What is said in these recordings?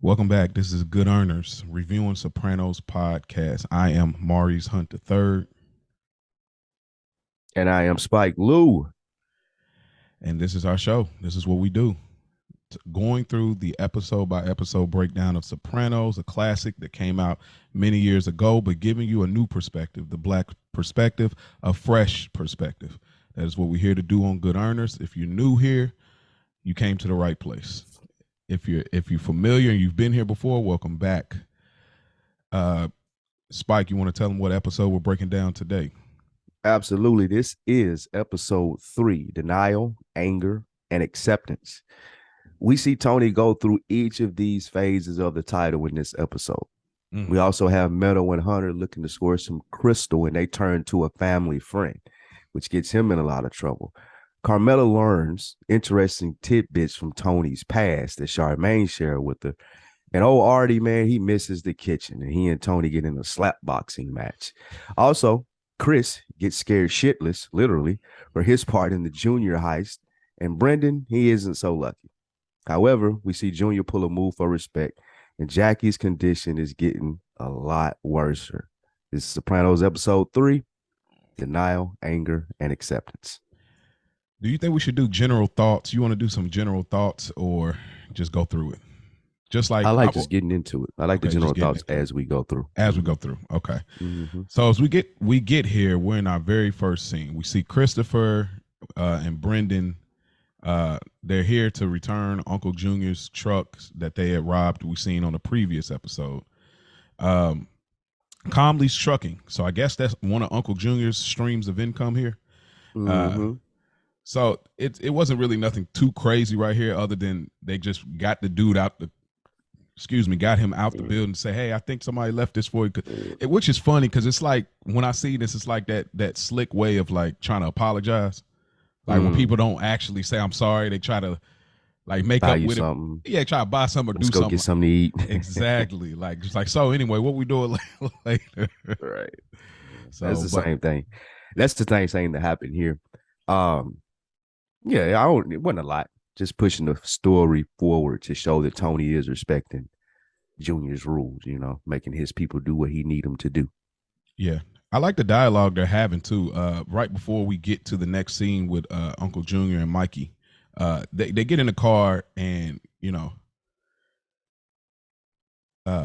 Welcome back. This is Good Earners, reviewing Sopranos podcast. I am Maurice Hunt III, And I am Spike Lou. and this is our show. This is what we do. Going through the episode by episode breakdown of Sopranos, a classic that came out many years ago, but giving you a new perspective, the black perspective, a fresh perspective. That is what we're here to do on Good Earners. If you're new here, you came to the right place. If you're familiar and you've been here before, welcome back. Spike, you want to tell them what episode we're breaking down today? Absolutely. This is episode 3, Denial, Anger, and Acceptance. We see Tony go through each of these phases of the title in this episode. We also have Meadow and Hunter looking to score some crystal, and they turn to a family friend, which gets him in a lot of trouble. Carmela learns interesting tidbits from Tony's past that Charmaine shared with her. And old Artie, man, he misses the kitchen, and he and Tony get in a slap boxing match. Also, Chris gets scared shitless, literally, for his part in the Junior heist. And Brendan, he isn't so lucky. However, we see Junior pull a move for respect, and Jackie's condition is getting a lot worse. This is Sopranos episode 3, Denial, Anger, and Acceptance. Do you think we should do general thoughts? You want to do some general thoughts or just go through it? Just like I like just getting into it. I like the general thoughts as we go through. As we go through. Okay. So as we get here, we're in our very first scene. We see Christopher and Brendan. They're here to return Uncle Junior's trucks that they had robbed. We seen on a previous episode. Comley's trucking. So I guess that's one of Uncle Junior's streams of income here. So it wasn't really nothing too crazy right here, other than they just got the dude out the. Got him out the building to say, hey, I think somebody left this for you. Which is funny because it's like when I see this, it's like that slick way of like trying to apologize. Like when people don't actually say I'm sorry, they try to like make buy up with something. it. Yeah, try to buy something or Let's do go something. Get something to eat. Exactly. Like just like, so anyway, what we doing later? Right. So that's the same thing. That's the same thing that happened here. Yeah, it wasn't a lot. Just pushing the story forward to show that Tony is respecting Junior's rules, making his people do what he need them to do. Yeah. I like the dialogue they're having too. Right before we get to the next scene with Uncle Junior and Mikey, they get in the car and,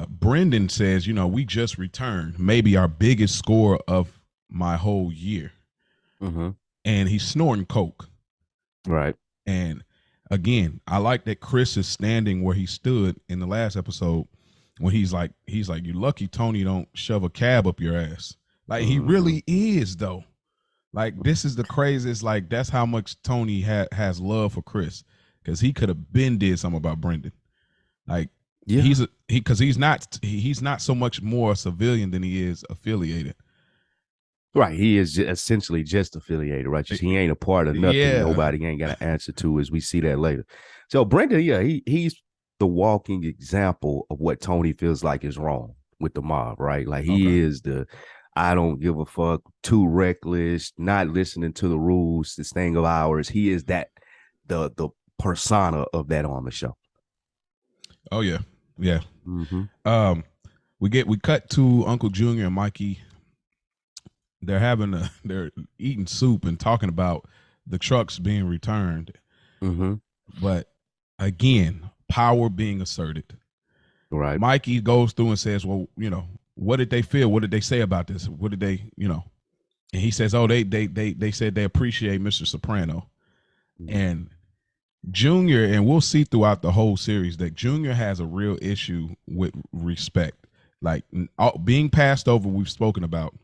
Brendan says, we just returned, maybe our biggest score of my whole year. And he's snorting coke. Right. And again, I like that Chris is standing where he stood in the last episode when he's like, you lucky Tony don't shove a cab up your ass. Like he really is though. Like this is the craziest, like that's how much Tony has love for Chris. Cause he could have been did something about Brendan. Like he's not so much more a civilian than he is affiliated. Right, he is essentially just affiliated, right? He ain't a part of nothing. Yeah. Nobody ain't got an answer to, as we see that later. So Brendan, he's the walking example of what Tony feels like is wrong with the mob, right? Like he is the I don't give a fuck, too reckless, not listening to the rules, this thing of ours. He is that the persona of that on the show. Oh yeah, yeah. We cut to Uncle Junior and Mikey. They're eating soup and talking about the trucks being returned. But again, power being asserted. Right. Mikey goes through and says, well, what did they feel? What did they say about this? What did they, and he says, oh, they said they appreciate Mr. Soprano. And Junior, and we'll see throughout the whole series that Junior has a real issue with respect. Like being passed over, we've spoken about.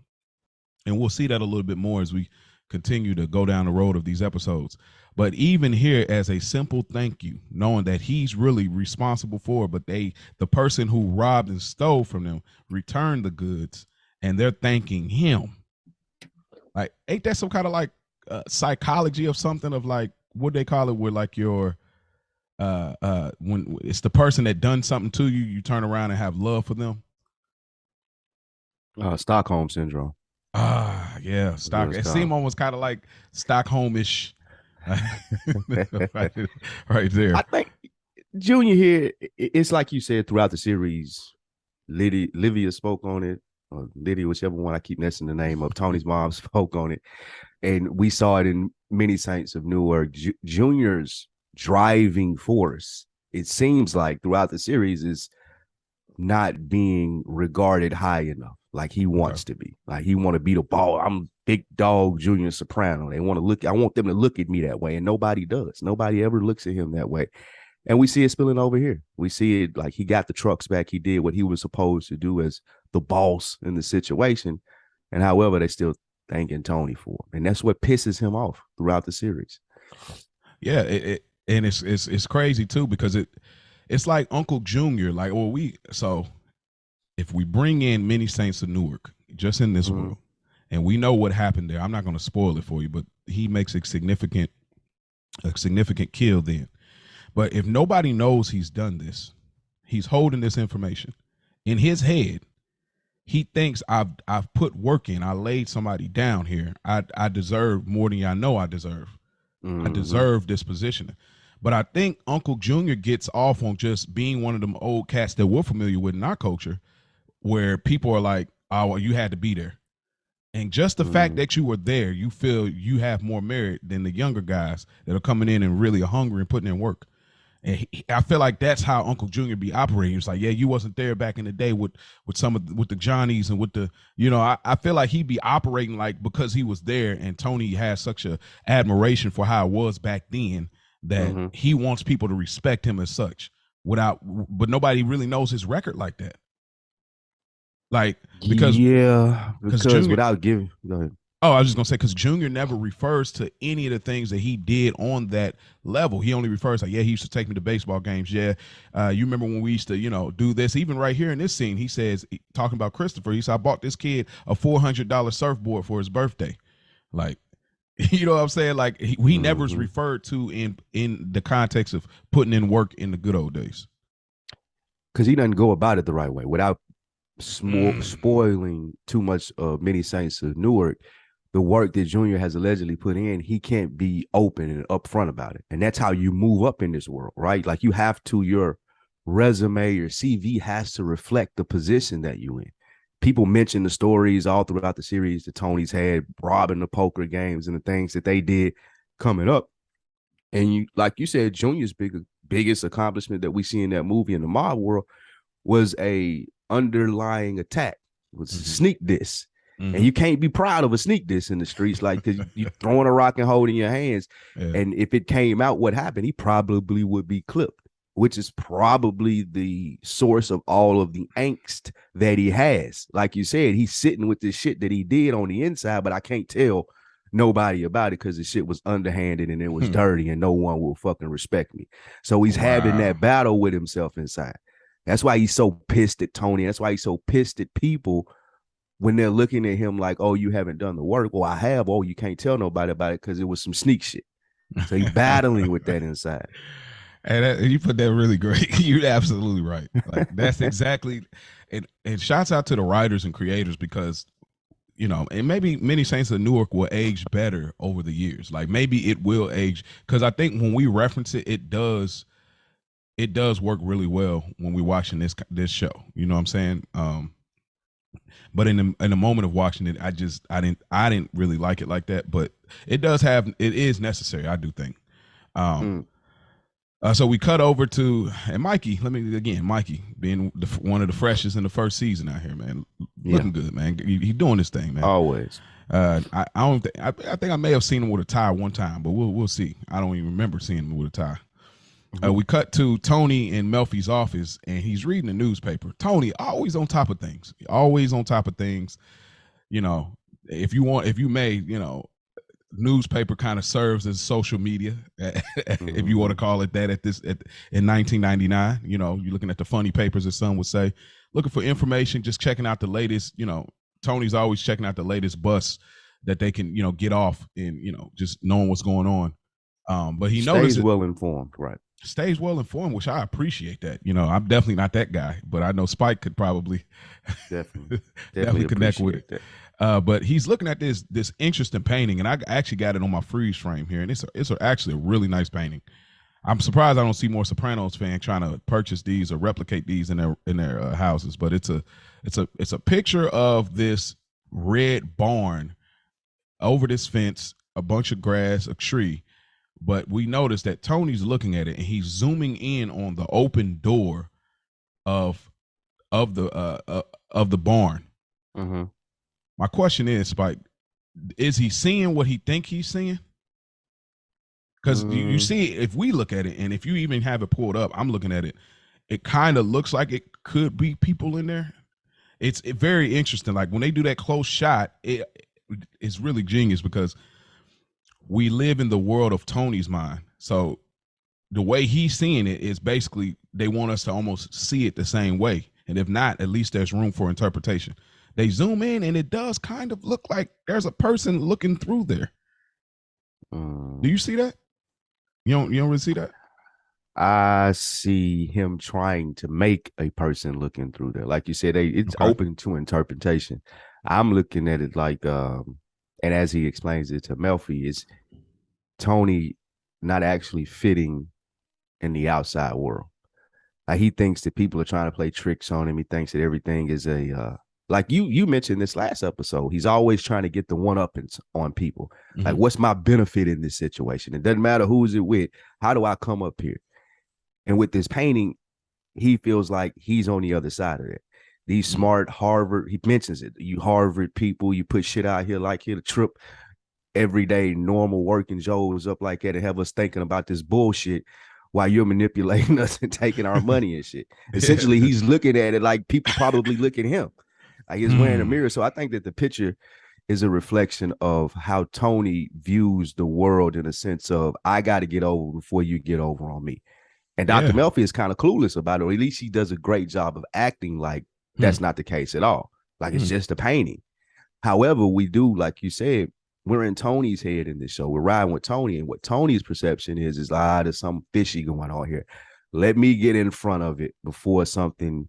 And we'll see that a little bit more as we continue to go down the road of these episodes. But even here, as a simple thank you, knowing that he's really responsible for it, but the person who robbed and stole from them returned the goods, and they're thanking him. Like, ain't that some kind of like psychology of something of like, what they call it, where like your when it's the person that done something to you, you turn around and have love for them? Stockholm syndrome. Yeah, It seemed almost kind of like Stockholm-ish, right there. I think Junior here, it's like you said throughout the series. Livia spoke on it, or Lydia, whichever one I keep messing the name up. Tony's mom spoke on it, and we saw it in many Saints of Newark. Junior's driving force, it seems like throughout the series, is not being regarded high enough like he wants to be. Like he want to be the ball. I'm big dog Junior Soprano. They want to look, I want them to look at me that way, and nobody does. Nobody ever looks at him that way. And we see it spilling over here. We see it like he got the trucks back. He did what he was supposed to do as the boss in the situation. And however, they still thanking Tony for him. And that's what pisses him off throughout the series. Yeah, and it's crazy too, because it's like Uncle Junior, like, well, so if we bring in many Saints of Newark just in this world, and we know what happened there, I'm not going to spoil it for you, but he makes a significant kill then. But if nobody knows he's done this, he's holding this information in his head. He thinks I've put work in. I laid somebody down here. I deserve more than y'all know I deserve. I deserve this position. But I think Uncle Junior gets off on just being one of them old cats that we're familiar with in our culture, where people are like, oh, well, you had to be there. And just the fact that you were there, you feel you have more merit than the younger guys that are coming in and really are hungry and putting in work. And I feel like that's how Uncle Junior be operating. It's like, yeah, you wasn't there back in the day with with the Johnnies and with the, I feel like he'd be operating like, because he was there and Tony has such a admiration for how it was back then, that he wants people to respect him as such but nobody really knows his record like that. Like, because Junior, without giving, go ahead. Oh, I was just gonna say, because Junior never refers to any of the things that he did on that level. He only refers like, yeah, he used to take me to baseball games. Yeah, you remember when we used to, do this? Even right here in this scene, he says, talking about Christopher, he said, I bought this kid a $400 surfboard for his birthday. Like, you know what I'm saying? Like, he never is referred to in the context of putting in work in the good old days. Because he doesn't go about it the right way without spoiling too much of many Saints of Newark. The work that Junior has allegedly put in, he can't be open and upfront about it. And that's how you move up in this world, right? Like, you have to, your resume, your CV has to reflect the position that you in. People mention the stories all throughout the series that Tony's had, robbing the poker games and the things that they did coming up. And you, like you said, Junior's biggest accomplishment that we see in that movie in the mob world was a underlying attack. It was sneak diss. And you can't be proud of a sneak diss in the streets, like, because you throwing a rock and holding your hands. Yeah. And if it came out what happened, he probably would be clipped, which is probably the source of all of the angst that he has. Like you said, he's sitting with this shit that he did on the inside, but I can't tell nobody about it because the shit was underhanded and it was dirty and no one will fucking respect me. So he's having that battle with himself inside. That's why he's so pissed at Tony. That's why he's so pissed at people when they're looking at him like, oh, you haven't done the work. Well, I have. Oh, you can't tell nobody about it because it was some sneak shit. So he's battling with that inside. And you put that really great. You're absolutely right. Like, that's exactly. And shouts out to the writers and creators, because, and maybe many Saints of Newark will age better over the years. Like, maybe it will age, because I think when we reference it, it does work really well when we're watching this show. You know what I'm saying? But in the moment of watching it, I didn't really like it like that. But it is necessary, I do think. So we cut over to, and Mikey being one of the freshest in the first season out here, man, looking good, man. He doing this thing, man. Always. I think I may have seen him with a tie one time, but we'll see. I don't even remember seeing him with a tie. We cut to Tony in Melfi's office, and he's reading the newspaper. Tony, always on top of things. If you may, newspaper kind of serves as social media, if you want to call it that, in 1999. You're looking at the funny papers, as some would say, looking for information, just checking out the latest. Tony's always checking out the latest bus that they can, get off, and just knowing what's going on. But he stays well informed, right? Stays well informed, which I appreciate that. I'm definitely not that guy, but I know Spike could probably definitely connect with it. But he's looking at this interesting painting, and I actually got it on my freeze frame here, and it's actually a really nice painting. I'm surprised I don't see more Sopranos fans trying to purchase these or replicate these in their houses. But it's a picture of this red barn over this fence, a bunch of grass, a tree. But we notice that Tony's looking at it and he's zooming in on the open door of the barn. Mm-hmm. My question is, Spike, is he seeing what he think he's seeing? Because you see, if we look at it, and if you even have it pulled up, I'm looking at it. It kind of looks like it could be people in there. It's very interesting. Like when they do that close shot, it's really genius because we live in the world of Tony's mind. So the way he's seeing it is basically they want us to almost see it the same way. And if not, at least there's room for interpretation. They zoom in and it does kind of look like there's a person looking through there. Do you see that? You don't really see that? I see him trying to make a person looking through there. Like you said, it's open to interpretation. I'm looking at it like, and as he explains it to Melfi, is Tony not actually fitting in the outside world. Like he thinks that people are trying to play tricks on him. He thinks that everything is like you mentioned this last episode. He's always trying to get the one-uppings on people. Mm-hmm. Like, what's my benefit in this situation? It doesn't matter who's it with. How do I come up here? And with this painting, he feels like he's on the other side of it. These smart Harvard, he mentions it. You Harvard people, you put shit out here like here to trip everyday normal working Joes up like that and have us thinking about this bullshit while you're manipulating us and taking our money and shit. Essentially, he's looking at it like people probably look at him. Like he's wearing a mirror. So I think that the picture is a reflection of how Tony views the world in a sense of, I got to get over before you get over on me. And Dr. Melfi is kind of clueless about it, or at least he does a great job of acting like that's not the case at all. Like it's just a painting. However, we do, like you said, we're in Tony's head in this show. We're riding with Tony, and what Tony's perception is there's some fishy going on here. Let me get in front of it before something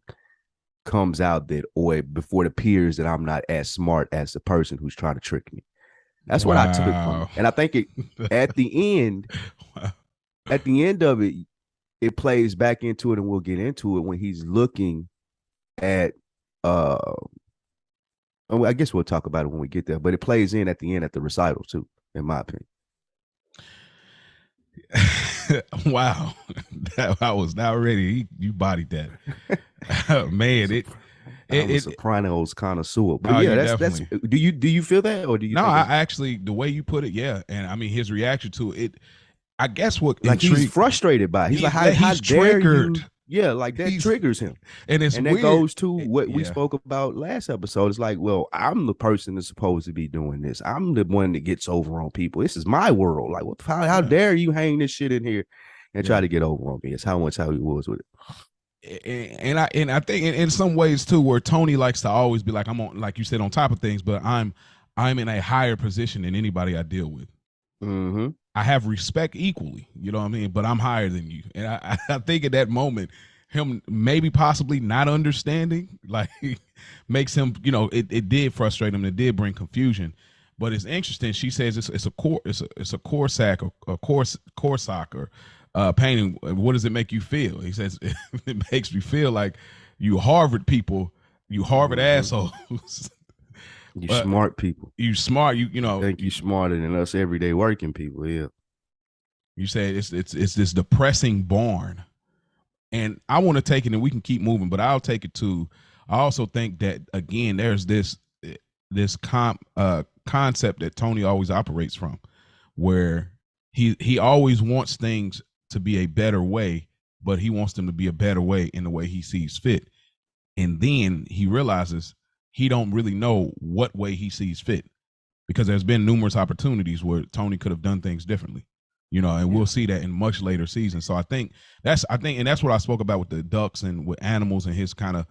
comes out that, or before it appears that I'm not as smart as the person who's trying to trick me. That's what I took from it. And I think at the end of it, it plays back into it, and we'll get into it when he's looking at I guess we'll talk about it when we get there, but it plays in at the end at the recital too, in my opinion. Wow. I was not ready. You bodied that. Man, I'm a Sopranos connoisseur. But that's do you feel that, or do you? No, I actually, the way you put it, yeah. And I mean his reaction to it, I guess what like he's frustrated by it. He's like, how dare you? Yeah, like that triggers him. And that weird. Goes to what we spoke about last episode. It's like, well, I'm the person that's supposed to be doing this. I'm the one that gets over on people. This is my world. Like, how dare you hang this shit in here and try to get over on me? It's how he was with it. And I think in some ways too, where Tony likes to always be like, I'm on, like you said, on top of things, but I'm in a higher position than anybody I deal with. Mm-hmm. I have respect equally, you know what I mean? But I'm higher than you. And I think at that moment, him maybe possibly not understanding, like makes him, it did frustrate him. It did bring confusion. But it's interesting. She says it's a Corsac or painting. What does it make you feel? He says it makes me feel like you Harvard people, you Harvard assholes. You smart people. You smart. You think you smarter than us everyday working people. Yeah. You said it's this depressing barn, and I want to take it, and we can keep moving, but I'll take it to. I also think that again, there's this concept that Tony always operates from, where he always wants things to be a better way, but he wants them to be a better way in the way he sees fit, and then he realizes he don't really know what way he sees fit, because there's been numerous opportunities where Tony could have done things differently, and we'll see that in much later seasons. So I think that's what I spoke about with the ducks and with animals and his kind of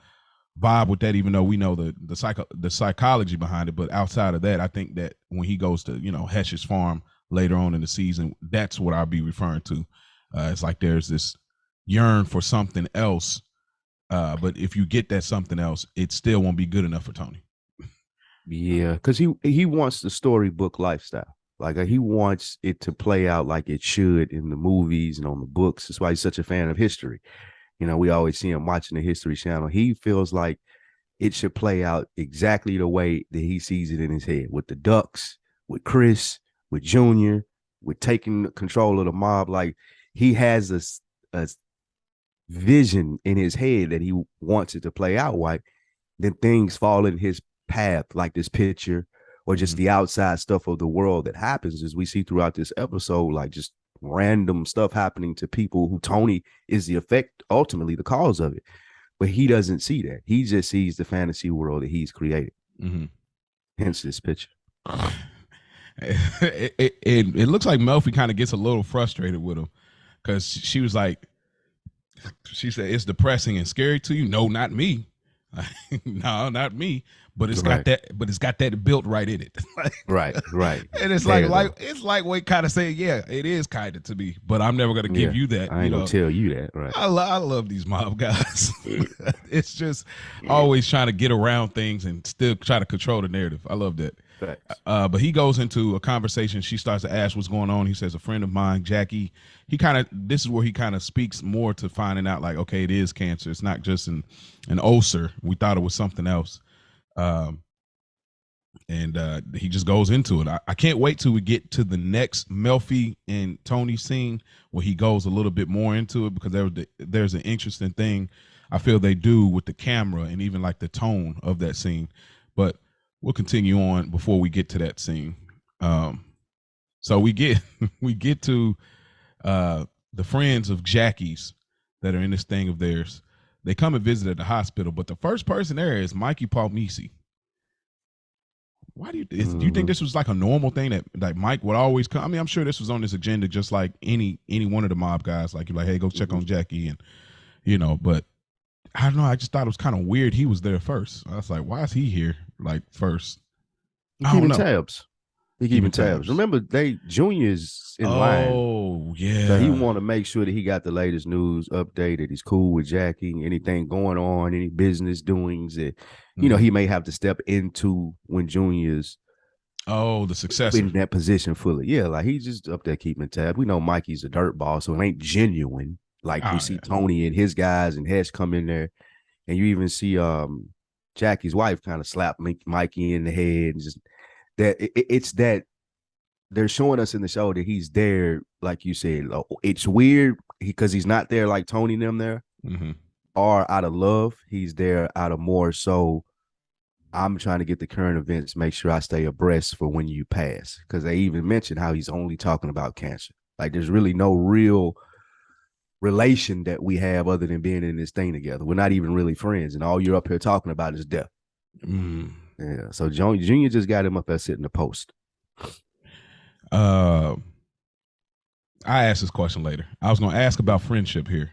vibe with that, even though we know the psychology behind it. But outside of that, I think that when he goes to, Hesh's farm later on in the season, that's what I'll be referring to. It's like there's this yearn for something else. But if you get that something else, it still won't be good enough for Tony. Yeah, because he wants the storybook lifestyle. Like he wants it to play out like it should in the movies and on the books. That's why he's such a fan of history. We always see him watching the History Channel. He feels like it should play out exactly the way that he sees it in his head, with the Ducks, with Chris, with Junior, with taking control of the mob. Like he has a vision in his head that he wants it to play out right. Then things fall in his path, like this picture or just the outside stuff of the world that happens, as we see throughout this episode, like just random stuff happening to people who Tony is the effect, ultimately the cause of it. But he doesn't see that. He just sees the fantasy world that he's created. Hence this picture. It looks like Melfi kind of gets a little frustrated with him, because she was like, she said, it's depressing and scary to you. No, not me. No, not me. But it's got that. But it's got that built right in it. Right. And it's it's lightweight, kind of saying, yeah, it is kind of to me. But I'm never gonna give you that. I ain't gonna tell you that. Right. I love these mob guys. It's just always trying to get around things and still try to control the narrative. I love that. But he goes into a conversation. She starts to ask what's going on. He says, a friend of mine, Jackie, this is where he kind of speaks more to finding out, like, okay, it is cancer. It's not just an ulcer. We thought it was something else. And he just goes into it. I can't wait till we get to the next Melfi and Tony scene where he goes a little bit more into it, because there's an interesting thing I feel they do with the camera and even like the tone of that scene. But we'll continue on before we get to that scene. So we get to the friends of Jackie's that are in this thing of theirs. They come and visit at the hospital, but the first person there is Mikey Palmisi. Why do you think this was like a normal thing that like Mike would always come? I mean, I'm sure this was on his agenda, just like any one of the mob guys. Like, you're like, hey, go check on Jackie, and but I don't know. I just thought it was kind of weird he was there first. I was like, why is he here like first? Keeping tabs. He keeping tabs. Remember, Junior's in line. Oh, yeah. So he want to make sure that he got the latest news update, that he's cool with Jackie, anything going on, any business doings that, he may have to step into when Junior's the successor in that position fully. Yeah, like he's just up there keeping tabs. We know Mikey's a dirt ball, so it ain't genuine. Like we see Tony and his guys and Hesh come in there, and you even see Jackie's wife kind of slap Mikey in the head, and just that it's that they're showing us in the show that he's there, like you said. It's weird because he's not there like Tony and them there, or out of love. He's there out of more so, I'm trying to get the current events, make sure I stay abreast for when you pass. Because they even mentioned how he's only talking about cancer. Like there's really no real relation that we have other than being in this thing together. We're not even really friends, and all you're up here talking about is death. Yeah, so Junior just got him up there sitting the post. I asked this question later. I was going to ask about friendship here,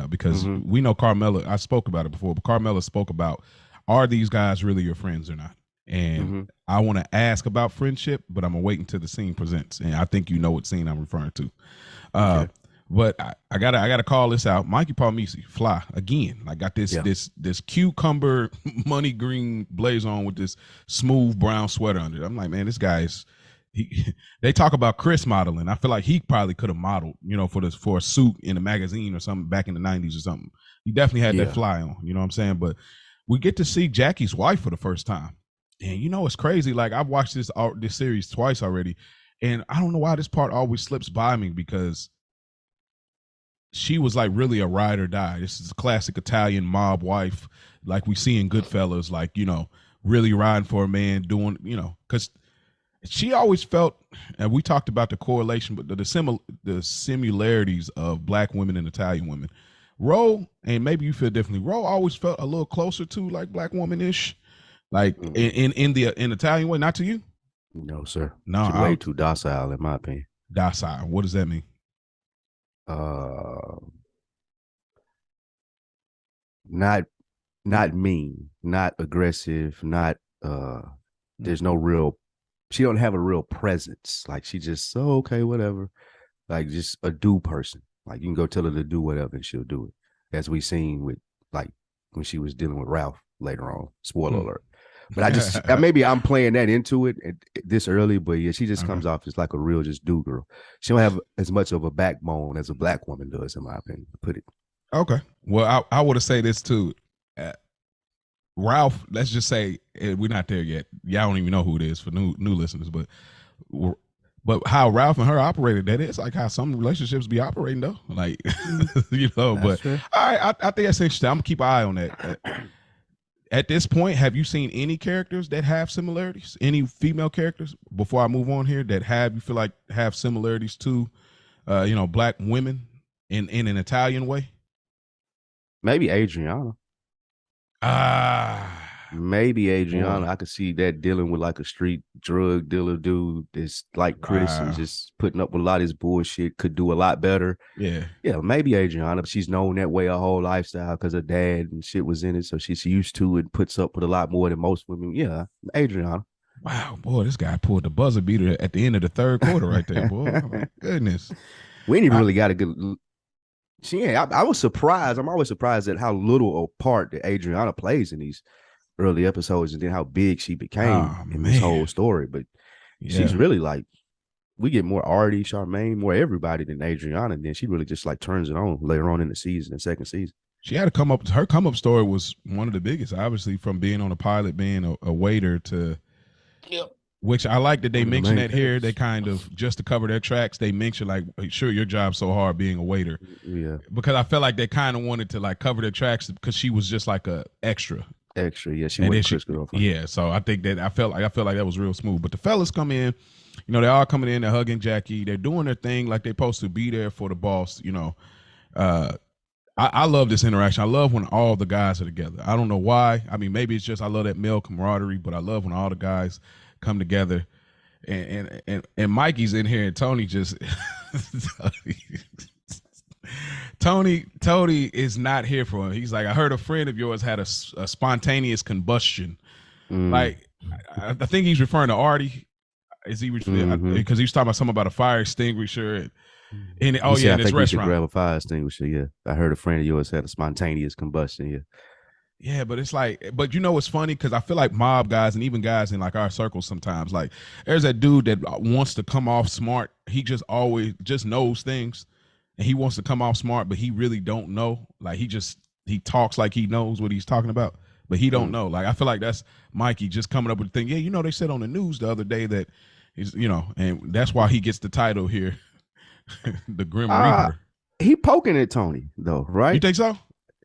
because we know Carmela. I spoke about it before, but Carmela spoke about, are these guys really your friends or not? And I want to ask about friendship, but I'm gonna wait until the scene presents, and I think you know what scene I'm referring to. Okay. But I gotta call this out. Mikey Palmisi, fly again. I got this cucumber money green blaze on with this smooth brown sweater under it. I'm like, man, this guy's. They talk about Chris modeling. I feel like he probably could have modeled, for a suit in a magazine or something back in the 90s or something. He definitely had that fly on. You know what I'm saying? But we get to see Jackie's wife for the first time, and it's crazy. Like I've watched this series twice already, and I don't know why this part always slips by me, because she was like really a ride or die. This is a classic Italian mob wife, like we see in Goodfellas, like, really riding for a man, doing, because she always felt, and we talked about the correlation, but the similarities of black women and Italian women. Ro, and maybe you feel differently, Ro always felt a little closer to like black woman-ish, like in the Italian way. Not to you? No, sir. No, she's way too docile, in my opinion. Docile. What does that mean? Not mean, not aggressive, not there's no real, she don't have a real presence. Like she just okay, whatever. Like just a do person. Like you can go tell her to do whatever and she'll do it. As we seen with like when she was dealing with Ralph later on. Spoiler alert. But I just maybe I'm playing that into it this early, but yeah, she just Okay. comes off as like a real just do girl. She don't have as much of a backbone as a black woman does, in my opinion. To put it. Okay. Well, I would have say this too. Uh, Ralph, let's just say we're not there yet. Y'all don't even know who it is for new listeners, but how Ralph and her operated, that is like how some relationships be operating though. Like you know, That's but fair. I think that's interesting. I'm gonna keep an eye on that. At this point, have you seen any characters that have similarities? Any female characters before I move on here that you feel like have similarities to black women in an Italian way? Maybe Adriana. Ah, Maybe Adriana. boy. I could see that dealing with like a street drug dealer dude that's like Chris and Wow. just putting up with a lot of his bullshit. Could do a lot better. Yeah. Yeah, maybe Adriana. But she's known that way her whole lifestyle because her dad and shit was in it. So she's used to it, puts up with a lot more than most women. Yeah, Adriana. Wow, boy, this guy pulled the buzzer beater at the end of the third quarter right there, boy. Oh, my goodness. We ain't even really got a good. I was surprised. I'm always surprised at how little a part that Adriana plays in these early episodes, and then how big she became in this whole story. But she's really like, we get more Artie, Charmaine, more everybody than Adriana, and then she really just like turns it on later on in the season, the second season. She had to come up. Her come up story was one of the biggest, obviously, from being on a pilot, being a waiter to. Yep. Which I like that they mention that here. They kind of, just to cover their tracks, they mention like, sure, your job's so hard being a waiter. Yeah. Because I felt like they kind of wanted to like cover their tracks because she was just like a extra. Yeah. She was Chris' girlfriend. Yeah. So I think that I felt like that was real smooth. But the fellas come in, they're all coming in, they're hugging Jackie, they're doing their thing like they're supposed to be there for the boss. I love this interaction. I love when all the guys are together. I don't know why. I mean, maybe it's just I love that male camaraderie, but I love when all the guys come together. And Mikey's in here, and Tony just Tony is not here for him. He's like, I heard a friend of yours had a spontaneous combustion. Like, I think he's referring to Artie. Is he because he was talking about something about a fire extinguisher and I this think restaurant. You should grab a fire extinguisher. Yeah, I heard a friend of yours had a spontaneous combustion. Yeah. Yeah, but it's like, but it's funny because I feel like mob guys and even guys in like our circles sometimes, like there's that dude that wants to come off smart. He just always just knows things, and he wants to come off smart, but he really don't know. Like he talks like he knows what he's talking about, but he don't know. Like I feel like that's Mikey just coming up with the thing. Yeah, they said on the news the other day that he's, and that's why he gets the title here, the Grim Reaper. He poking at Tony though, right? You think so?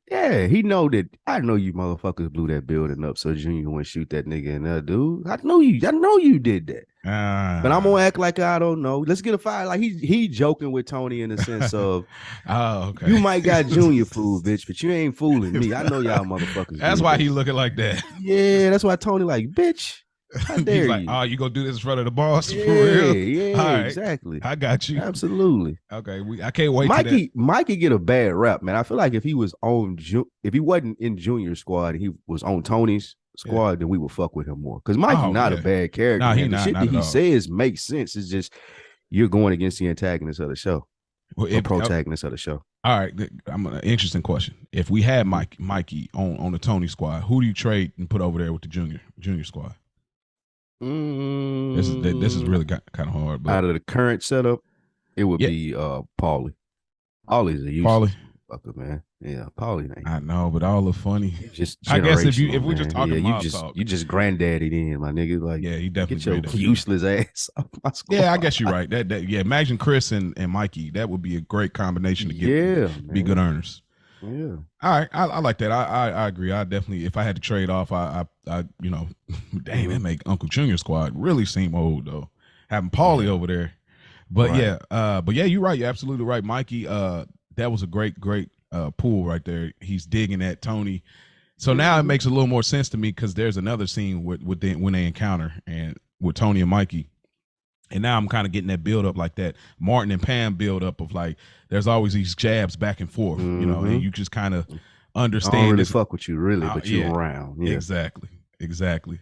Yeah, he know that. I know you motherfuckers blew that building up so Junior wouldn't shoot that nigga in there, dude. I know you did that. But I'm gonna act like I don't know. Let's get a fire. Like he joking with Tony in the sense of, oh, okay. You might got Junior fooled, bitch, but you ain't fooling me. I know y'all motherfuckers. That's why he looking like that. Yeah, that's why Tony like, bitch. How dare He's like, you? oh, you gonna do this in front of the boss? Yeah, for real? Yeah, right. Exactly. I got you. Absolutely. Okay, I can't wait. Mikey get a bad rap, man. I feel like if he wasn't in Junior squad, he was on Tony's squad, then we would fuck with him more. Because Mikey not a bad character. Nah, the shit that he says makes sense. It's just you're going against the antagonist of the show, or protagonist of the show. All right, I'm an interesting question. If we had Mikey on the Tony squad, who do you trade and put over there with the Junior squad? This is really kind of hard. But out of the current setup, it would be Paulie. Paulie's a useless fucker, man. Yeah, Paulie ain't. I know, but all the funny. Just I guess if we just talking talk, you just granddaddy then, my nigga. Like, he definitely get your useless ass off my squad. Yeah, I guess you're right. That imagine Chris and Mikey. That would be a great combination to be good earners. Yeah. All right, I like that. I agree. I definitely, if I had to trade off, I damn, that make Uncle Junior squad really seem old though. Having Paulie over there, but you're right. You're absolutely right, Mikey. That was a great pool right there. He's digging at Tony. So now it makes a little more sense to me because there's another scene when they encounter and with Tony and Mikey. And now I'm kind of getting that build up like that Martin and Pam build up of like, there's always these jabs back and forth, and you just kind of understand. I don't really fuck with you really, but you're around. Yeah. Exactly.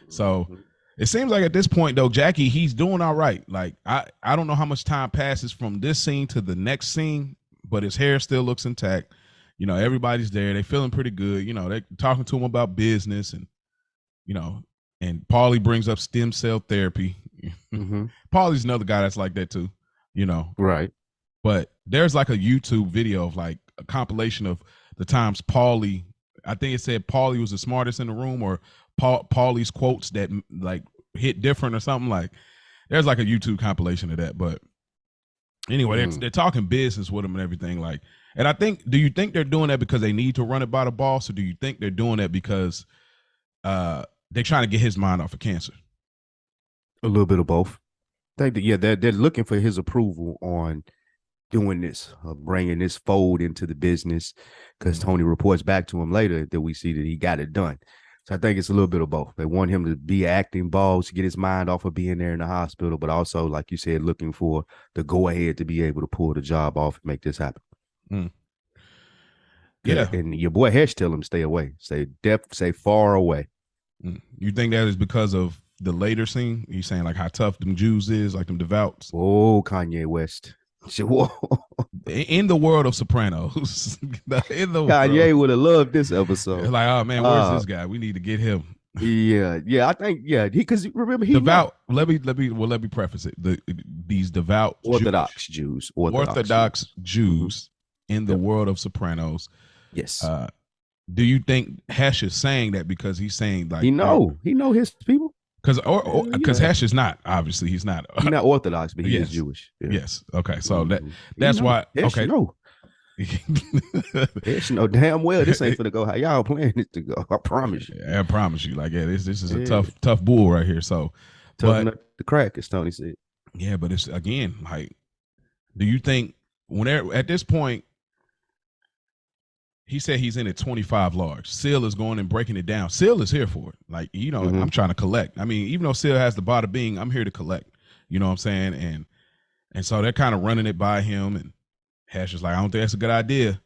So it seems like at this point though, Jackie, he's doing all right. Like I don't know how much time passes from this scene to the next scene, but his hair still looks intact. Everybody's there. They feeling pretty good. They're talking to him about business and, And Paulie brings up stem cell therapy. Mm-hmm. Paulie's another guy that's like that too, you know. Right. But there's like a YouTube video of like a compilation of the times Paulie, I think it said Paulie was the smartest in the room, or Paulie's quotes that like hit different or something. Like there's like a YouTube compilation of that. But anyway, they're talking business with him and everything. Like, and I think, do you think they're doing that because they need to run it by the boss, or do you think they're doing that because they're trying to get his mind off of cancer? A little bit of both. They're looking for his approval on doing this, bringing this fold into the business, because Tony reports back to him later that we see that he got it done. So I think it's a little bit of both. They want him to be acting boss, to get his mind off of being there in the hospital, but also, like you said, looking for the go ahead to be able to pull the job off and make this happen. Yeah. And your boy Hesh tell him stay away, stay far away. You think that is because of the later scene? You saying like how tough them Jews is, like them devouts? Oh, Kanye West. In the world of Sopranos, Kanye would have loved this episode. Like, oh man, where's this guy? We need to get him. Yeah, I think because remember he devout. Let me preface it. These devout Orthodox Jews Jews in the world of Sopranos. Yes. Do you think Hesh is saying that because he's saying like he know his people? Because Hesh is not, obviously he's not Orthodox, but he is Jewish. Yeah. Yes. Okay. So that's why. Hesh know. Hesh know damn well this ain't gonna go how y'all planning it to go. I promise you. I promise you. Like, this is a tough bull right here. So tough nut to crack, as Tony said. Yeah, but it's again like, do you think when they're at this point? He said he's in at 25 large. Seal is going and breaking it down. Seal is here for it. Like, I'm trying to collect. I mean, even though Seal has the bada bing, I'm here to collect. You know what I'm saying? And so they're kind of running it by him. And Hesh is like, I don't think that's a good idea.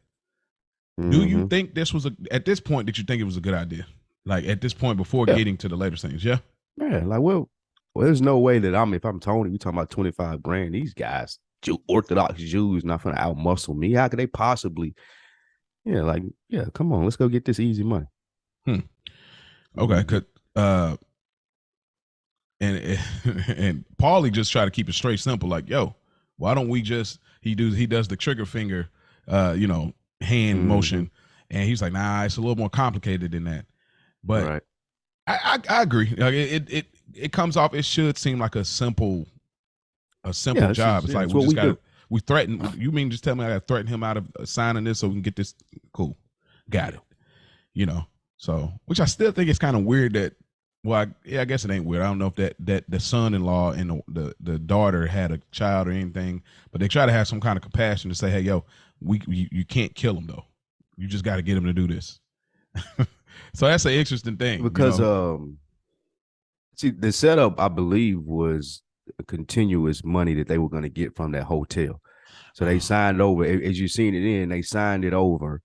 Do you think this was at this point, did you think it was a good idea? Like at this point before getting to the later things? Yeah. Yeah. Like, well, there's no way that if I'm Tony, we talking about 25 grand. These guys, Orthodox Jews, not going to outmuscle me. How could they possibly? Yeah, come on, let's go get this easy money. Okay, and Paulie just try to keep it straight simple, like, yo, why don't we just he does the trigger finger hand motion, and he's like, nah, it's a little more complicated than that. But I agree. Like it comes off, it should seem like a simple job. It's like we just got we threaten. You mean just tell me I got to threaten him out of signing this so we can get this? Cool, got it. So which I still think it's kind of weird that. Well, I guess it ain't weird. I don't know if that the son-in-law and the daughter had a child or anything, but they try to have some kind of compassion to say, hey, yo, you can't kill him though. You just got to get him to do this. So that's an interesting thing because see, the setup I believe was continuous money that they were going to get from that hotel. So they signed over, as you've seen it they signed it over,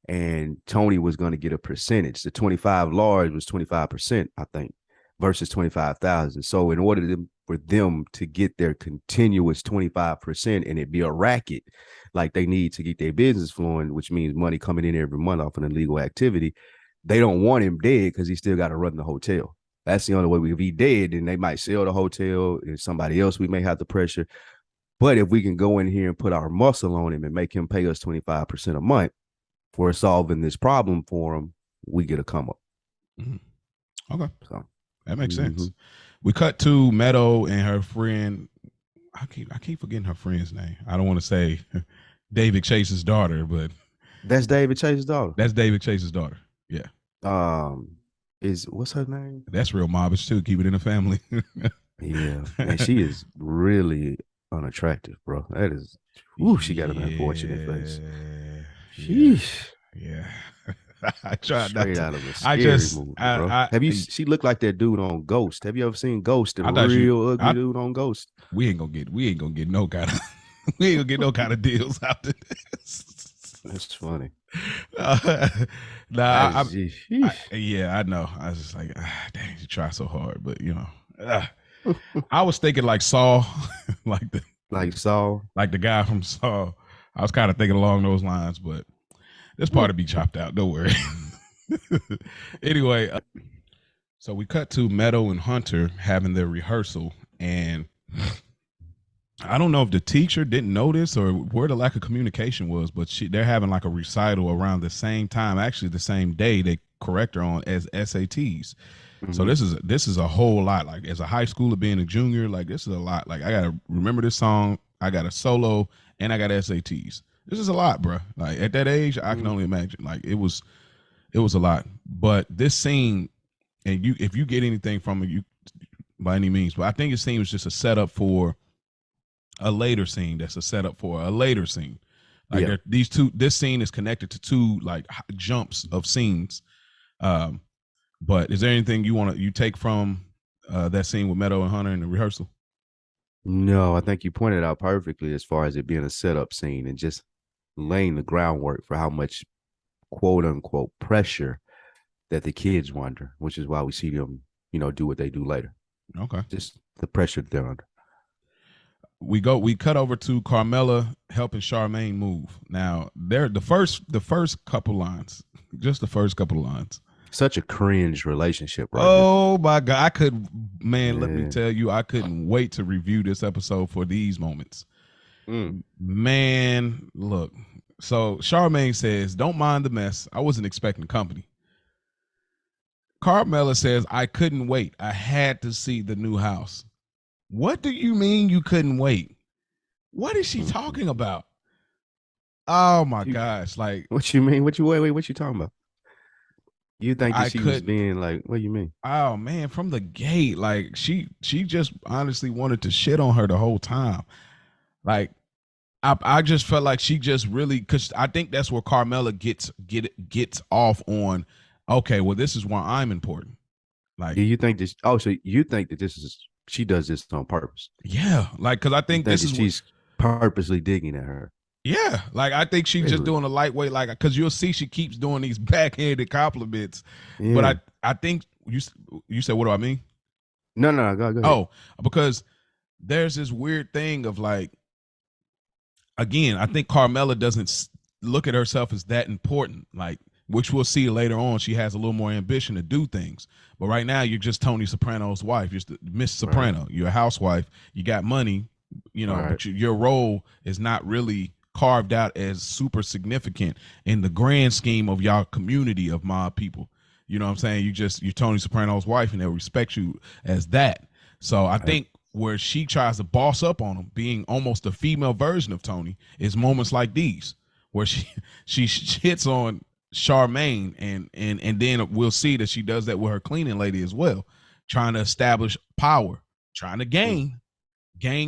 and Tony was going to get a percentage. The 25 large was 25%, I think, versus 25,000. So in order for them to get their continuous 25% and it be a racket, like they need to get their business flowing, which means money coming in every month off an illegal activity, they don't want him dead because he still got to run the hotel. That's the only way. If he dead, then they might sell the hotel and somebody else we may have the pressure. But if we can go in here and put our muscle on him and make him pay us 25% a month for solving this problem for him, we get a come up. Okay. So that makes sense. We cut to Meadow and her friend. I keep forgetting her friend's name. I don't want to say David Chase's daughter, but that's David Chase's daughter. That's David Chase's daughter. Yeah. What's her name? That's real mobbish too. Keep it in the family. Yeah, and she is really unattractive, bro. That is, she got an unfortunate face. Sheesh. Yeah. I tried straight out of a scary movie, bro. She looked like that dude on Ghost. Have you ever seen Ghost? The real ugly dude on Ghost. We ain't gonna get no kind of we ain't gonna get no kind of deals after this. That's funny. I know. I was just like, dang, you try so hard, but I was thinking like Saw, like Saw, like the guy from Saw. I was kind of thinking along those lines, but this part will be chopped out. Don't worry. Anyway, So we cut to Meadow and Hunter having their rehearsal, and I don't know if the teacher didn't notice or where the lack of communication was, but they're having like a recital around the same time, actually the same day they correct her on as SATs. So Mm-hmm. this is a whole lot. Like as a high schooler being a junior, like this is a lot. Like I gotta remember this song, I got a solo, and I got SATs. This is a lot, bro. Like at that age, I can only imagine. Like it was a lot. But this scene, and you if you get anything from it, you by any means, but I think it seems just a setup for a later scene that's a setup for a later scene. Like Yeah. these two, this scene is connected to two like jumps of scenes. Um, but is there anything you take from that scene with Meadow and Hunter in the rehearsal? No, I think you pointed out perfectly as far as it being a setup scene and just laying the groundwork for how much quote unquote pressure that the kids were under, which is why we see them, do what they do later. Okay. Just the pressure that they're under. We cut over to Carmela helping Charmaine move. Now, they're the first couple lines, just the first couple of lines. Such a cringe relationship right here. Oh my God. Let me Yeah. tell you, I couldn't wait to review this episode for these moments. Mm. Man, look. So Charmaine says, "Don't mind the mess. I wasn't expecting company." Carmela says, "I couldn't wait. I had to see the new house." What do you mean you couldn't wait? What is she talking about? Oh my gosh. Like, What you mean? Wait, what you talking about? You think that I she was couldn't. being like, what do you mean? Oh man, from the gate, like she just honestly wanted to shit on her the whole time. Like I just felt like she just really, because I think that's where Carmela gets off on. Okay, well, this is why I'm important. Like, Do you think this? Oh, so you think that she does this on purpose? yeah, like because I You think think this that is what. she's purposely digging at her? Yeah, like I think she's just Really? doing a lightweight, like because you'll see she keeps doing these backhanded compliments. But Yeah. I think you said, what do I mean? No, go ahead. Oh, because there's this weird thing of like, again, I think Carmela doesn't look at herself as that important, like, which we'll see later on. She has a little more ambition to do things. But right now, you're just Tony Soprano's wife. You're Miss Soprano. Right. You're a housewife. You got money, Right. but your role is not really carved out as super significant in the grand scheme of y'all community of mob people. You know what I'm saying? You're Tony Soprano's wife, and they'll respect you as that. So I think where she tries to boss up on him, being almost a female version of Tony, is moments like these where she hits on Charmaine, and then we'll see that she does that with her cleaning lady as well, trying to establish power, trying to gain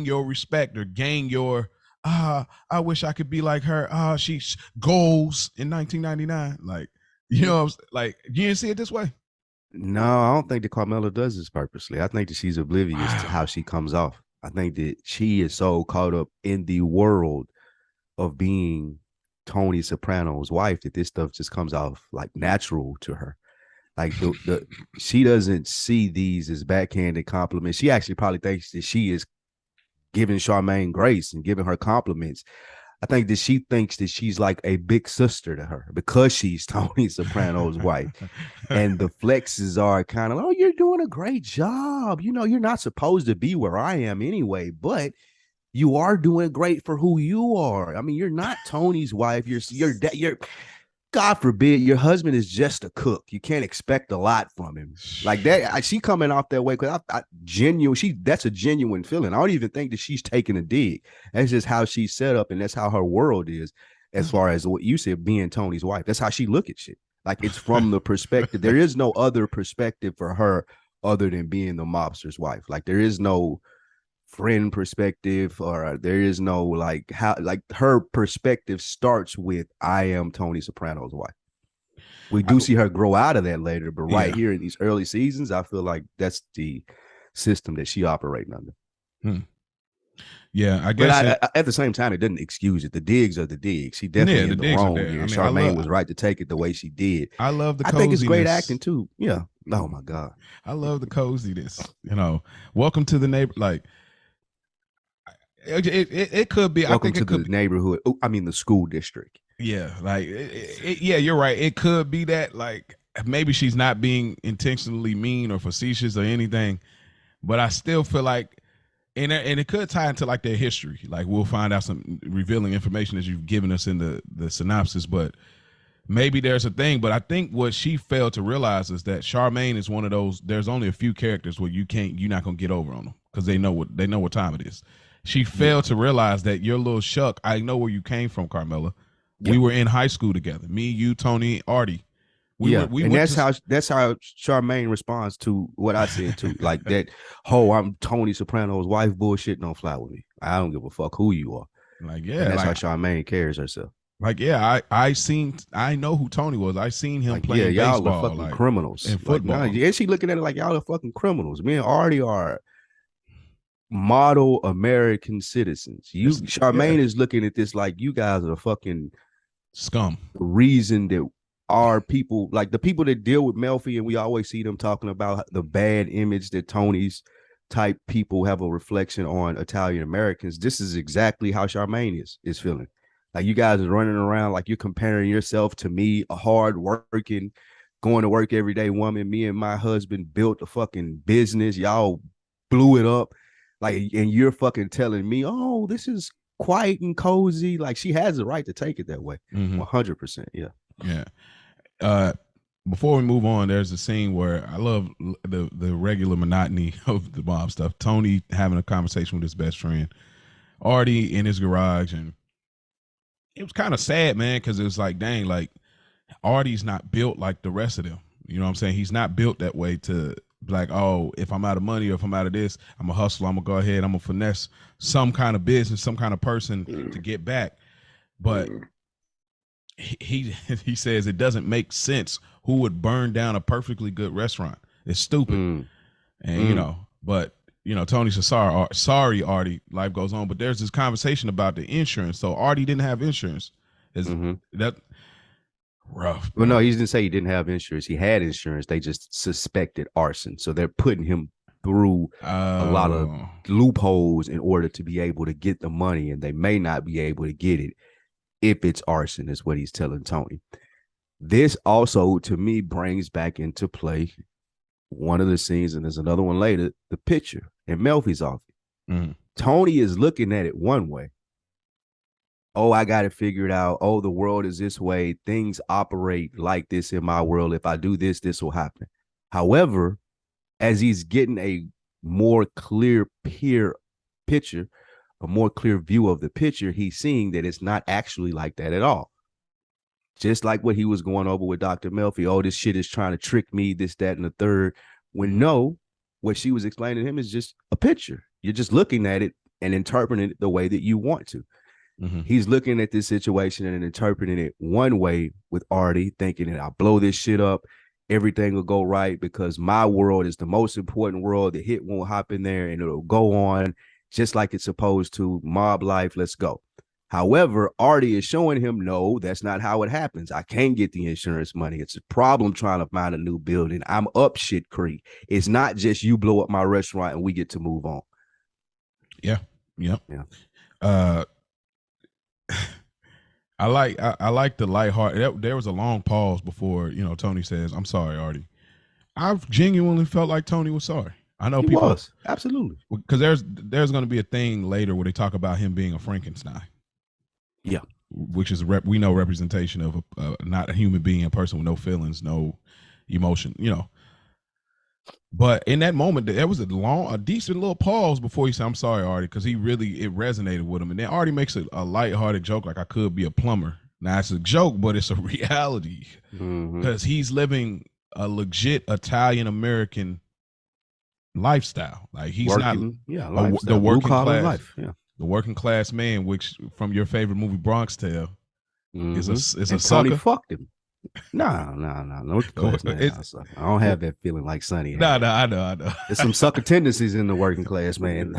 your respect or gain your I wish I could be like her. She goals in 1999, like like you didn't see it this way. No, I don't think that Carmela does this purposely. I think that she's oblivious to how she comes off. I think that she is so caught up in the world of being Tony Soprano's wife that this stuff just comes off like natural to her. Like the she doesn't see these as backhanded compliments. She actually probably thinks that she is giving Charmaine grace and giving her compliments. I think that she thinks that she's like a big sister to her because she's Tony Soprano's wife. And the flexes are kind of, oh, you're doing a great job. You're not supposed to be where I am anyway, but you are doing great for who you are. I mean, you're not Tony's wife. You're God forbid, your husband is just a cook. You can't expect a lot from him. Like that, she coming off that way because that's a genuine feeling. I don't even think that she's taking a dig. That's just how she's set up, and that's how her world is. As far as what you said, being Tony's wife, that's how she look at shit. Like it's from the perspective. There is no other perspective for her other than being the mobster's wife. Like there is no friend perspective, or there is no like how, like her perspective starts with I am Tony Soprano's wife. We do see her grow out of that later, but right here in these early seasons, I feel like that's the system that she operating under. Yeah, I guess. But at the same time, it doesn't excuse it. The digs are the digs. She definitely in the wrong here. I mean, Charmaine was right to take it the way she did. I love the. I think it's great acting too. Yeah. Oh my God. I love the coziness. Welcome to the neighbor. Like it could be. Welcome I think to the neighborhood. I mean, the school district. Yeah, like yeah, you're right. It could be that. Like maybe she's not being intentionally mean or facetious or anything, but I still feel like, and it could tie into like their history. Like we'll find out some revealing information that you've given us in the synopsis, but maybe there's a thing. But I think what she failed to realize is that Charmaine is one of those. There's only a few characters where you're not gonna get over on them because they know what time it is. She failed to realize that your little shuck. I know where you came from, Carmela. We were in high school together. Me, you, Tony, Artie. And that's how Charmaine responds to what I said too. Like that, I'm Tony Soprano's wife. Bullshit don't fly with me. I don't give a fuck who you are. Like, yeah, and that's like, how Charmaine carries herself. Like, yeah, I know who Tony was. I seen him like, playing y'all baseball, are fucking like, criminals and football. Like, and she looking at it like y'all are fucking criminals. Me and Artie are model American citizens. Charmaine is looking at this like you guys are the fucking scum. The reason that our people, like the people that deal with Melfi, and we always see them talking about the bad image that Tony's type people have a reflection on Italian Americans. This is exactly how Charmaine is feeling. Like you guys are running around like you're comparing yourself to me, a hard working, going to work every day woman. Me and my husband built a fucking business. Y'all blew it up. Like, and you're fucking telling me, oh, this is quiet and cozy. Like she has the right to take it that way. 100%. Yeah. Yeah. Before we move on, there's a scene where I love the regular monotony of the mob stuff. Tony having a conversation with his best friend, Artie in his garage, and it was kind of sad, man, because it was like, dang, like Artie's not built like the rest of them. You know what I'm saying? He's not built that way to be like, oh, if I'm out of money or if I'm out of this, I'm a hustler. I'm gonna go ahead. I'm gonna finesse some kind of business, some kind of person to get back. But he says it doesn't make sense. Who would burn down a perfectly good restaurant? It's stupid. And but Tony says, sorry, Artie. Life goes on. But there's this conversation about the insurance. So Artie didn't have insurance. Is that rough? Well, no, he didn't say he didn't have insurance. He had insurance. They just suspected arson. So they're putting him through a lot of loopholes in order to be able to get the money, and they may not be able to get it if it's arson, is what he's telling Tony. This also, to me, brings back into play one of the scenes, and there's another one later, the picture in Melfi's office. Tony is looking at it one way. Oh, I got it figured out. Oh, the world is this way. Things operate like this in my world. If I do this, this will happen. However, as he's getting a more clear picture, a more clear view of the picture, he's seeing that it's not actually like that at all. Just like what he was going over with Dr. Melfi. Oh, this shit is trying to trick me, this, that, and the third. When no, what she was explaining to him is just a picture. You're just looking at it and interpreting it the way that you want to. He's looking at this situation and interpreting it one way with Artie, thinking that I'll blow this shit up. Everything will go right because my world is the most important world. The hit won't hop in there and it'll go on just like it's supposed to. Mob life, let's go. However, Artie is showing him, no, that's not how it happens. I can't get the insurance money. It's a problem trying to find a new building. I'm up shit creek. It's not just you blow up my restaurant and we get to move on. Yeah. I like the lighthearted. There was a long pause before Tony says, "I'm sorry, Artie." I've genuinely felt like Tony was sorry. I know people was. Absolutely, because there's going to be a thing later where they talk about him being a Frankenstein. Yeah, which is we know representation of not a human being, a person with no feelings, no emotion. But in that moment, there was a decent little pause before he said, "I'm sorry, Artie," because it resonated with him. And then Artie makes a lighthearted joke like, "I could be a plumber." Now it's a joke, but it's a reality because he's living a legit Italian American lifestyle. Like he's not the working class life. Yeah. The working class man, which from your favorite movie Bronx Tale is a Tony sucker. Fucked him. No, of course not. I don't have that feeling like Sonny. No, I know. There's some sucker tendencies in the working class, man.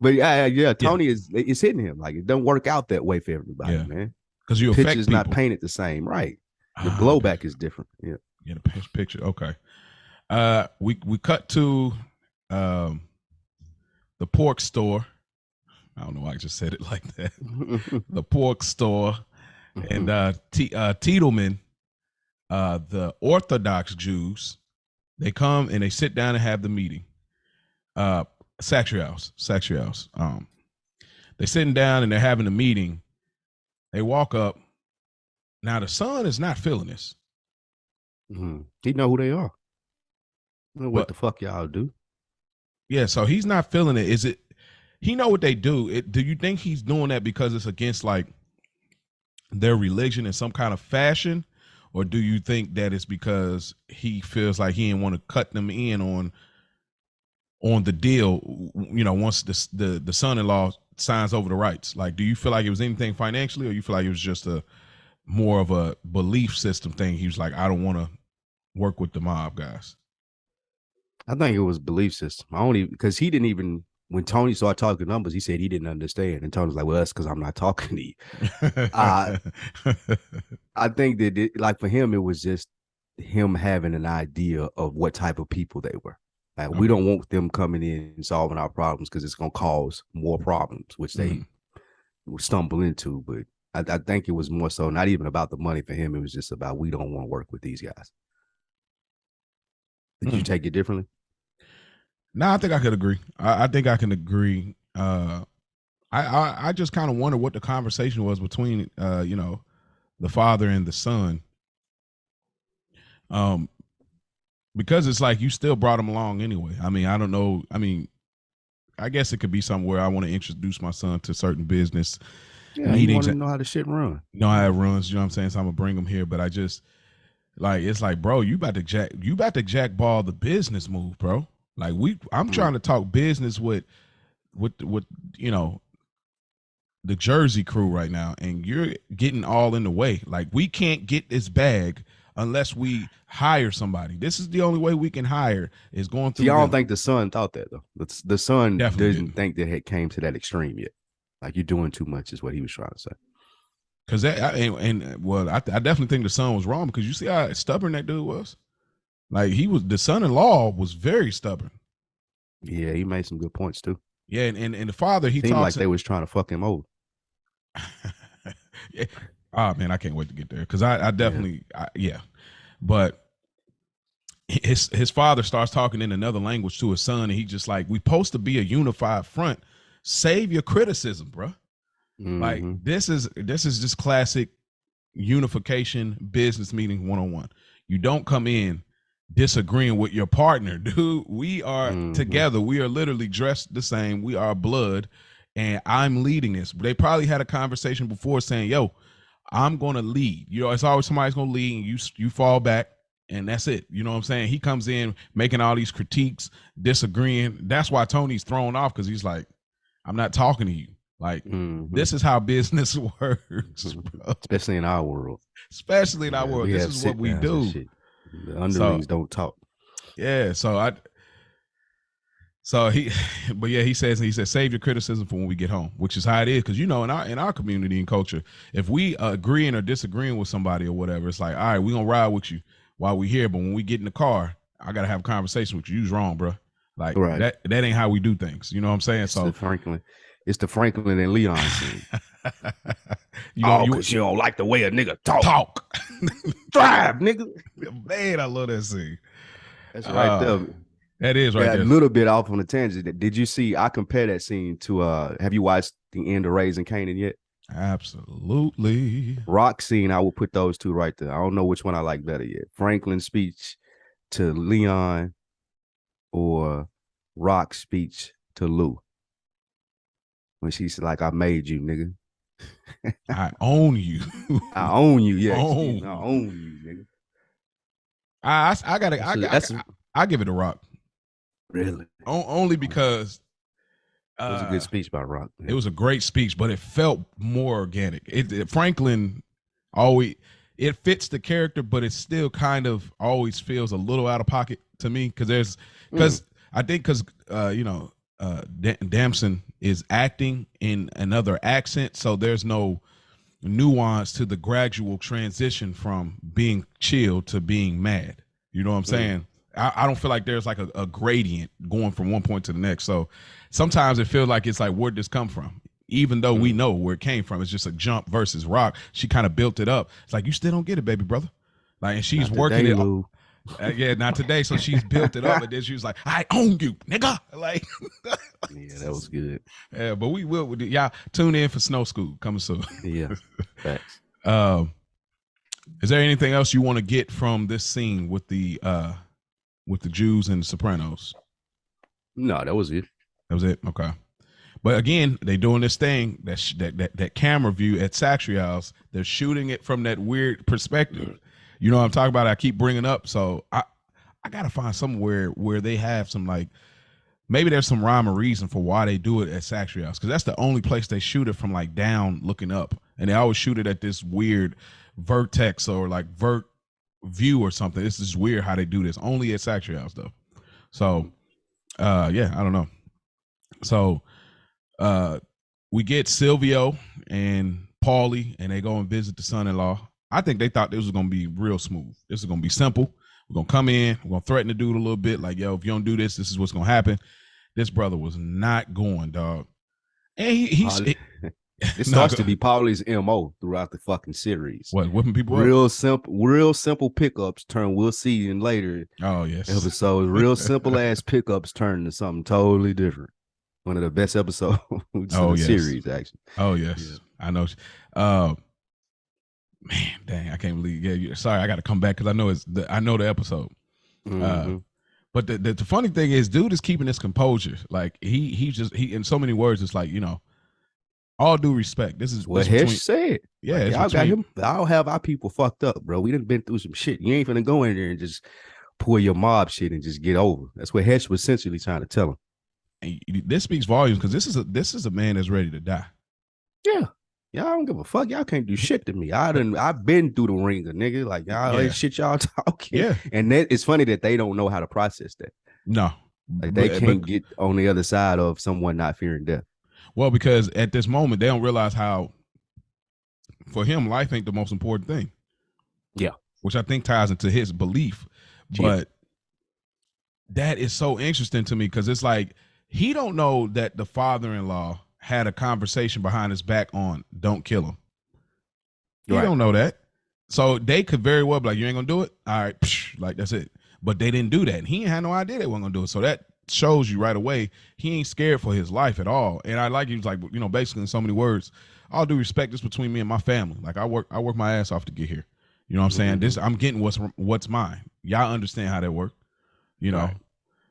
But Tony is hitting him. Like it don't work out that way for everybody, man. Because your picture's not painted the same, right? The blowback is different. Yeah. Yeah, the picture. Okay. We cut to the pork store. I don't know why I just said it like that. The pork store. And Tiedemann, the Orthodox Jews, they come and they sit down and have the meeting. Satrials. They're sitting down and they're having a meeting. They walk up. Now the son is not feeling this. He know who they are. What the fuck y'all do? Yeah, so he's not feeling it. Is it? He know what they do. Do you think he's doing that because it's against like their religion in some kind of fashion, or do you think that it's because he feels like he didn't want to cut them in on the deal? You know, once the son-in-law signs over the rights. Like, do you feel like it was anything financially, or you feel like it was just a more of a belief system thing? He was like, I don't want to work with the mob guys. I think it was belief system. Because he didn't even, when Tony started talking numbers, he said he didn't understand. And Tony was like, well, that's because I'm not talking to you. I think that like for him, it was just him having an idea of what type of people they were. Like, we don't want them coming in and solving our problems because it's going to cause more problems, which they stumble into. But I think it was more so not even about the money for him. It was just about, we don't want to work with these guys. Did you take it differently? No, I think I could agree. I think I can agree. I just kind of wonder what the conversation was between, you know, the father and the son. Because it's like you still brought him along anyway. I mean, I don't know. I mean, I guess it could be somewhere I want to introduce my son to certain business meetings. You want to know how the shit run. You know how it runs. You know what I'm saying? So I'm gonna bring him here, but I just like, it's like, bro, you about to jackball the business move, bro. Like I'm trying to talk business with you know, the Jersey crew right now, and you're getting all in the way. Like, we can't get this bag unless we hire somebody. This is the only way we can hire, is going through. See, I don't think the son thought that though. The son didn't think that it came to that extreme yet. Like, you're doing too much is what he was trying to say. Because I definitely think the son was wrong, because you see how stubborn that dude was. Like, the son-in-law was very stubborn. Yeah, he made some good points too. Yeah, and the father, he seemed like they was trying to fuck him over. Yeah. Oh man, I can't wait to get there, because I definitely but his father starts talking in another language to his son, and he just like, we supposed to be a unified front. Save your criticism, bro. Like, this is just classic unification business meeting 101. You don't come in disagreeing with your partner, dude. We are together. We are literally dressed the same. We are blood, and I'm leading this. They probably had a conversation before saying, yo, I'm gonna lead. You know, it's always somebody's gonna lead, and you fall back, and that's it. You know what I'm saying? He comes in making all these critiques, disagreeing. That's why Tony's thrown off, because he's like, I'm not talking to you. Like, this is how business works, bro. Especially in our world. Especially in our world. This is what we do. The underlings don't talk. Yeah, he says save your criticism for when we get home, which is how it is. Because, you know, in our community and culture, if we agreeing or disagreeing with somebody or whatever, it's like, all right, we're gonna ride with you while we here, but when we get in the car, I gotta have a conversation with you. You's wrong, bro. Like, that ain't how we do things. You know what I'm saying? It's the Franklin and Leon scene. Because you don't like the way a nigga talk. Drive, nigga. Man, I love that scene. That's right there. That is right there. A little bit off on a tangent. Did you see? I compare that scene to. Have you watched the end of Raising Kanan yet? Absolutely. Rock scene. I will put those two right there. I don't know which one I like better yet. Franklin's speech to Leon, or Rock's speech to Lou, when she's like, "I made you, nigga. I own you. I own you. Yeah, I own you, nigga." I give it a Rock. Really? Only because it was a good speech by Rock. It was a great speech, but it felt more organic. Franklin always, it fits the character, but it still kind of always feels a little out of pocket to me, because you know, Damson is acting in another accent, so there's no nuance to the gradual transition from being chill to being mad. You know what I'm saying? I don't feel like there's like a gradient going from one point to the next. So sometimes it feels like it's like, where'd this come from? even though we know where it came from. It's just a jump versus rock. She kind of built it up. It's like, you still don't get it, baby brother. Like, and she's working it. Yeah, not today. So she's built it up, and then she was like, I own you, nigga. Like, yeah, that was good. Yeah, but we will. Y'all tune in for Snow School coming soon. Yeah, facts. Is there anything else you want to get from this scene with the Jews and the Sopranos? No, that was it. That was it. Okay. But again, they doing this thing that camera view at Satrial's. They're shooting it from that weird perspective. You know what I'm talking about? I keep bringing up. So I gotta find somewhere where they have some, like, maybe there's some rhyme or reason for why they do it at Satrial's, because that's the only place they shoot it from, like, down looking up, and they always shoot it at this weird vertex or like vert view or something. It's just weird how they do this. Only at Satrial's though. So yeah, I don't know. So we get Silvio and Paulie, and they go and visit the son-in-law. I think they thought this was gonna be real smooth. This is gonna be simple. We're gonna come in, we're gonna threaten the dude a little bit, like, yo, if you don't do this, this is what's gonna happen. This brother was not going, dog. And it starts to be Paulie's MO throughout the fucking series. What, whipping people real up? Real simple pickups turn, we'll see in later episodes. Real simple ass pickups turn to something totally different. One of the best episodes in the series, actually. Oh yes, yeah. I know. Man, dang, I can't believe. Yeah, sorry, I got to come back because I know the episode. But the funny thing is, dude is keeping his composure. Like he in so many words, it's like, you know, all due respect. This is what Hesh said. Yeah, like, y'all got him. I'll have our people fucked up, bro. We done been through some shit. You ain't finna go in there and just pull your mob shit and just get over. That's what Hesh was essentially trying to tell him. And this speaks volumes, because this is a man that's ready to die. Yeah. Y'all don't give a fuck. Y'all can't do shit to me. I've been through the ringer, nigga. Like, y'all that shit y'all talking. Yeah. And it's funny that they don't know how to process that. No. Like, they can't get on the other side of someone not fearing death. Well, because at this moment, they don't realize how, for him, life ain't the most important thing. Yeah. Which I think ties into his belief. But that is so interesting to me, because it's like, he don't know that the father-in-law had a conversation behind his back on don't kill him. He don't know that. So they could very well be like, you ain't gonna do it? All right, like, that's it. But they didn't do that. And he had no idea they weren't gonna do it. So that shows you right away he ain't scared for his life at all. And I like, he was like, you know, basically in so many words, all due respect, this between me and my family. Like, I work my ass off to get here. You know what I'm saying? I'm getting what's mine. Y'all understand how that work, you know.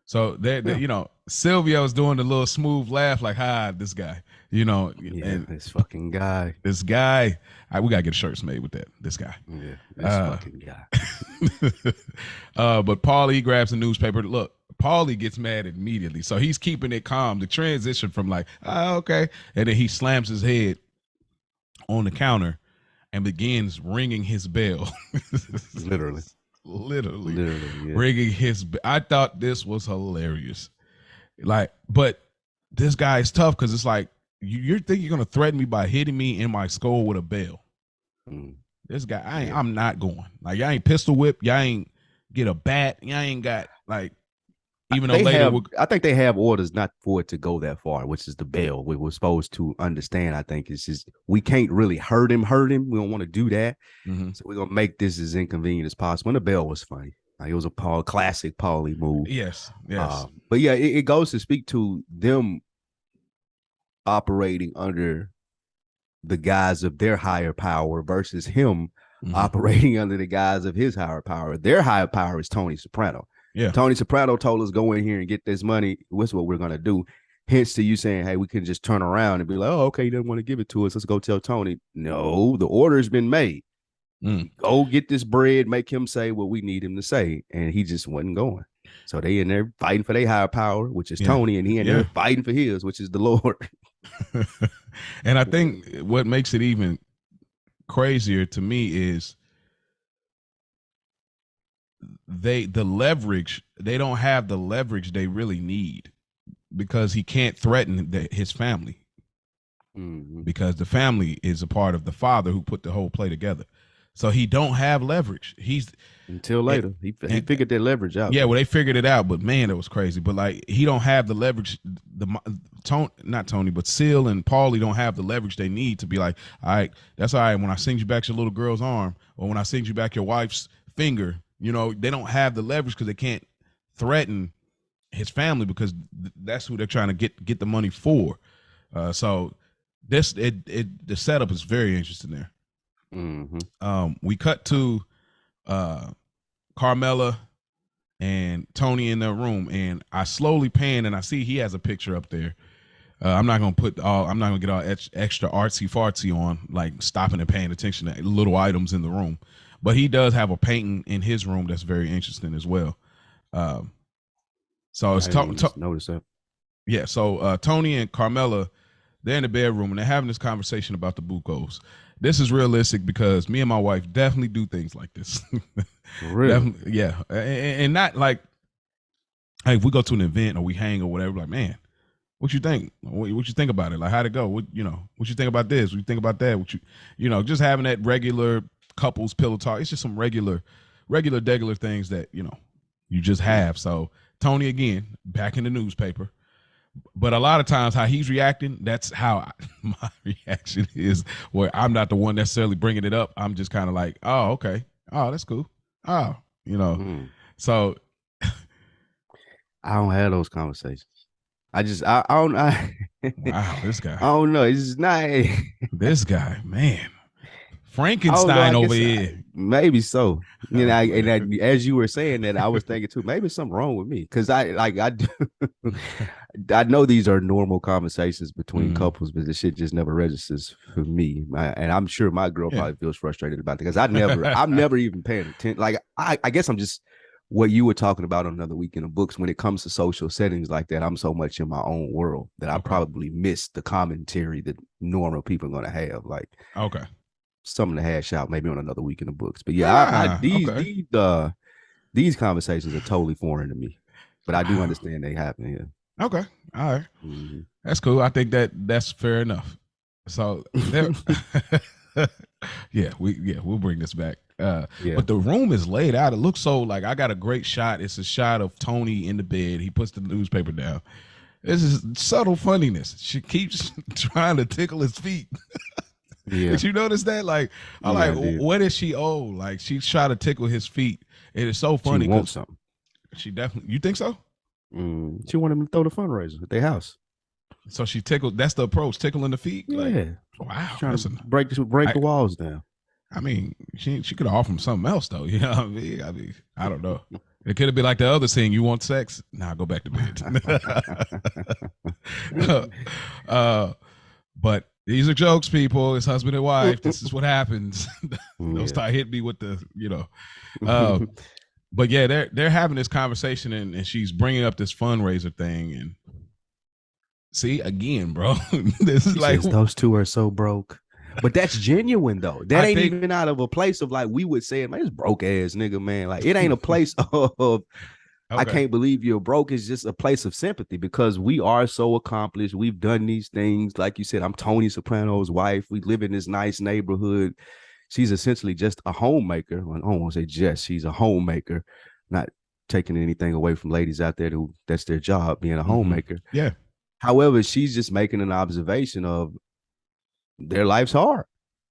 So they you know, Silvio's doing the little smooth laugh, like, hi, this guy, you know. Yeah, and this fucking guy. This guy. We gotta get shirts made with that. This guy. Yeah, this fucking guy. But Paulie grabs a newspaper. Look, Paulie gets mad immediately. So he's keeping it calm. The transition from like, okay. And then he slams his head on the counter and begins ringing his bell. Literally, yeah. Ringing his. I thought this was hilarious. Like, but this guy is tough, because it's like, you think you're gonna threaten me by hitting me in my skull with a bell? This guy, I'm not going. Like, y'all ain't pistol whip. Y'all ain't get a bat. Y'all ain't got, like, even though later I think they have orders not for it to go that far, which is the bell. We were supposed to understand. I think it's just, we can't really hurt him. We don't want to do that. So we're gonna make this as inconvenient as possible. And the bell was funny. Like, it was a classic Paulie move. Yes. But yeah, it goes to speak to them operating under the guise of their higher power versus him operating under the guise of his higher power. Their higher power is Tony Soprano. Yeah. Tony Soprano told us, go in here and get this money. What's what we're gonna do? Hence to you saying, hey, we can just turn around and be like, oh, okay, you didn't want to give it to us. Let's go tell Tony. No, the order's been made. Go get this bread, make him say what we need him to say. And he just wasn't going. So they in there fighting for their higher power, which is Tony, and he in there fighting for his, which is the Lord. And I think what makes it even crazier to me is they don't have the leverage they really need, because he can't threaten his family, because the family is a part of the father who put the whole play together. So he don't have leverage. He's until later. He figured that leverage out. Yeah, well, they figured it out, but man, it was crazy. But like, he don't have the leverage. Not Tony, but Seal and Paulie don't have the leverage they need to be like, all right, that's all right. When I send you back your little girl's arm, or when I send you back your wife's finger, you know, they don't have the leverage because they can't threaten his family because that's who they're trying to get the money for. So the setup is very interesting there. Mm-hmm. We cut to Carmella and Tony in their room, and I slowly pan and I see he has a picture up there. I'm not gonna get all extra artsy fartsy on, like stopping and paying attention to little items in the room, but he does have a painting in his room that's very interesting as well. So it's notice that. Yeah, so Tony and Carmella, they're in the bedroom and they're having this conversation about the Buccos. This is realistic because me and my wife definitely do things like this. Really? Yeah. And not like, hey, if we go to an event or we hang or whatever, like, man, what you think? What you think about it? Like, how'd it go? What you think about this? What you think about that? Just having that regular couples pillow talk. It's just some regular things that, you just have. So Tony, again, back in the newspaper. But a lot of times how he's reacting, that's how my reaction is, where I'm not the one necessarily bringing it up. I'm just kind of like, oh, okay. Oh, that's cool. Oh, So I don't have those conversations. I don't wow, this guy. I don't know. It's just not this guy, man. Frankenstein over here. Maybe so. As you were saying that, I was thinking too, maybe something wrong with me. Cause I know these are normal conversations between couples, but this shit just never registers for me. And I'm sure my girl probably feels frustrated about it because I'm never even paying attention. Like, I guess I'm just what you were talking about on Another Week in the Books. When it comes to social settings like that, I'm so much in my own world that I probably miss the commentary that normal people are going to have. Like, okay. Something to hash out maybe on Another Week in the Books. But yeah, these conversations are totally foreign to me. But I do understand they happen here. Okay. All right. Mm-hmm. That's cool. I think that's fair enough. So we'll bring this back. But the room is laid out. It looks so like I got a great shot. It's a shot of Tony in the bed. He puts the newspaper down. This is subtle funniness. She keeps trying to tickle his feet. Yeah. Did you notice that? Like, what is she old? Like, she's trying to tickle his feet. It is so funny. She wants something. She definitely. You think so? She wanted him to throw the fundraiser at their house. So she tickled. That's the approach, tickling the feet. Yeah. Like, wow. Trying to break the walls down. I mean, she could have offered him something else though. You know what I mean? I don't know. It could have been like the other scene. You want sex? Nah, go back to bed. But these are jokes, people. It's husband and wife. This is what happens. Don't start hitting me with the, But yeah, they're having this conversation, and she's bringing up this fundraiser thing. And see, again, bro, this is like those two are so broke. But that's genuine though. That ain't even out of a place of like we would say, man, it's broke ass nigga, man. Like it ain't a place of I can't believe you're broke. It's just a place of sympathy because we are so accomplished. We've done these things. Like you said, I'm Tony Soprano's wife. We live in this nice neighborhood. She's essentially just a homemaker. Well, I don't want to say just, she's a homemaker, not taking anything away from ladies out there that's their job, being a homemaker. Yeah. However, she's just making an observation of their life's hard.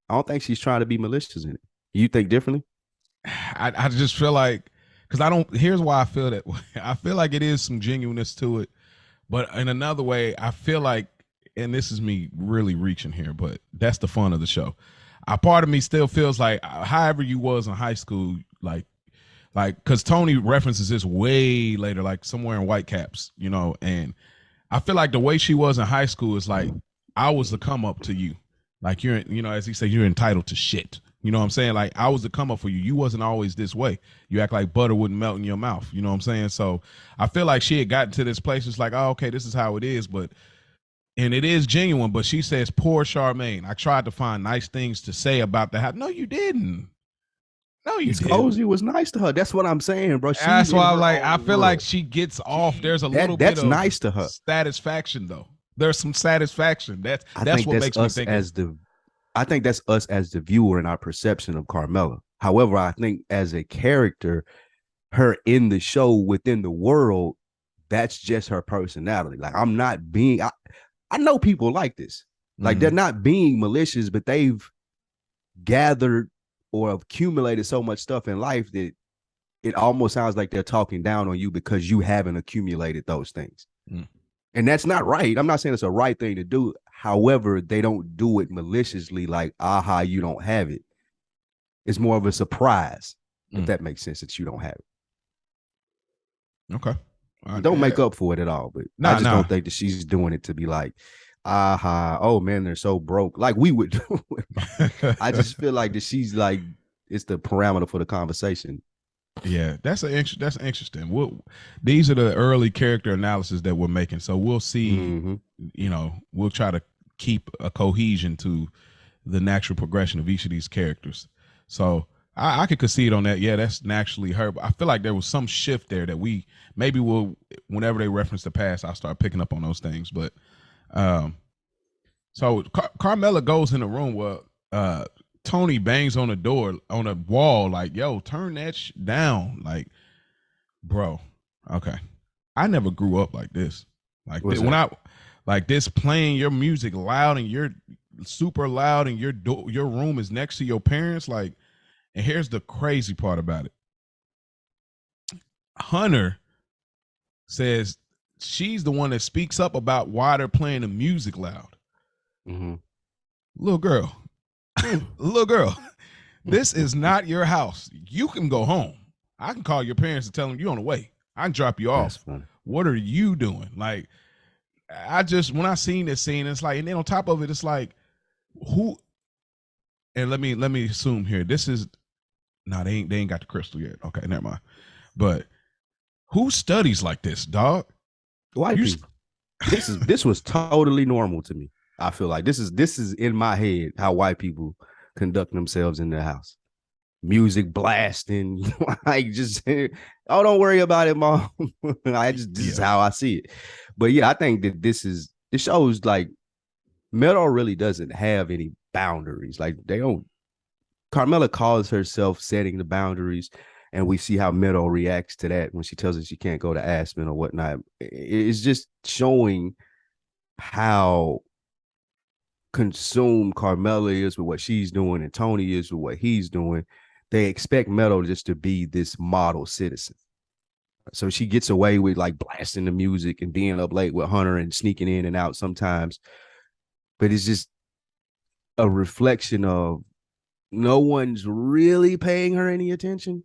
I don't think she's trying to be malicious in it. You think differently? I just feel like, because here's why I feel that way. I feel like it is some genuineness to it. But in another way, I feel like, and this is me really reaching here, but that's the fun of the show. A part of me still feels like however you was in high school, like, because Tony references this way later, like somewhere in Whitecaps, and I feel like the way she was in high school is like, I was the come up to you. Like you're, as he said, you're entitled to shit. You know what I'm saying? Like I was the come up for you. You wasn't always this way. You act like butter wouldn't melt in your mouth. You know what I'm saying? So I feel like she had gotten to this place. It's like, oh, okay, this is how it is. And it is genuine, but she says, poor Charmaine. I tried to find nice things to say about the house. No, you didn't. No, you didn't. Cozy was nice to her. That's what I'm saying, bro. That's why I'm like, I feel like she gets off. There's a little bit of nice to her. Satisfaction though. There's some satisfaction. That's what makes me think I think that's us as the viewer and our perception of Carmela. However, I think as a character, her in the show within the world, that's just her personality. Like I'm not being I know people like this. Like they're not being malicious, but they've gathered or accumulated so much stuff in life that it almost sounds like they're talking down on you because you haven't accumulated those things. And that's not right. I'm not saying it's a right thing to do. However, they don't do it maliciously, like, aha, you don't have it. It's more of a surprise, if that makes sense, that you don't have it. Okay. Don't make up for it at all, but I just don't think that she's doing it to be like, aha, oh man, they're so broke, like we would do it. I just feel like that she's like, it's the parameter for the conversation. Yeah, that's interesting. These are the early character analysis that we're making, so we'll see. You know, we'll try to keep a cohesion to the natural progression of each of these characters. So I could concede on that. Yeah, that's naturally her. But I feel like there was some shift there that we maybe will, whenever they reference the past, I'll start picking up on those things. But so Carmela goes in the room where Tony bangs on the door, on a wall, like, yo, turn that down. Like, bro, okay. I never grew up like this. Like when I like this, playing your music loud and you're super loud and your room is next to your parents. Like, and here's the crazy part about it. Hunter says she's the one that speaks up about why they're playing the music loud. Little girl, this is not your house. You can go home. I can call your parents and tell them you're on the way. I can drop you off. What are you doing? Like, when I seen this scene, it's like, and then on top of it, it's like, who? And let me assume here, this is, no, they ain't got the crystal yet. Okay, never mind. But who studies like this, dog? White people. This was totally normal to me. I feel like this is in my head how white people conduct themselves in their house. Music blasting, like just, oh, don't worry about it, mom. This is how I see it. But yeah, I think that it shows like Meadow really doesn't have any boundaries. Like Carmela calls herself setting the boundaries, and we see how Meadow reacts to that when she tells her she can't go to Aspen or whatnot. It's just showing how consumed Carmela is with what she's doing and Tony is with what he's doing. They expect Meadow just to be this model citizen. So she gets away with like blasting the music and being up late with Hunter and sneaking in and out sometimes. But it's just a reflection of no one's really paying her any attention.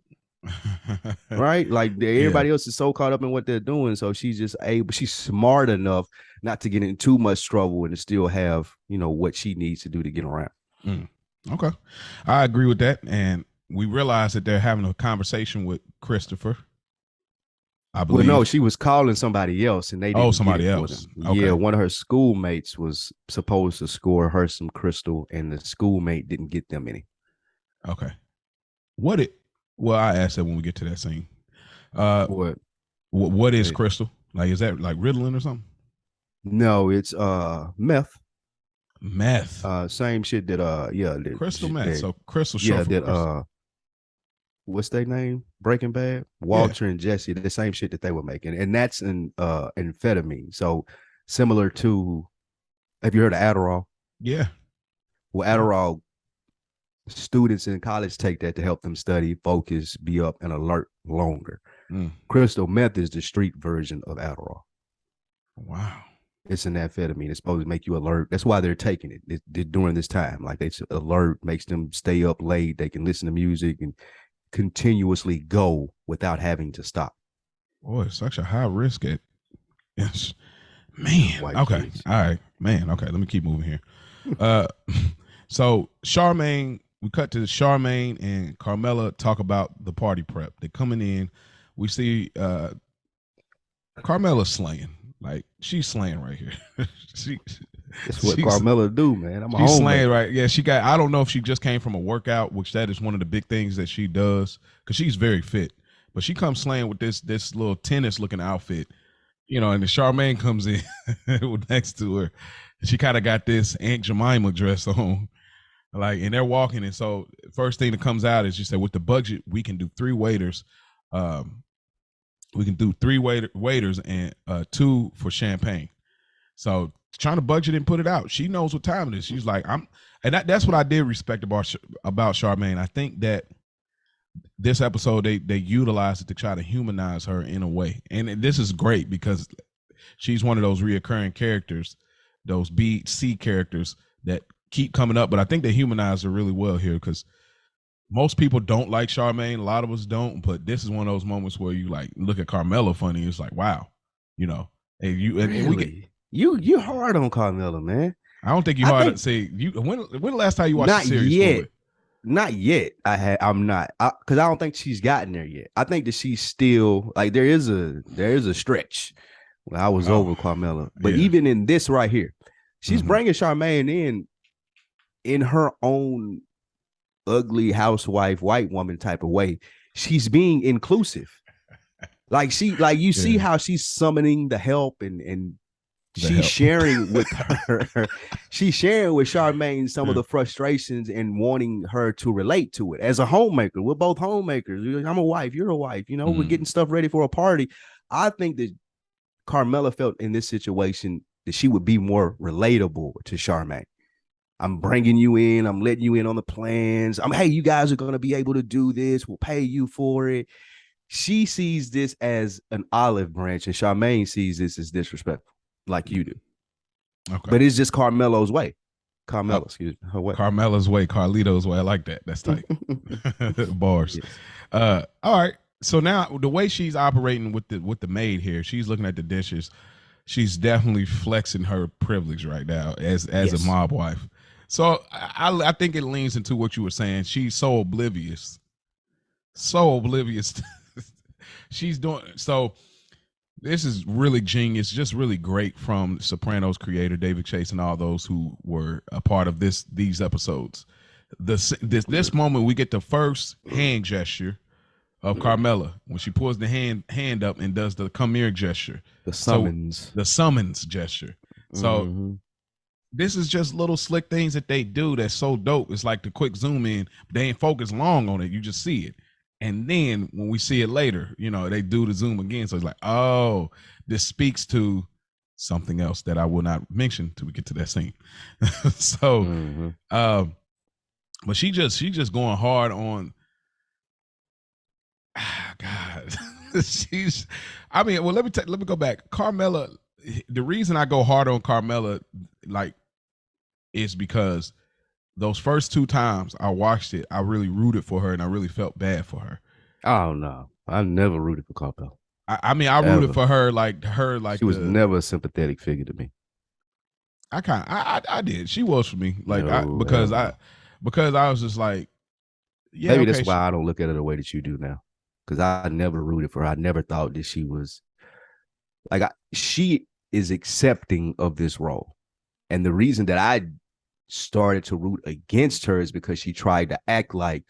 Right? Like everybody else is so caught up in what they're doing. So she's smart enough not to get in too much trouble and to still have, what she needs to do to get around. Okay. I agree with that. And we realize that they're having a conversation with Christopher. I believe. Well, no, she was calling somebody else, and they didn't. Oh, somebody else. Okay. Yeah, one of her schoolmates was supposed to score her some crystal, and the schoolmate didn't get them any. Okay. Well, I asked that when we get to that scene. What is crystal? Like, is that like Ritalin or something? No, it's meth. Meth. Same shit that crystal meth. So crystal short for crystal. What's their name? Breaking Bad, Walter and Jesse, the same shit that they were making, and that's an amphetamine. So similar to, have you heard of Adderall? Yeah. Well, Adderall, students in college take that to help them study, focus, be up and alert longer. Crystal meth is the street version of Adderall. Wow. It's an amphetamine. It's supposed to make you alert. That's why they're taking it during this time. Like, it's alert, makes them stay up late. They can listen to music and continuously go without having to stop. Boy, it's such a high risk. Yes, man. White okay, kids. All right, man. Okay, let me keep moving here. So Charmaine, we cut to Charmaine and Carmela talk about the party prep. They're coming in. We see Carmela slaying. Like, she's slaying right here. That's what Carmela do, man. She's slaying, right? Yeah, I don't know if she just came from a workout, which that is one of the big things that she does, because she's very fit. But she comes slaying with this little tennis looking outfit, and then Charmaine comes in next to her. She kind of got this Aunt Jemima dress on. Like, and they're walking, and so first thing that comes out is you say, with the budget, we can do 3 waiters. We can do 3 waiters and 2 for champagne. So trying to budget and put it out. She knows what time it is. She's like, and that's what I did respect about Charmaine. I think that this episode they utilized it to try to humanize her in a way, and this is great because she's one of those reoccurring characters, those B C characters that keep coming up. But I think they humanize her really well here because most people don't like Charmaine. A lot of us don't, but this is one of those moments where you like look at Carmela funny. It's like, wow, you know, and we get you hard on Carmela, man. I don't think you hard to say you. When the last time you watched the series? Yet. Not yet. I'm not, because I don't think she's gotten there yet. I think that she's still like there is a stretch when I was over Carmela, but even in this right here, she's bringing Charmaine in her own ugly housewife, white woman type of way. She's being inclusive. Like you see how she's summoning the help and she's sharing with her. She's sharing with Charmaine some of the frustrations and wanting her to relate to it. As a homemaker, we're both homemakers. I'm a wife, you're a wife. You know, we're getting stuff ready for a party. I think that Carmela felt in this situation that she would be more relatable to Charmaine. I'm bringing you in. I'm letting you in on the plans. Hey, you guys are going to be able to do this. We'll pay you for it. She sees this as an olive branch, and Charmaine sees this as disrespectful, like you do. Okay. But it's just Carmela's way. Excuse me. Her way. Carmela's way, Carlito's way. I like that. That's tight. Bars. Yes. All right. So now the way she's operating with the maid here, she's looking at the dishes. She's definitely flexing her privilege right now as a mob wife. So I think it leans into what you were saying. She's so oblivious. She's doing so. This is really genius, just really great from Sopranos creator David Chase and all those who were a part of these episodes. This moment we get the first hand gesture of Carmela when she pulls the hand up and does the come here gesture, the summons gesture. So this is just little slick things that they do that's so dope. It's like the quick zoom in, but they ain't focus long on it. You just see it. And then when we see it later, you know, they do the zoom again. So it's like, oh, this speaks to something else that I will not mention till we get to that scene. So, but she just going hard on, God, let me go back. Carmela, the reason I go hard on Carmela, like, is because those first 2 times I watched it, I really rooted for her and I really felt bad for her. Oh no, I never rooted for Carmela. I rooted for her like she was never a sympathetic figure to me. I did. She was for me, like, because I was just like, yeah. Maybe that's why I don't look at her the way that you do now, because I never rooted for her. I never thought that she was like she is accepting of this role, and the reason that I started to root against her is because she tried to act like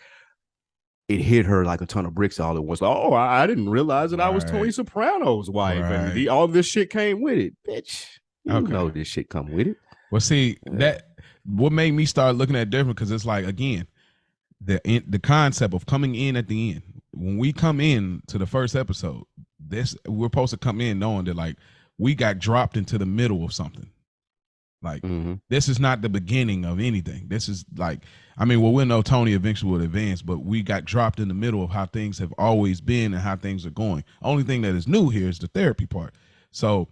it hit her like a ton of bricks all at once. Like, oh, I didn't realize that I was Tony Soprano's wife, and all this shit came with it, bitch. You know this shit come with it. Well, see, that what made me start looking at it different, because it's like, again, the concept of coming in at the end. When we come in to the first episode, we're supposed to come in knowing that, like, we got dropped into the middle of something. Like, this is not the beginning of anything. This is like, I mean, well, we'll know Tony eventually will advance, but we got dropped in the middle of how things have always been and how things are going. Only thing that is new here is the therapy part. So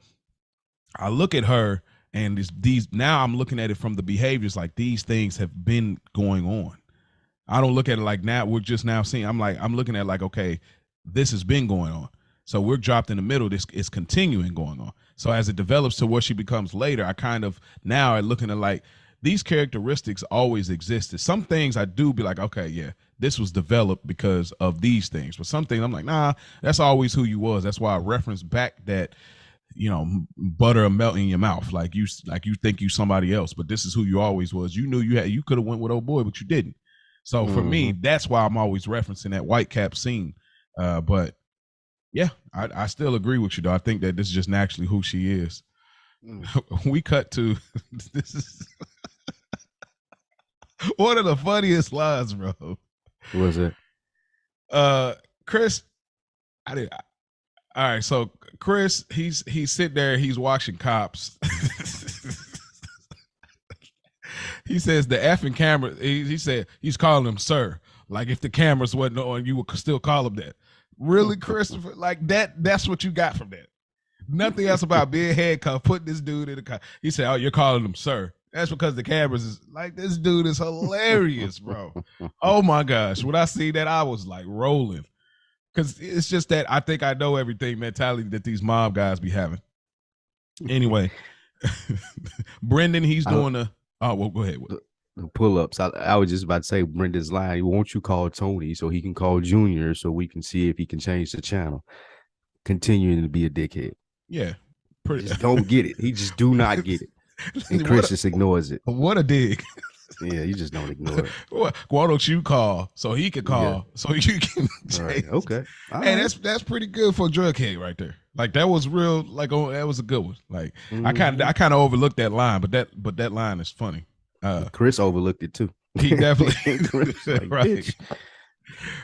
I look at her and now I'm looking at it from the behaviors, like these things have been going on. I don't look at it like now we're just now seeing. I'm looking at like, okay, this has been going on. So we're dropped in the middle. This is continuing going on. So as it develops to what she becomes later, I kind of now are looking at like these characteristics always existed. Some things I do be like, okay, yeah, this was developed because of these things. But some things I'm like, nah, that's always who you was. That's why I reference back that, you know, butter melt in your mouth. Like you think you somebody else, but this is who you always was. You knew you could have went with old boy, but you didn't. So for me, that's why I'm always referencing that white cap scene. But yeah, I still agree with you though. I think that this is just naturally who she is. We cut to this is One of the funniest lines, bro. What was it? Uh, Chris, I did. All right, so Chris, he's sitting there, he's watching Cops. He says the effing camera. He said he's calling him sir. Like if the cameras wasn't on, you would still call him that. Really, Christopher? Like that? That's what you got from that. Nothing else about being handcuffed, putting this dude in the car. He said, "Oh, you're calling him sir." That's because the cameras is like this dude is hilarious, bro. Oh my gosh, when I see that, I was like rolling because it's just that I think I know everything mentality that these mob guys be having. Anyway, Brendan, he's doing a. Oh, well, go ahead. The pull-ups. I was just about to say Brendan's line. Won't you call Tony so he can call Junior so we can see if he can change the channel? Continuing to be a dickhead. Yeah, pretty. Just don't get it. He just do not get it, and Chris just ignores it. What a dig. Yeah, you just don't ignore it. Why don't you call so he can call so you can change? Right. Okay. Hey, that's pretty good for a drug head right there. Like that was real. Like that was a good one. Like I kind of overlooked that line, but that line is funny. Chris overlooked it too. He definitely like, right. Bitch.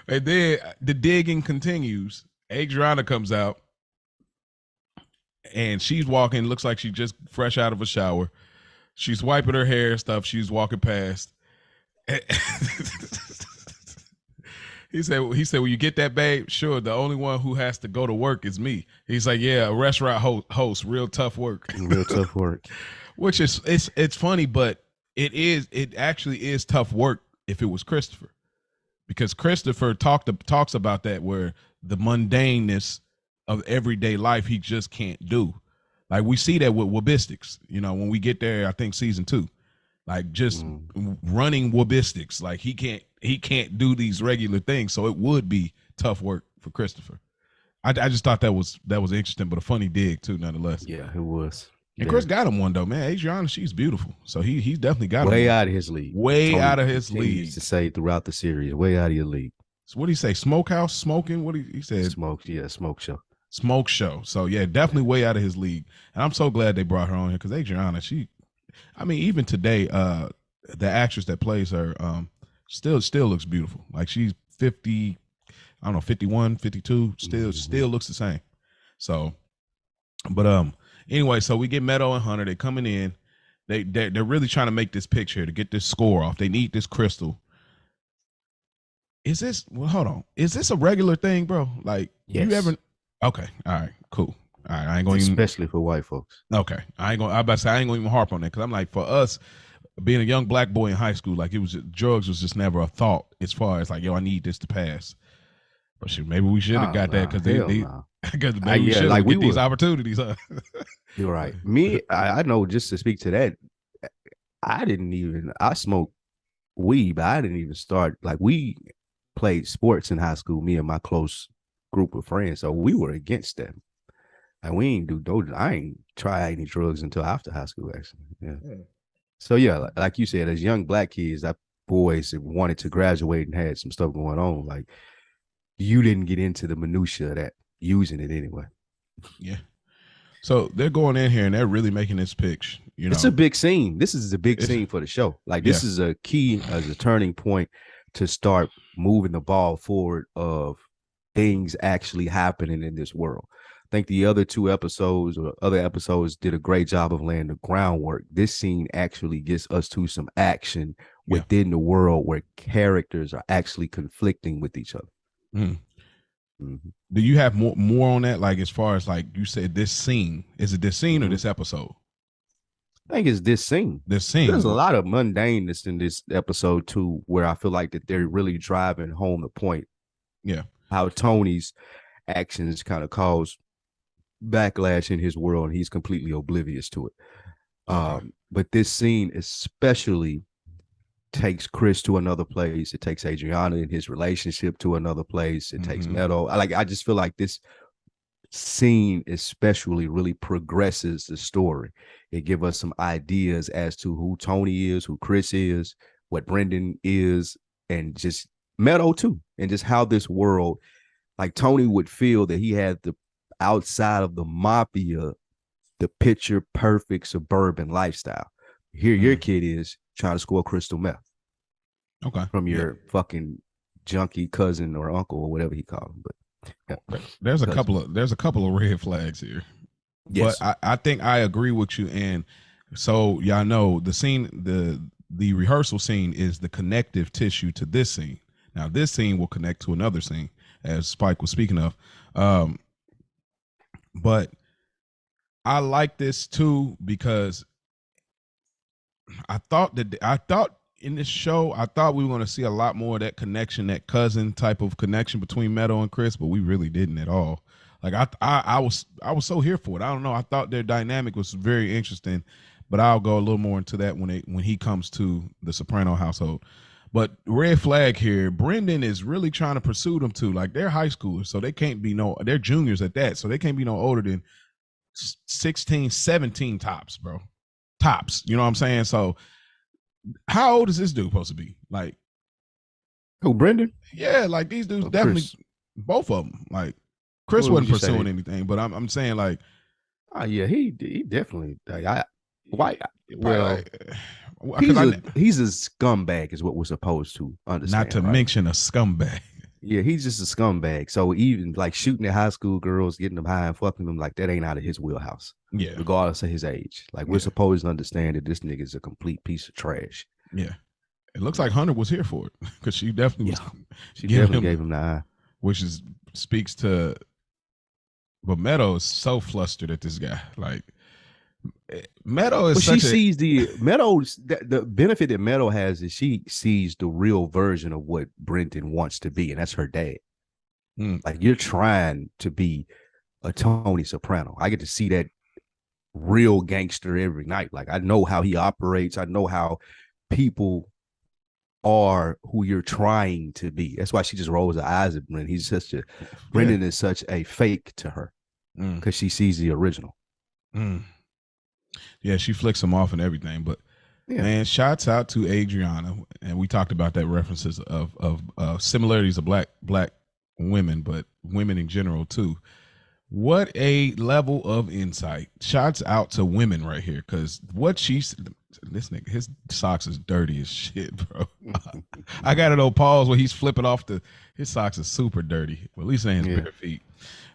And then the digging continues. Adriana comes out, and she's walking. Looks like she just fresh out of a shower. She's wiping her hair and stuff. She's walking past. He said, "Will you get that, babe? Sure. The only one who has to go to work is me." He's like, "Yeah, a restaurant host, real tough work." Real tough work. Which is it's funny, but it actually is tough work if it was Christopher, because Christopher talks about that, where the mundaneness of everyday life he just can't do. Like we see that with Wabistics, when we get there, I think season 2, like just running Wabistics, like he can't do these regular things. So it would be tough work for Christopher. I just thought that was interesting, but a funny dig too, nonetheless. Yeah, it was. And Chris got him one though, man. Adriana, she's beautiful, so he's definitely got way him out of his league. Way Tony out of his league. To say throughout the series, way out of your league. So what do you say? Smokehouse smoking? What he said? Smoke show. Smoke show. So yeah, definitely way out of his league. And I'm so glad they brought her on here because Adriana, even today, the actress that plays her, still looks beautiful. Like she's 50, I don't know, 51, 52, still looks the same. So, but anyway, so we get Meadow and Hunter. They're coming in. They're really trying to make this picture to get this score off. They need this crystal. Hold on. Is this a regular thing, bro? Like yes. You ever? Okay. All right. Cool. All right. I ain't going especially for white folks. Okay. I ain't going to even harp on that because I'm like, for us, being a young black boy in high school, like drugs was just never a thought as far as like, yo, I need this to pass. But shit, maybe we should have got that because because maybe we should get these opportunities. Huh? You're right. Me, I know, just to speak to that, I smoked weed, but I didn't even start. Like we played sports in high school, me and my close group of friends, so we were against them. And we ain't do those. I ain't try any drugs until after high school, actually. Yeah. So yeah, like you said, as young black kids, that boys wanted to graduate and had some stuff going on. Like you didn't get into the minutia of that, using it anyway. Yeah. So they're going in here and they're really making this pitch. It's a big scene. This is a big scene for the show. Like this is a key as a turning point to start moving the ball forward of things actually happening in this world. I think the other two episodes or other episodes did a great job of laying the groundwork. This scene actually gets us to some action within the world where characters are actually conflicting with each other. Do you have more on that? Like as far as like you said, this scene, is it this scene or this episode? I think it's this scene. There's a lot of mundaneness in this episode too, where I feel like that they're really driving home the point. Yeah. How Tony's actions kind of cause backlash in his world and he's completely oblivious to it. But this scene especially takes Chris to another place. It takes Adriana and his relationship to another place. It takes Meadow. I just feel like this scene especially really progresses the story. It gives us some ideas as to who Tony is, who Chris is, what Brendan is, and just Meadow too, and just how this world, like Tony would feel that he had the outside of the mafia, the picture perfect suburban lifestyle. Here your kid is trying to score crystal meth. Okay. from Yeah. your fucking junkie cousin or uncle or whatever he called him. But yeah, There's a cousin. couple of red flags here. But Yes. I think I agree with you. And so y'all know the scene, the rehearsal scene is the connective tissue to this scene. Now this scene will connect to another scene, as Spike was speaking of. But I like this too because I thought in this show, I thought we were going to see a lot more of that connection, that cousin type of connection between Meadow and Chris, but we really didn't at all. Like I was so here for it. I don't know. I thought their dynamic was very interesting, but I'll go a little more into that when he comes to the Soprano household. But red flag here, Brendan is really trying to pursue them too. Like they're high schoolers, so they can't be they're juniors at that, so they can't be no older than 16, 17 tops, bro. Tops. You know what I'm saying? So how old is this dude supposed to be? Like, Who, Brendan? yeah, like these dudes Oh, definitely Chris. both of them. Like Chris What would wasn't you say? pursuing anything, but I'm saying like, Oh yeah, he definitely. Why? probably Well, like, because he's a scumbag, is what we're supposed to not understand, to right? mention a scumbag. Yeah, he's just a scumbag. So even like shooting at high school girls, getting them high and fucking them, like that ain't out of his wheelhouse, Yeah, regardless of his age. Like we're yeah, supposed to understand that this nigga is a complete piece of trash. yeah. It looks like Hunter was here for it because she definitely was She giving definitely him, gave him the eye. which is speaks to. But Meadow is so flustered at this guy. Like Meadow is Well, she such a sees the benefit that Meadow has is she sees the real version of what Brenton wants to be, and that's her dad. Like you're trying to be a Tony Soprano. I get to see that real gangster every night. Like I know how he operates. I know how people are who you're trying to be. That's why she just rolls her eyes at Brendan. Brendan is such a fake to her because she sees the original. Yeah, she flicks him off and everything. But man, shouts out to Adriana, and we talked about that references of similarities of black women, but women in general too. What a level of insight! Shouts out to women right here, because what she's this nigga, his socks is dirty as shit, bro. I got it on pause where he's flipping off his socks is super dirty. Well, at least it ain't his bare feet.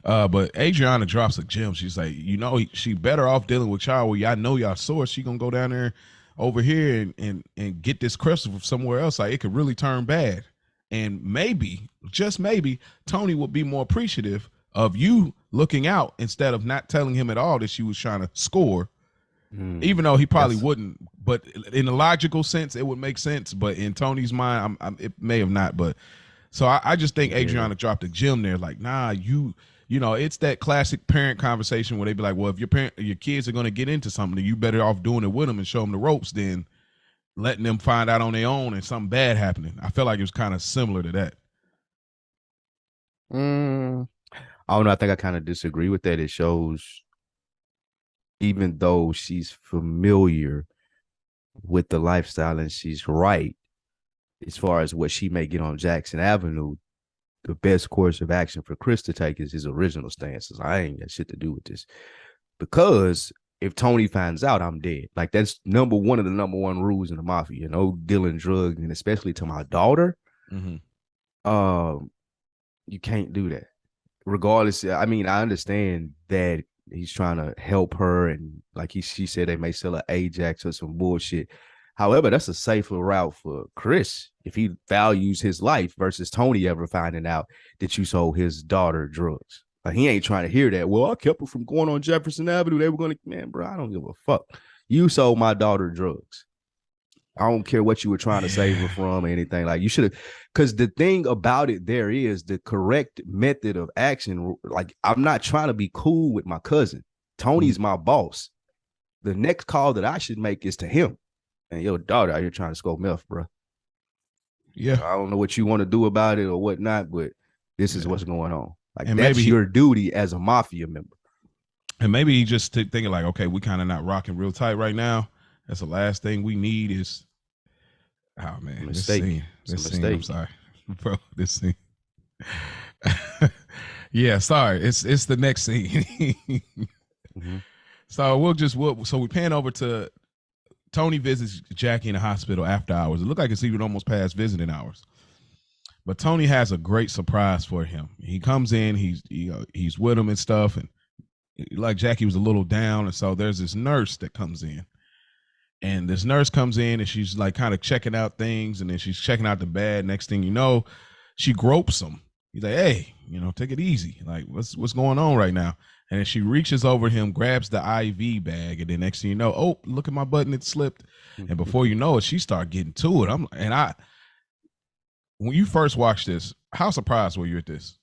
But Adriana drops a gem. She's like, she better off dealing with y'all where y'all know y'all source. She gonna go down there over here and get this crystal from somewhere else. Like it could really turn bad. And maybe, just maybe, Tony would be more appreciative of you looking out instead of not telling him at all that she was trying to score. Even though he probably wouldn't, but in a logical sense, it would make sense. But in Tony's mind, it may have not. But so I just think Adriana dropped a gem there. Like, nah, you know, it's that classic parent conversation where they be like, well, if your kids are going to get into something, you better off doing it with them and show them the ropes than letting them find out on their own and something bad happening. I felt like it was kind of similar to that. I don't know. I think I kind of disagree with that. It shows, even though she's familiar with the lifestyle and she's right, as far as what she may get on Jackson Avenue, the best course of action for Chris to take is his original stances. I ain't got shit to do with this. Because if Tony finds out, I'm dead. Like that's number one of the number one rules in the mafia, dealing drugs, and especially to my daughter. You can't do that. Regardless, I mean, I understand that he's trying to help her, and like she said, they may sell an Ajax or some bullshit. However, that's a safer route for Chris if he values his life versus Tony ever finding out that you sold his daughter drugs. Like he ain't trying to hear that. Well, I kept her from going on Jefferson Avenue. They were going to, man, bro, I don't give a fuck. You sold my daughter drugs. I don't care what you were trying to save her from or anything. Like you should have, because the thing about it, there is the correct method of action. Like I'm not trying to be cool with my cousin. Tony's my boss. The next call that I should make is to him. And your daughter out here trying to score meth, bro. Yeah. I don't know what you want to do about it or whatnot, but this is what's going on. Like and that's your duty as a mafia member. And maybe he just thinking like, okay, we kind of not rocking real tight right now. That's the last thing we need is, oh man, this scene. I'm sorry, bro. This scene. Yeah, sorry. It's the next scene. So so we pan over to Tony visits Jackie in the hospital after hours. It looked like it's even almost past visiting hours. But Tony has a great surprise for him. He comes in, he's with him and stuff, and like Jackie was a little down, and so there's this nurse that comes in, and this nurse comes in and she's like kind of checking out things, and then she's checking out the bed. Next thing you know, she gropes him. He's like, "Hey, take it easy. Like, what's going on right now?" And then she reaches over him, grabs the IV bag, and then next thing you know, oh, look at my button, it slipped. And before you know it, she started getting to it. When you first watched this, how surprised were you at this?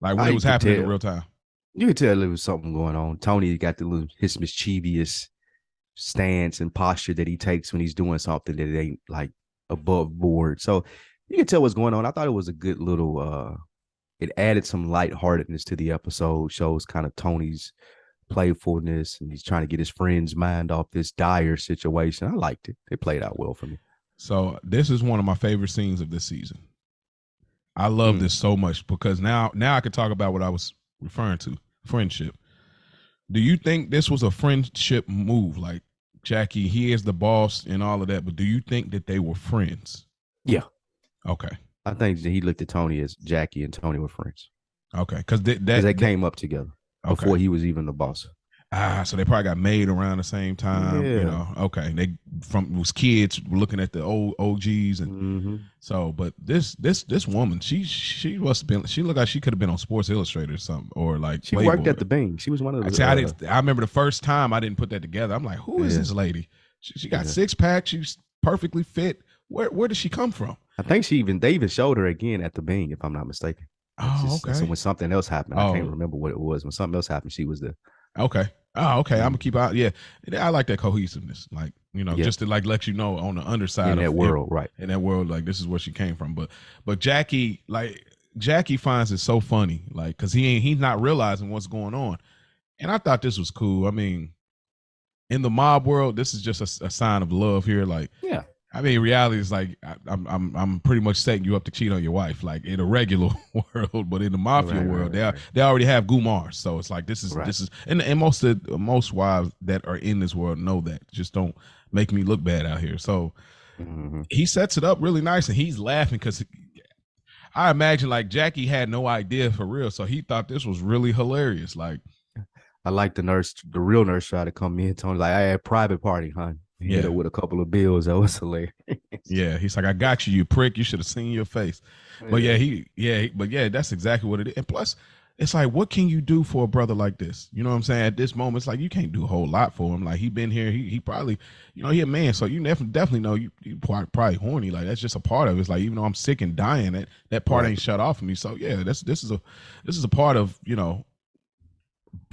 Like when it was happening in real time? You could tell there was something going on. Tony got his mischievous stance and posture that he takes when he's doing something that ain't like above board. So you can tell what's going on. I thought it was a good little it added some lightheartedness to the episode, shows kind of Tony's playfulness, and he's trying to get his friend's mind off this dire situation. I liked it. It played out well for me. So this is one of my favorite scenes of this season. I love this so much because now I can talk about what I was referring to, friendship. Do you think this was a friendship move? Like Jackie, he is the boss and all of that, but do you think that they were friends? Yeah. Okay. I think that he looked at Tony as Jackie and Tony were friends. Okay. Because they came up together before he was even the boss. So they probably got made around the same time. Yeah. Okay. They was kids looking at the old OGs, and so. But this woman, she must have been. She looked like she could have been on Sports Illustrated or something, or like she worked at the Bing. She was one of the. I remember the first time I didn't put that together. I'm like, who is this lady? She got six pack. She's perfectly fit. Where did she come from? I think they even showed her again at the Bing, if I'm not mistaken. Okay. So when something else happened, I can't remember what it was. When something else happened, she was there. Okay. Oh, okay. I'm gonna keep out. Yeah, I like that cohesiveness. Like just to like let you know on the underside in that world, right? In that world, like this is where she came from. But Jackie finds it so funny, like because he's not realizing what's going on, and I thought this was cool. I mean, in the mob world, this is just a sign of love here. Like, yeah. I mean, reality is like I'm pretty much setting you up to cheat on your wife, like in a regular world, but in the mafia world, they already have gumars, so it's like this is and most wives that are in this world know that. Just don't make me look bad out here. So he sets it up really nice, and he's laughing because I imagine like Jackie had no idea for real, so he thought this was really hilarious. Like, I like the real nurse tried to come in, Tony, like, I had private party, huh? He hit her with a couple of bills. That was hilarious. Yeah, he's like, I got you, you prick. You should have seen your face. But that's exactly what it is. And plus, it's like, what can you do for a brother like this? You know what I'm saying? At this moment, it's like you can't do a whole lot for him. Like he been here, he probably, he a man, so you definitely know you probably horny. Like that's just a part of it. It's like even though I'm sick and dying, that part ain't shut off of me. So yeah, this is a part of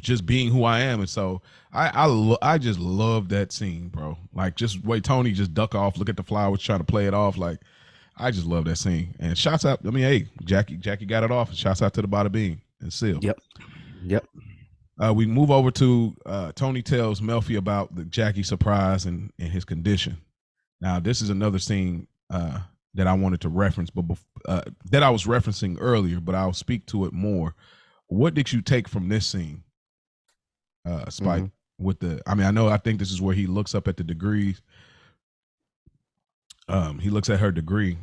just being who I am. And so I just love that scene, bro. Like just wait, Tony just duck off, look at the flowers, trying to play it off. Like I just love that scene. And shouts out, I mean, hey, Jackie got it off, and shouts out to the Bada Bing and Seal. Yep. We move over to Tony tells Melfi about the Jackie surprise and his condition. Now this is another scene that I wanted to reference, but that I was referencing earlier, but I'll speak to it more. What did you take from this scene? Spike with I think this is where he looks up at the degrees. He looks at her degree,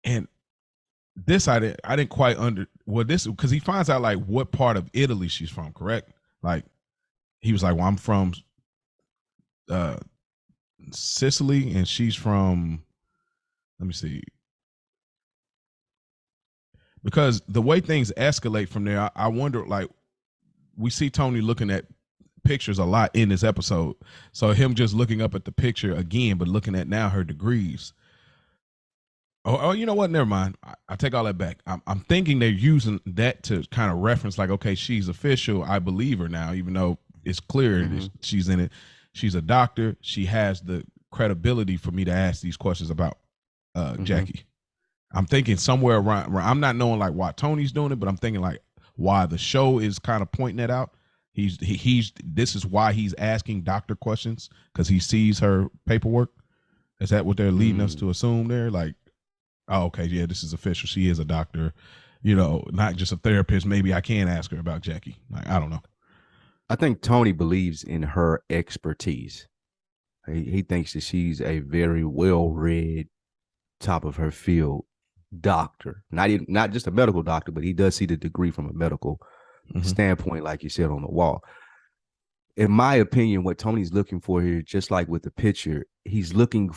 and this I didn't quite this because he finds out like what part of Italy she's from, correct? Like he was like, well, I'm from Sicily and she's from, let me see, because the way things escalate from there, I wonder, like, we see Tony looking at pictures a lot in this episode. So him just looking up at the picture again, but looking at now her degrees. Oh, you know what? Never mind. I take all that back. I'm thinking they're using that to kind of reference, like, okay, she's official. I believe her now, even though it's clear she's in it. She's a doctor. She has the credibility for me to ask these questions about Jackie. I'm thinking somewhere around. I'm not knowing like why Tony's doing it, but I'm thinking like why the show is kind of pointing that out. This is why he's asking doctor questions, because he sees her paperwork. Is that what they're leading us to assume there? Like, oh, okay, yeah, this is official. She is a doctor, not just a therapist. Maybe I can ask her about Jackie. Like, I don't know. I think Tony believes in her expertise. He thinks that she's a very well-read, top of her field doctor. Not just a medical doctor, but he does see the degree from a medical standpoint, like you said on the wall. In my opinion, what Tony's looking for here, just like with the picture, he's looking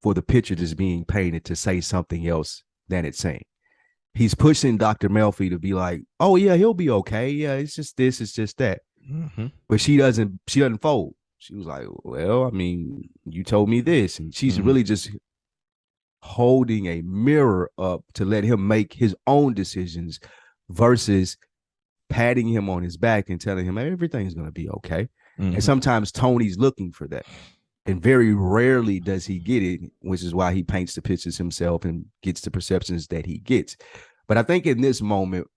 for the picture that's being painted to say something else than it's saying. He's pushing Dr. Melfi to be like, oh yeah, he'll be okay. Yeah, it's just this, it's just that. But she doesn't fold. She was like, well, I mean, you told me this. And she's really just holding a mirror up to let him make his own decisions versus patting him on his back and telling him everything's going to be okay. And sometimes Tony's looking for that. And very rarely does he get it, which is why he paints the pictures himself and gets the perceptions that he gets. But I think in this moment,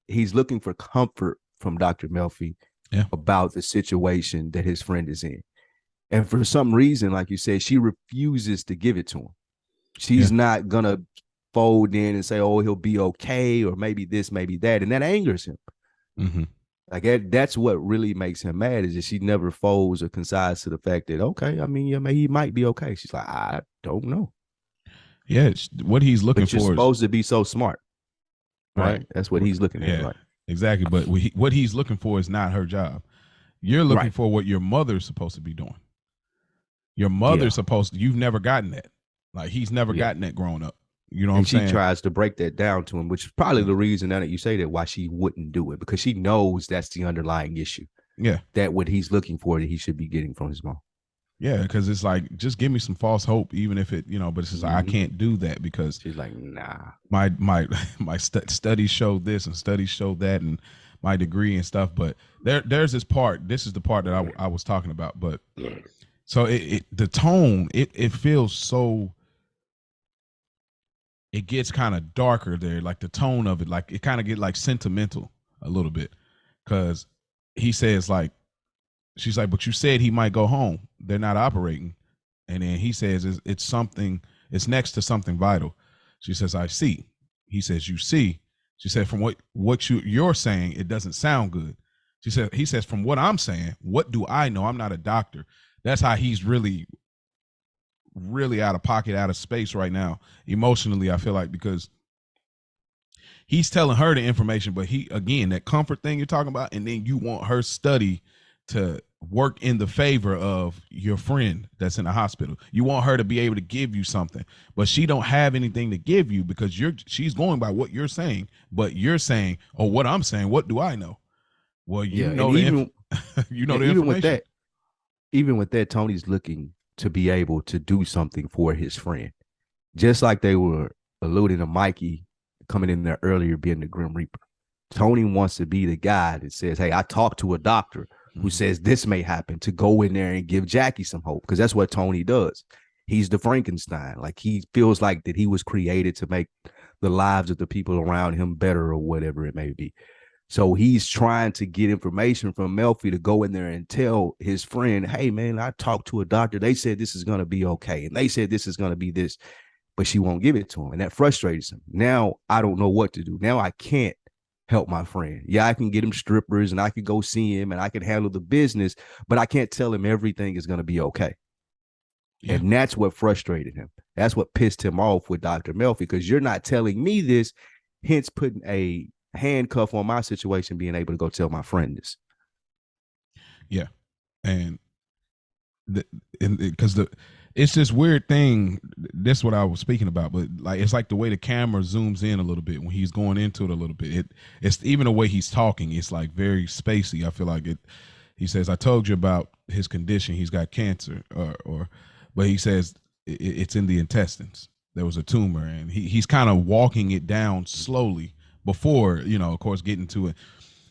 he's looking for comfort from Dr. Melfi about the situation that his friend is in. And for some reason, like you said, she refuses to give it to him. She's not going to fold in and say, oh, he'll be okay, or maybe this, maybe that. And that angers him. Like that's what really makes him mad, is that she never folds or concedes to the fact that, okay, I mean, yeah, maybe he might be okay. She's like, I don't know. Yeah, what he's looking but you're for supposed to be so smart, right? That's what he's looking at, right? Exactly. But what he's looking for is not her job. You're looking for what your mother's supposed to be doing. Your mother's supposed to, you've never gotten that. Like he's never gotten that growing up. You know what I'm saying? She tries to break that down to him, which is probably the reason now that you say that, why she wouldn't do it, because she knows that's the underlying issue. Yeah. That what he's looking for that he should be getting from his mom. Yeah, because it's like, just give me some false hope, even if it, but it's just like, I can't do that because she's like, nah. My studies show this and studies show that, and my degree and stuff. But there's this part. This is the part that I was talking about. But so the tone, it feels so. It gets kind of darker there, like the tone of it, like it kind of get like sentimental a little bit, because he says like, she's like, but you said he might go home. They're not operating. And then he says it's something, it's next to something vital. She says, I see. He says, you see. She said, from what you're saying, it doesn't sound good. He says, from what I'm saying, what do I know? I'm not a doctor. That's how he's really out of pocket, out of space right now, emotionally, I feel like, because he's telling her the information, but again, that comfort thing you're talking about, and then you want her study to work in the favor of your friend that's in the hospital. You want her to be able to give you something, but she don't have anything to give you because she's going by what you're saying, but you're saying, oh, what I'm saying, what do I know? Well, you know the information. Even with that, Tony's looking to be able to do something for his friend. Just like they were alluding to Mikey coming in there earlier being the Grim Reaper. Tony wants to be the guy that says, hey, I talked to a doctor who says this may happen, to go in there and give Jackie some hope, because that's what Tony does. He's the Frankenstein. Like he feels like that he was created to make the lives of the people around him better, or whatever it may be. So he's trying to get information from Melfi to go in there and tell his friend, hey, man, I talked to a doctor. They said this is going to be okay. And they said this is going to be this, but she won't give it to him. And that frustrates him. Now I don't know what to do. Now I can't help my friend. Yeah, I can get him strippers and I can go see him and I can handle the business, but I can't tell him everything is going to be okay. Yeah. And that's what frustrated him. That's what pissed him off with Dr. Melfi, because you're not telling me this, hence putting a handcuff on my situation, being able to go tell my friend this. Yeah. And because it's this weird thing. That's what I was speaking about, but like, it's like the way the camera zooms in a little bit when he's going into it a little bit. It's even the way he's talking. It's like very spacey. I feel like it. He says, I told you about his condition. He's got cancer but he says it's in the intestines. There was a tumor, and he's kind of walking it down slowly before, of course, getting to it.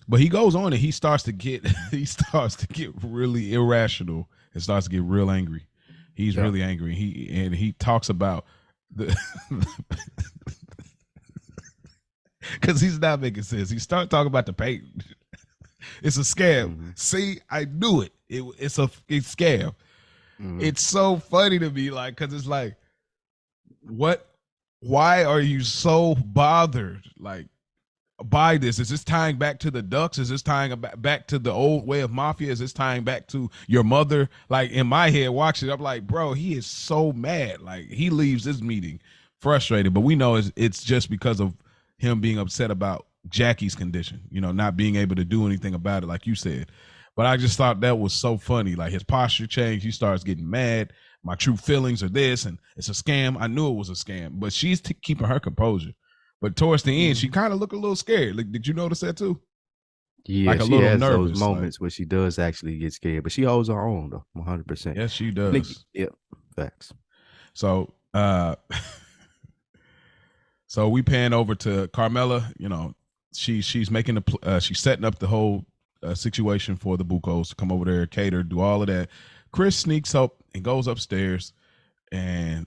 But he goes on and he starts to get really irrational and starts to get real angry. He's really angry. He talks about the because he's not making sense. He starts talking about the paint. It's a scam. Mm-hmm. See, I knew it. It's scam. Mm-hmm. It's so funny to me, like, because it's like, what? Why are you so bothered? Like, buy this. Is this tying back to the Ducks? Is this tying back to the old way of mafia? Is this tying back to your mother? Like in my head, watching it, I'm like, bro, he is so mad. Like he leaves this meeting frustrated, but we know it's just because of him being upset about Jackie's condition, not being able to do anything about it, like you said. But I just thought that was so funny. Like his posture changed. He starts getting mad. My true feelings are this, and it's a scam. I knew it was a scam, but she's keeping her composure. But towards the end, she kind of looked a little scared. Like, did you notice that too? Yeah, like a she little has nervous, those moments where she does actually get scared, but she holds her own though, 100%. Yes, she does. Yep, facts. So, so we pan over to Carmela. She's making she's setting up the whole situation for the Bucos to come over there, cater, do all of that. Chris sneaks up and goes upstairs, and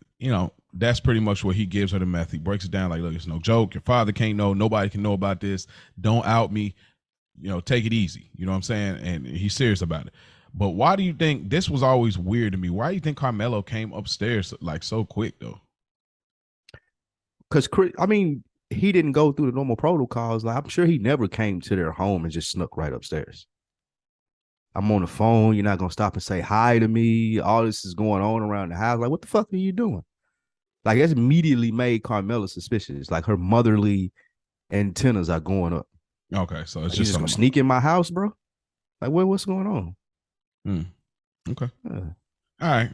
that's pretty much what he gives her the meth. He breaks it down like, look, it's no joke. Your father can't know. Nobody can know about this. Don't out me. Take it easy. You know what I'm saying? And he's serious about it. But why do you think this was always weird to me? Why do you think Carmelo came upstairs like so quick though? Because Chris, he didn't go through the normal protocols. Like I'm sure he never came to their home and just snuck right upstairs. I'm on the phone. You're not gonna stop and say hi to me. All this is going on around the house. Like, what the fuck are you doing? Like, that's immediately made Carmela suspicious. Like her motherly antennas are going up. Okay, so it's like, just gonna sneak in my house, bro. Like, what's going on? Okay. All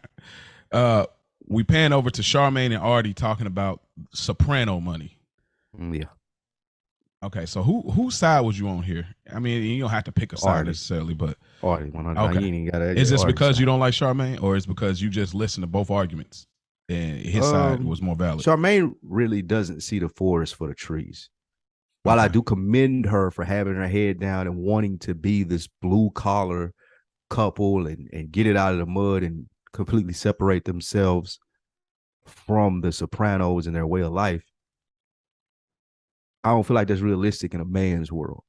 right. We pan over to Charmaine and Artie talking about Soprano money. Yeah. Okay, so whose side was you on here? I mean, you don't have to pick a side necessarily, but Artie, 100. Okay. Is this because you don't like Charmaine, or is it because you just listened to both arguments and his side was more valid? Charmaine really doesn't see the forest for the trees. While I do commend her for having her head down and wanting to be this blue collar couple and get it out of the mud and completely separate themselves from the Sopranos and their way of life, I don't feel like that's realistic in a man's world.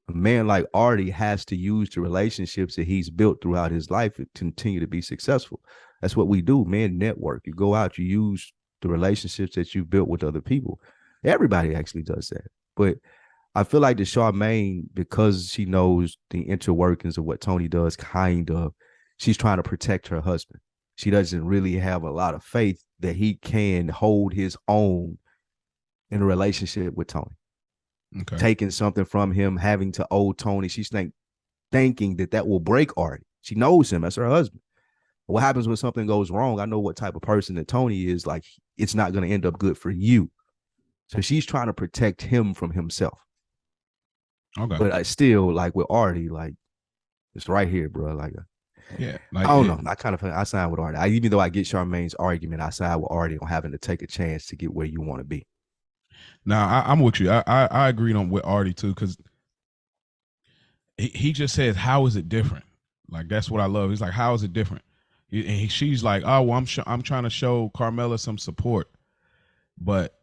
A man like Artie has to use the relationships that he's built throughout his life to continue to be successful. That's what we do, man. Network. You go out, you use the relationships that you built with other people. Everybody actually does that. But I feel like the Charmaine, because she knows the interworkings of what Tony does, she's trying to protect her husband. She doesn't really have a lot of faith that he can hold his own in a relationship with Tony. Okay. Taking something from him, having to owe Tony. She's thinking that will break Artie. She knows him as her husband. What happens when something goes wrong? I know what type of person that Tony is. Like, it's not going to end up good for you. So she's trying to protect him from himself. Okay. But I still, like with Artie, like, it's right here, bro. Like, I don't know. I side with Artie. Even though I get Charmaine's argument, I side with Artie on having to take a chance to get where you want to be. Now, I'm with you. I agreed on with Artie too, because he just says, "How is it different?" Like, that's what I love. He's like, "How is it different?" And she's like, "Oh, well, I'm trying to show Carmela some support," but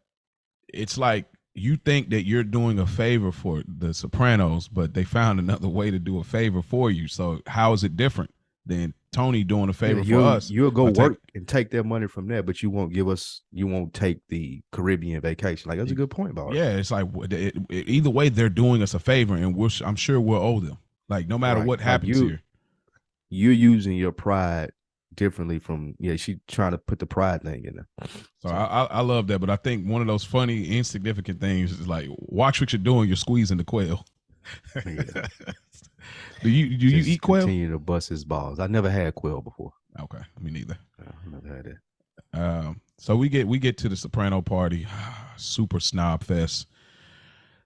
it's like you think that you're doing a favor for the Sopranos, but they found another way to do a favor for you. So how is it different than Tony doing a favor for us? You'll go work and take their money from there, but you won't take the Caribbean vacation. Like, that's a good point, Bob. Yeah, it's like either way, they're doing us a favor, and I'm sure we'll owe them. Like, no matter what happens here. You're using your pride differently from she trying to put the pride thing in there. So I love that, but I think one of those funny insignificant things is like, watch what you're doing. You're squeezing the quail. Yeah. do you eat quail? Continue to bust his balls. I never had quail before. Okay, me neither. I never had it. So we get to the Soprano party, super snob fest.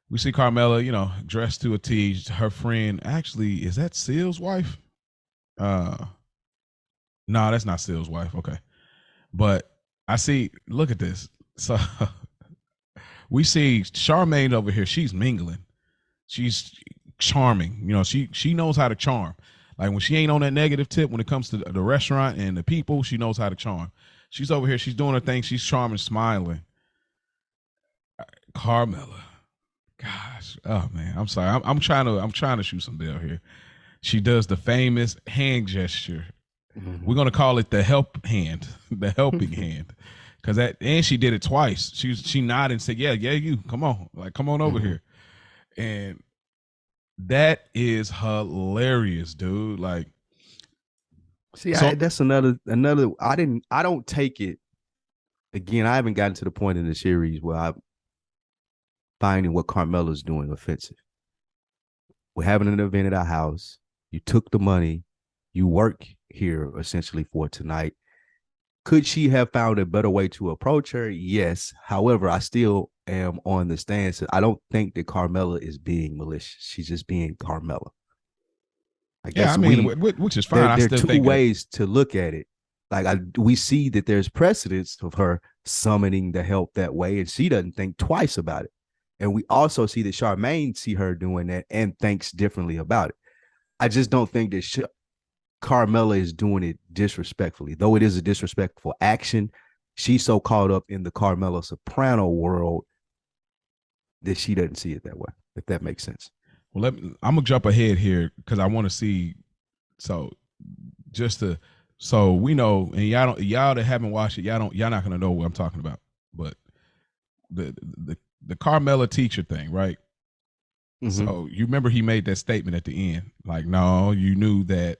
We see Carmela, dressed to a T. Her friend, actually, is that Seal's wife? No, that's not Seal's wife. Okay. But I see, look at this. So we see Charmaine over here. She's mingling. She's charming. She knows how to charm. Like, when she ain't on that negative tip, when it comes to the restaurant and the people, she knows how to charm. She's over here. She's doing her thing. She's charming, smiling. Carmela. Gosh. Oh man. I'm sorry. I'm trying to shoot some bill here. She does the famous hand gesture. Mm-hmm. We're gonna call it the help hand, the helping hand, and she did it twice. She nodded and said, "Yeah, you come on, like come on over here." And that is hilarious, dude. Like, See, so that's another. I don't take it. Again, I haven't gotten to the point in the series where I'm finding what Carmela's doing offensive. We're having an event at our house. You took the money. You work here essentially for tonight. Could she have found a better way to approach her? Yes. However, I still am on the stance. I don't think that Carmela is being malicious. She's just being Carmela. Like yeah, that's I mean, we. which is fine. I There are still two think that. ways to look at it. Like we see that there's precedence of her summoning the help that way, and she doesn't think twice about it. And we also see that Charmaine see her doing that and thinks differently about it. I just don't think that Carmela is doing it disrespectfully, though it is a disrespectful action. She's so caught up in the Carmela Soprano world that she doesn't see it that way, if that makes sense. Well, I'm gonna jump ahead here because I want to see. So, so we know, and y'all that haven't watched it, y'all not gonna know what I'm talking about. But the Carmela teacher thing, right? Mm-hmm. So you remember he made that statement at the end, like, no, you knew that.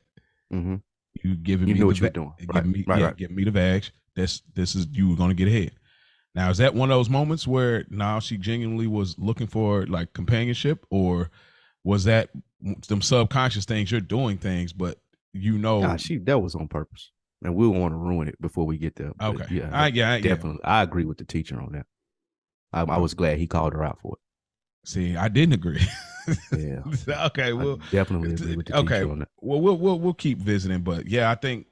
Mm-hmm. You giving me what you're doing. Give me the bags. This is you were gonna get ahead. Now, is that one of those moments where now she genuinely was looking for like companionship, or was that some subconscious things? You're doing things, but that was on purpose, and we don't want to ruin it before we get there. Okay, definitely, I agree with the teacher on that. I was glad he called her out for it. See, I didn't agree. Yeah. Okay. Well, definitely agree with the teacher on that. Well, we'll keep visiting, but yeah, I think,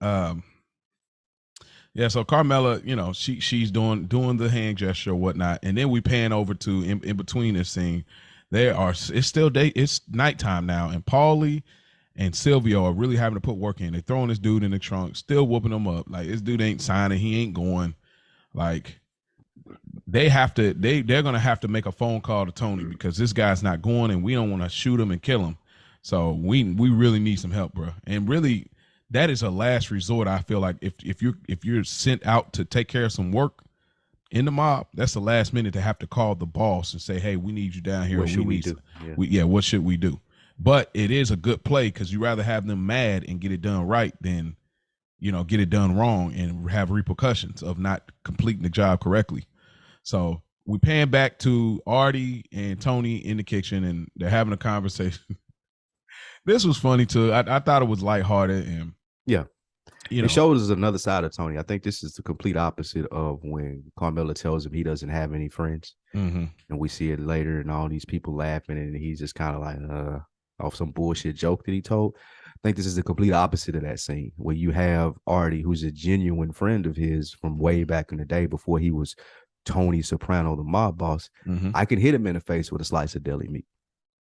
yeah. So Carmela, she's doing the hand gesture or whatnot, and then we pan over to in between this scene. It's still it's nighttime now, and Paulie and Silvio are really having to put work in. They're throwing this dude in the trunk, still whooping him up. Like, this dude ain't signing, he ain't going. Like, they're gonna have to make a phone call to Tony because this guy's not going, and we don't want to shoot him and kill him. So we really need some help, bro. And really, that is a last resort. I feel like if you're sent out to take care of some work in the mob, that's the last minute to have to call the boss and say, hey, we need you down here. What should we do? What should we do? But it is a good play because you rather have them mad and get it done right than get it done wrong and have repercussions of not completing the job correctly. So we pan back to Artie and Tony in the kitchen, and they're having a conversation. This was funny too. I thought it was lighthearted, and it shows us another side of Tony. I think this is the complete opposite of when Carmela tells him he doesn't have any friends, and we see it later, and all these people laughing, and he's just kind of like off some bullshit joke that he told. I think this is the complete opposite of that scene where you have Artie, who's a genuine friend of his from way back in the day before he was Tony Soprano, the mob boss. I can hit him in the face with a slice of deli meat.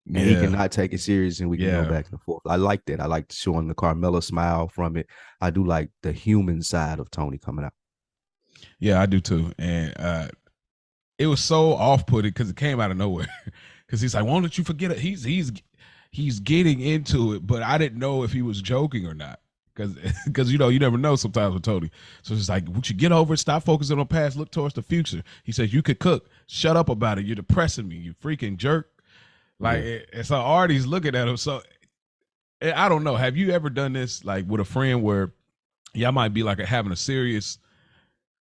And he cannot take it serious, and we can go back and forth. I like that. I like showing the Carmela smile from it. I do like the human side of Tony coming out. Yeah, I do too. And it was so off-putting because it came out of nowhere. Because he's like, why don't you forget it? He's getting into it, but I didn't know if he was joking or not. Because you never know sometimes with Tony. So it's like, would you get over it? Stop focusing on past, look towards the future. He says, you could cook. Shut up about it. You're depressing me, you freaking jerk. Like, and so Artie's looking at him. So I don't know. Have you ever done this like with a friend where y'all might be like having a serious,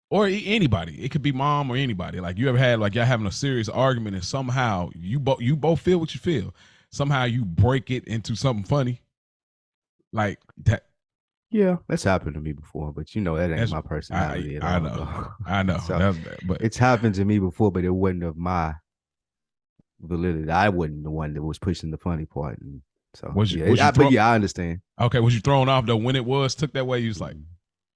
or anybody? It could be mom or anybody. Like, you ever had like y'all having a serious argument, and somehow you both feel what you feel. Somehow you break it into something funny, like that. Yeah, that's happened to me before, but that ain't my personality at all. I know. So but it's happened to me before, but it wasn't of my validity. I wasn't the one that was pushing the funny part. And so I understand. Okay, was you thrown off though when it took that way? You was like,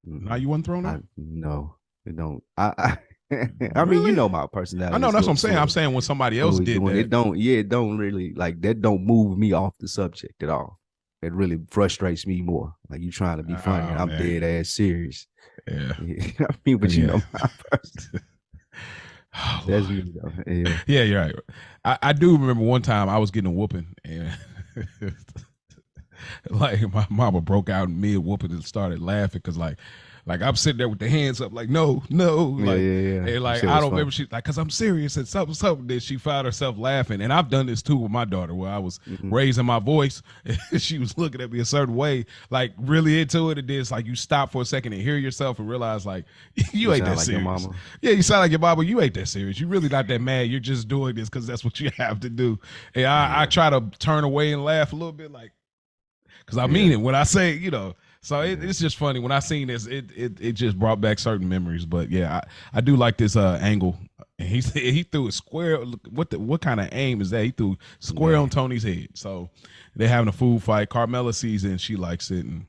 no, you wasn't thrown off? No, it don't. I mean, my personality. I know, that's what I'm saying. I'm saying when somebody else did that. It don't really, like, that don't move me off the subject at all. It really frustrates me more. Like, you trying to be funny, and I'm dead ass serious. Yeah. I mean, but my person. Oh, that's me though. Yeah, you're right. I do remember one time I was getting a whooping, and like my mama broke out in mid whooping and started laughing because like Like I'm sitting there with the hands up, like no, like yeah. and like I don't remember. She like because I'm serious and something. Then she found herself laughing, and I've done this too with my daughter, where I was raising my voice, and she was looking at me a certain way, like really into it. And then it's like you stop for a second and hear yourself and realize like you ain't that like serious. Yeah, you sound like your mama. You ain't that serious. You really not that mad. You're just doing this because that's what you have to do. And I try to turn away and laugh a little bit, like because I mean it when I say, So it's just funny when I seen this. It just brought back certain memories. But yeah, I do like this angle. And he threw it square. What kind of aim is that? He threw square on Tony's head. So they're having a food fight. Carmela sees it and she likes it. And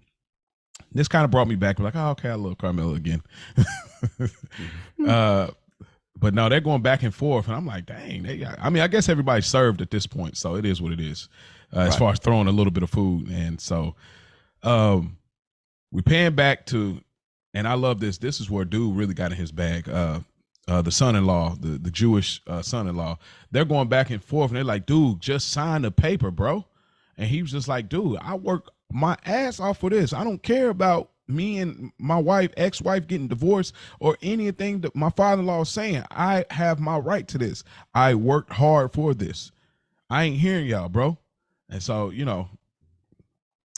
this kind of brought me back. Like, oh, okay, I love Carmela again. But no, they're going back and forth, and I'm like, dang. I guess everybody's served at this point, so it is what it is. As far as throwing a little bit of food, and so we pan back to, and I love this. This is where dude really got in his bag. The son-in-law, the Jewish son-in-law, they're going back and forth, and they're like, dude, just sign the paper, bro. And he was just like, dude, I work my ass off for this. I don't care about me and my ex-wife getting divorced or anything that my father-in-law is saying. I have my right to this. I worked hard for this. I ain't hearing y'all, bro. And so,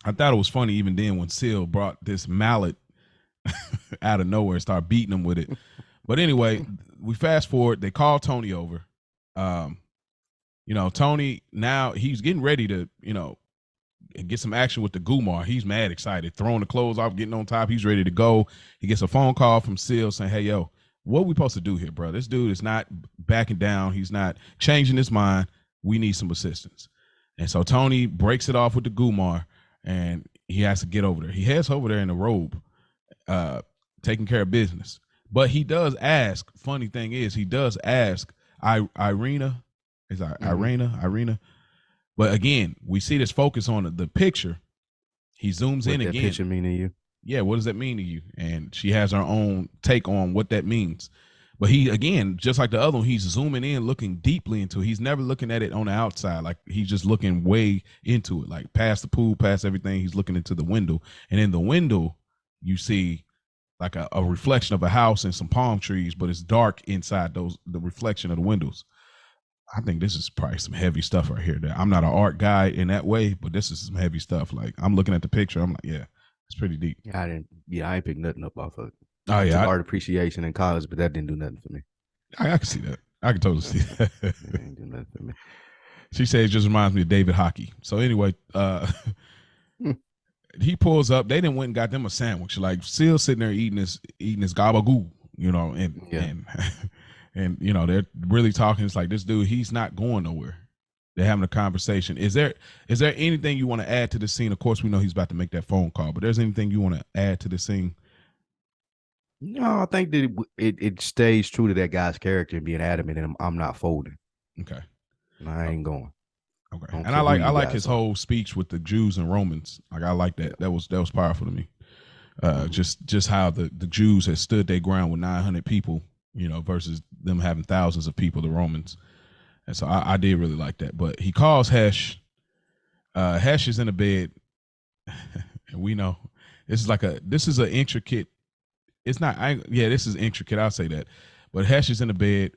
I thought it was funny even then when Seal brought this mallet out of nowhere and started beating him with it. But anyway, we fast forward. They call Tony over. Tony, now he's getting ready to, get some action with the Gumar. He's mad excited, throwing the clothes off, getting on top. He's ready to go. He gets a phone call from Seal saying, hey, yo, what we supposed to do here, bro? This dude is not backing down. He's not changing his mind. We need some assistance. And so Tony breaks it off with the Gumar, and he has to get over there. He heads over there in a robe, taking care of business. But he does ask, funny thing is, he does ask Irina. But again, we see this focus on the picture. He zooms in again. What that picture mean to you? Yeah, what does that mean to you? And she has her own take on what that means. But he, again, just like the other one, he's zooming in, looking deeply into it. He's never looking at it on the outside. Like he's just looking way into it, like past the pool, past everything. He's looking into the window. And in the window, you see like a reflection of a house and some palm trees, but it's dark inside the reflection of the windows. I think this is probably some heavy stuff right here. I'm not an art guy in that way, but this is some heavy stuff. Like I'm looking at the picture, I'm like, yeah, it's pretty deep. Yeah, I ain't picked nothing up off of it. Oh yeah, art appreciation in college, but that didn't do nothing for me. I can see that. I can totally see that. It didn't do nothing for me. She says it just reminds me of David Hockey. So anyway, he pulls up. They didn't went and got them a sandwich. Like Seal sitting there eating this gabagoo, and they're really talking. It's like this dude, he's not going nowhere. They're having a conversation. Is there anything you want to add to the scene? Of course, we know he's about to make that phone call, but there's anything you want to add to the scene? No, I think that it stays true to that guy's character and being adamant, and I'm not folding. Okay, I ain't going. Okay, and I like his whole speech with the Jews and Romans. Like I like that. That was powerful to me. Just how the Jews had stood their ground with 900 people, versus them having thousands of people, the Romans. And so I did really like that. But he calls Hesh. Hesh is in a bed, and we know this is an intricate. It's not. This is intricate. I'll say that. But Hesh is in the bed.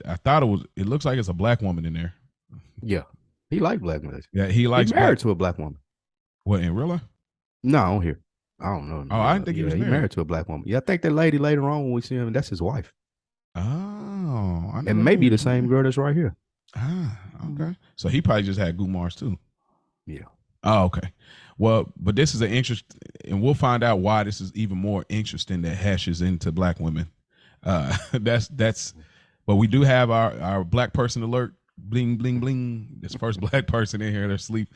I thought it looks like it's a black woman in there. Yeah, he liked black women. Yeah, he likes. He's married to a black woman. What, in real life? No, I don't hear. I don't know. Oh, I didn't think he was married to a black woman. Yeah, I think that lady later on when we see him, that's his wife. Oh, and maybe the same girl that's right here. Ah, okay. So he probably just had Gumars too. Yeah. Oh, okay. Well, but this is an interest, and we'll find out why this is even more interesting that Hesh is into black women. That's. But we do have our black person alert. Bling, bling, bling. This first black person in here, they're asleep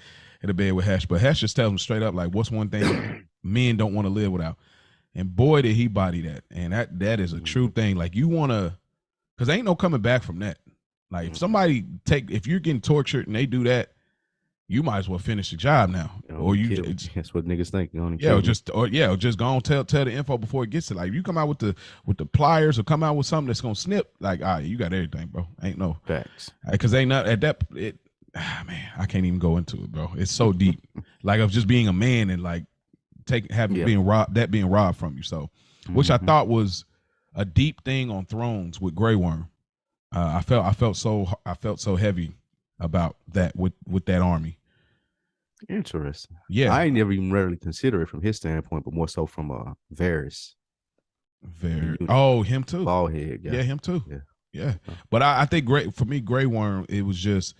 in the bed with Hesh. But Hesh just tells him straight up, like, what's one thing men don't want to live without? And boy, did he body that. And that is a true thing. Like, you want to, because ain't no coming back from that. Like, if you're getting tortured and they do that, you might as well finish the job now. That's what niggas think. Just go on tell the info before it gets to, like, you come out with the pliers or come out with something that's gonna snip, like, all right, you got everything, bro. Ain't no facts. Because ain't not at that man, I can't even go into it, bro. It's so deep. Like, of just being a man and like being robbed from you. So, which I thought was a deep thing on Thrones with Grey Worm. I felt so heavy about that with that army. Interesting. Yeah, I ain't never even really consider it from his standpoint, but more so from Varys. Oh, him too. Bald head guy. Yeah, him too. Yeah. Yeah. But I think Grey Worm, it was just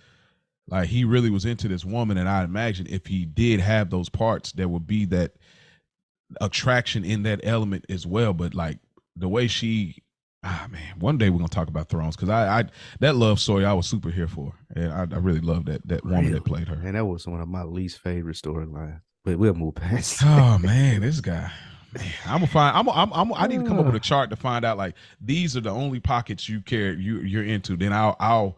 like he really was into this woman, and I imagine if he did have those parts, there would be that attraction in that element as well. But like the way man, one day we're gonna talk about Thrones, because I that love story I was super here for, and I really love that woman that played her. And that was one of my least favorite storylines. But we'll move past. Oh man, this guy. Man, I need to come up with a chart to find out like these are the only pockets you're into. Then I'm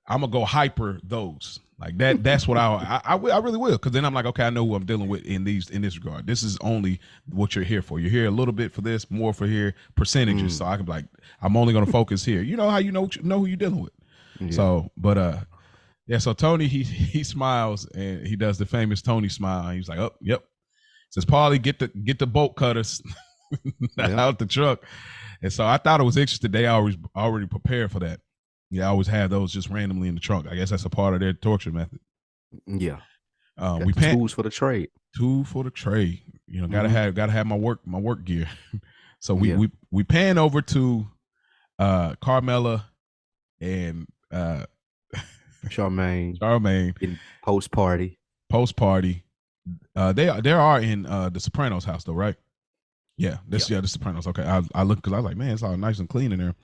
gonna go hyper those like that. That's what I really will, because then I'm like, okay, I know who I'm dealing with in this regard. This is only what you're here for. You're here a little bit for this, more for here, percentages. So I can be like, I'm only gonna focus here. You know how you know who you're dealing with. Yeah. So, but yeah. So Tony he smiles and he does the famous Tony smile. He's like, oh, yep. Says, Paulie, get the bolt cutters out the truck. And so I thought it was interesting. They already prepared for that. Yeah, I always have those just randomly in the trunk. I guess that's a part of their torture method. Yeah. We pan tools for the trade. Tool for the trade. You know, gotta have my work gear. So we pan over to Carmela and Charmaine in post party. They are in the Sopranos house though, right? Yeah, the Sopranos. Okay, I look, because I was like, man, it's all nice and clean in there.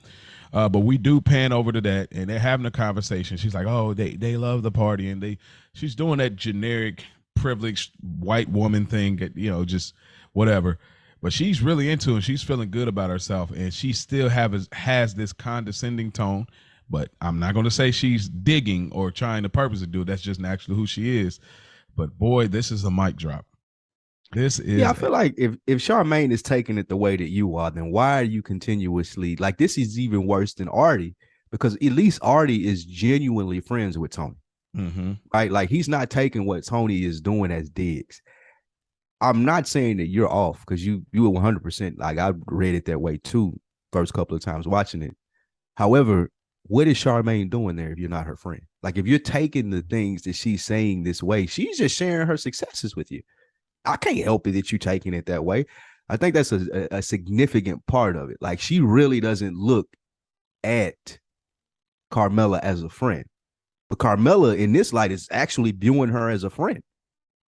But we do pan over to that, and they're having a conversation. She's like, oh, they love the party, and she's doing that generic privileged white woman thing, just whatever. But she's really into it. She's feeling good about herself, and she still has this condescending tone. But I'm not going to say she's digging or trying to purposely do it. That's just naturally who she is. But boy, this is a mic drop. This is. Yeah, I feel like if Charmaine is taking it the way that you are, then why are you continuously like this? Is even worse than Artie, because at least Artie is genuinely friends with Tony, right? Like he's not taking what Tony is doing as digs. I'm not saying that you're off, because you were 100%. Like I read it that way too, first couple of times watching it. However, what is Charmaine doing there if you're not her friend? Like if you're taking the things that she's saying this way, she's just sharing her successes with you. I can't help it that you're taking it that way. I think that's a significant part of it. Like she really doesn't look at Carmela as a friend, but Carmela in this light is actually viewing her as a friend.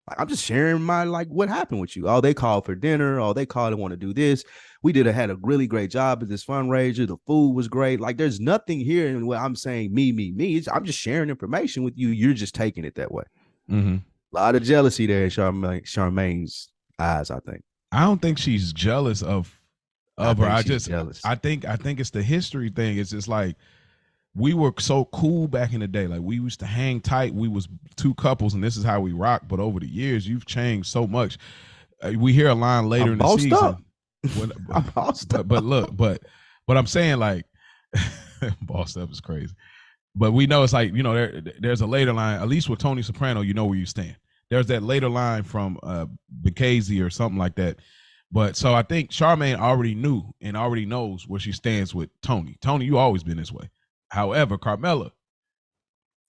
Like I'm just sharing my what happened with you. Oh, they called for dinner. Oh, they called and want to do this. We had a really great job at this fundraiser. The food was great. Like there's nothing here in what I'm saying me. I'm just sharing information with you. You're just taking it that way. A lot of jealousy there in Charmaine's eyes, I think. I don't think she's jealous of her. I think it's the history thing. It's just like we were so cool back in the day. Like we used to hang tight. We was two couples, and this is how we rock. But over the years, you've changed so much. We hear a line later in the season. But I'm saying like, bossed up is crazy. But we know it's like, there's a later line, at least with Tony Soprano, you know where you stand. There's that later line from Bacchese or something like that. But so I think Charmaine already knew and already knows where she stands with Tony. Tony, you always been this way. However, Carmela,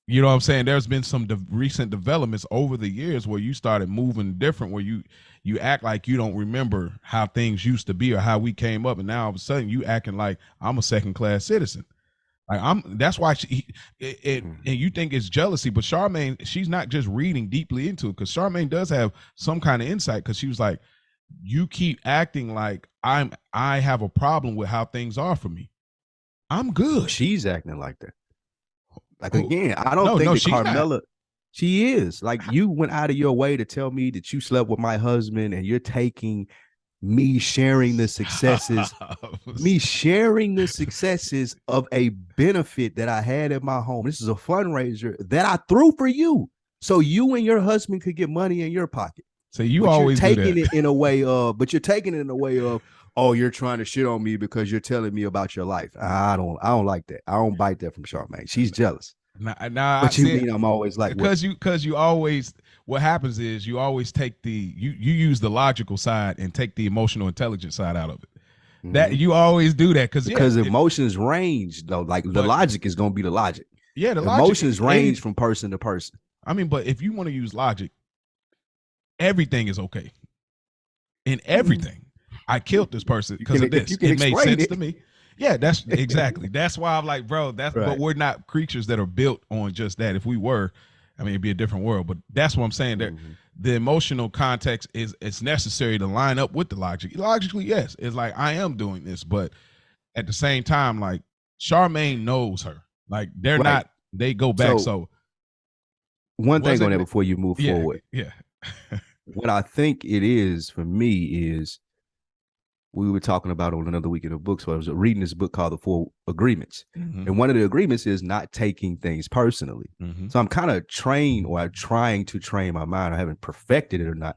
you know what I'm saying? There's been some recent developments over the years where you started moving different, where you act like you don't remember how things used to be or how we came up. And now all of a sudden you acting like I'm a second-class citizen. Like that's why and you think it's jealousy, but Charmaine, she's not just reading deeply into it, because Charmaine does have some kind of insight, because she was like, you keep acting like I have a problem with how things are for me. I'm good. She's acting like that. Like again, I don't think that Carmela, she is. Like you went out of your way to tell me that you slept with my husband, and you're taking me sharing the successes of a benefit that I had at my home. This is a fundraiser that I threw for you, so you and your husband could get money in your pocket. So you're taking it in a way of, oh, you're trying to shit on me because you're telling me about your life. I don't like that. I don't bite that from Charmaine. She's jealous. Nah, but you mean I'm always like, because you always, what happens is you always take you use the logical side and take the emotional intelligence side out of it. That you always do that because emotions range though. Like the logic is going to be the logic. Yeah, the emotions range from person to person. I mean, but if you want to use logic, everything is okay. In everything, I killed this person because of this. It made sense to me. Yeah, that's exactly. That's why I'm like, bro. That's right. But we're not creatures that are built on just that. If we were, I mean, it'd be a different world. But that's what I'm saying. That the emotional context it's necessary to line up with the logic. Logically, yes, it's like I am doing this, but at the same time, like Charmaine knows her. Like they're not. They go back. So one thing on that before you move forward. Yeah. What I think it is for me is we were talking about on another week in the book. So I was reading this book called The Four Agreements. And one of the agreements is not taking things personally. So I'm kind of trained, or I'm trying to train my mind. I haven't perfected it or not.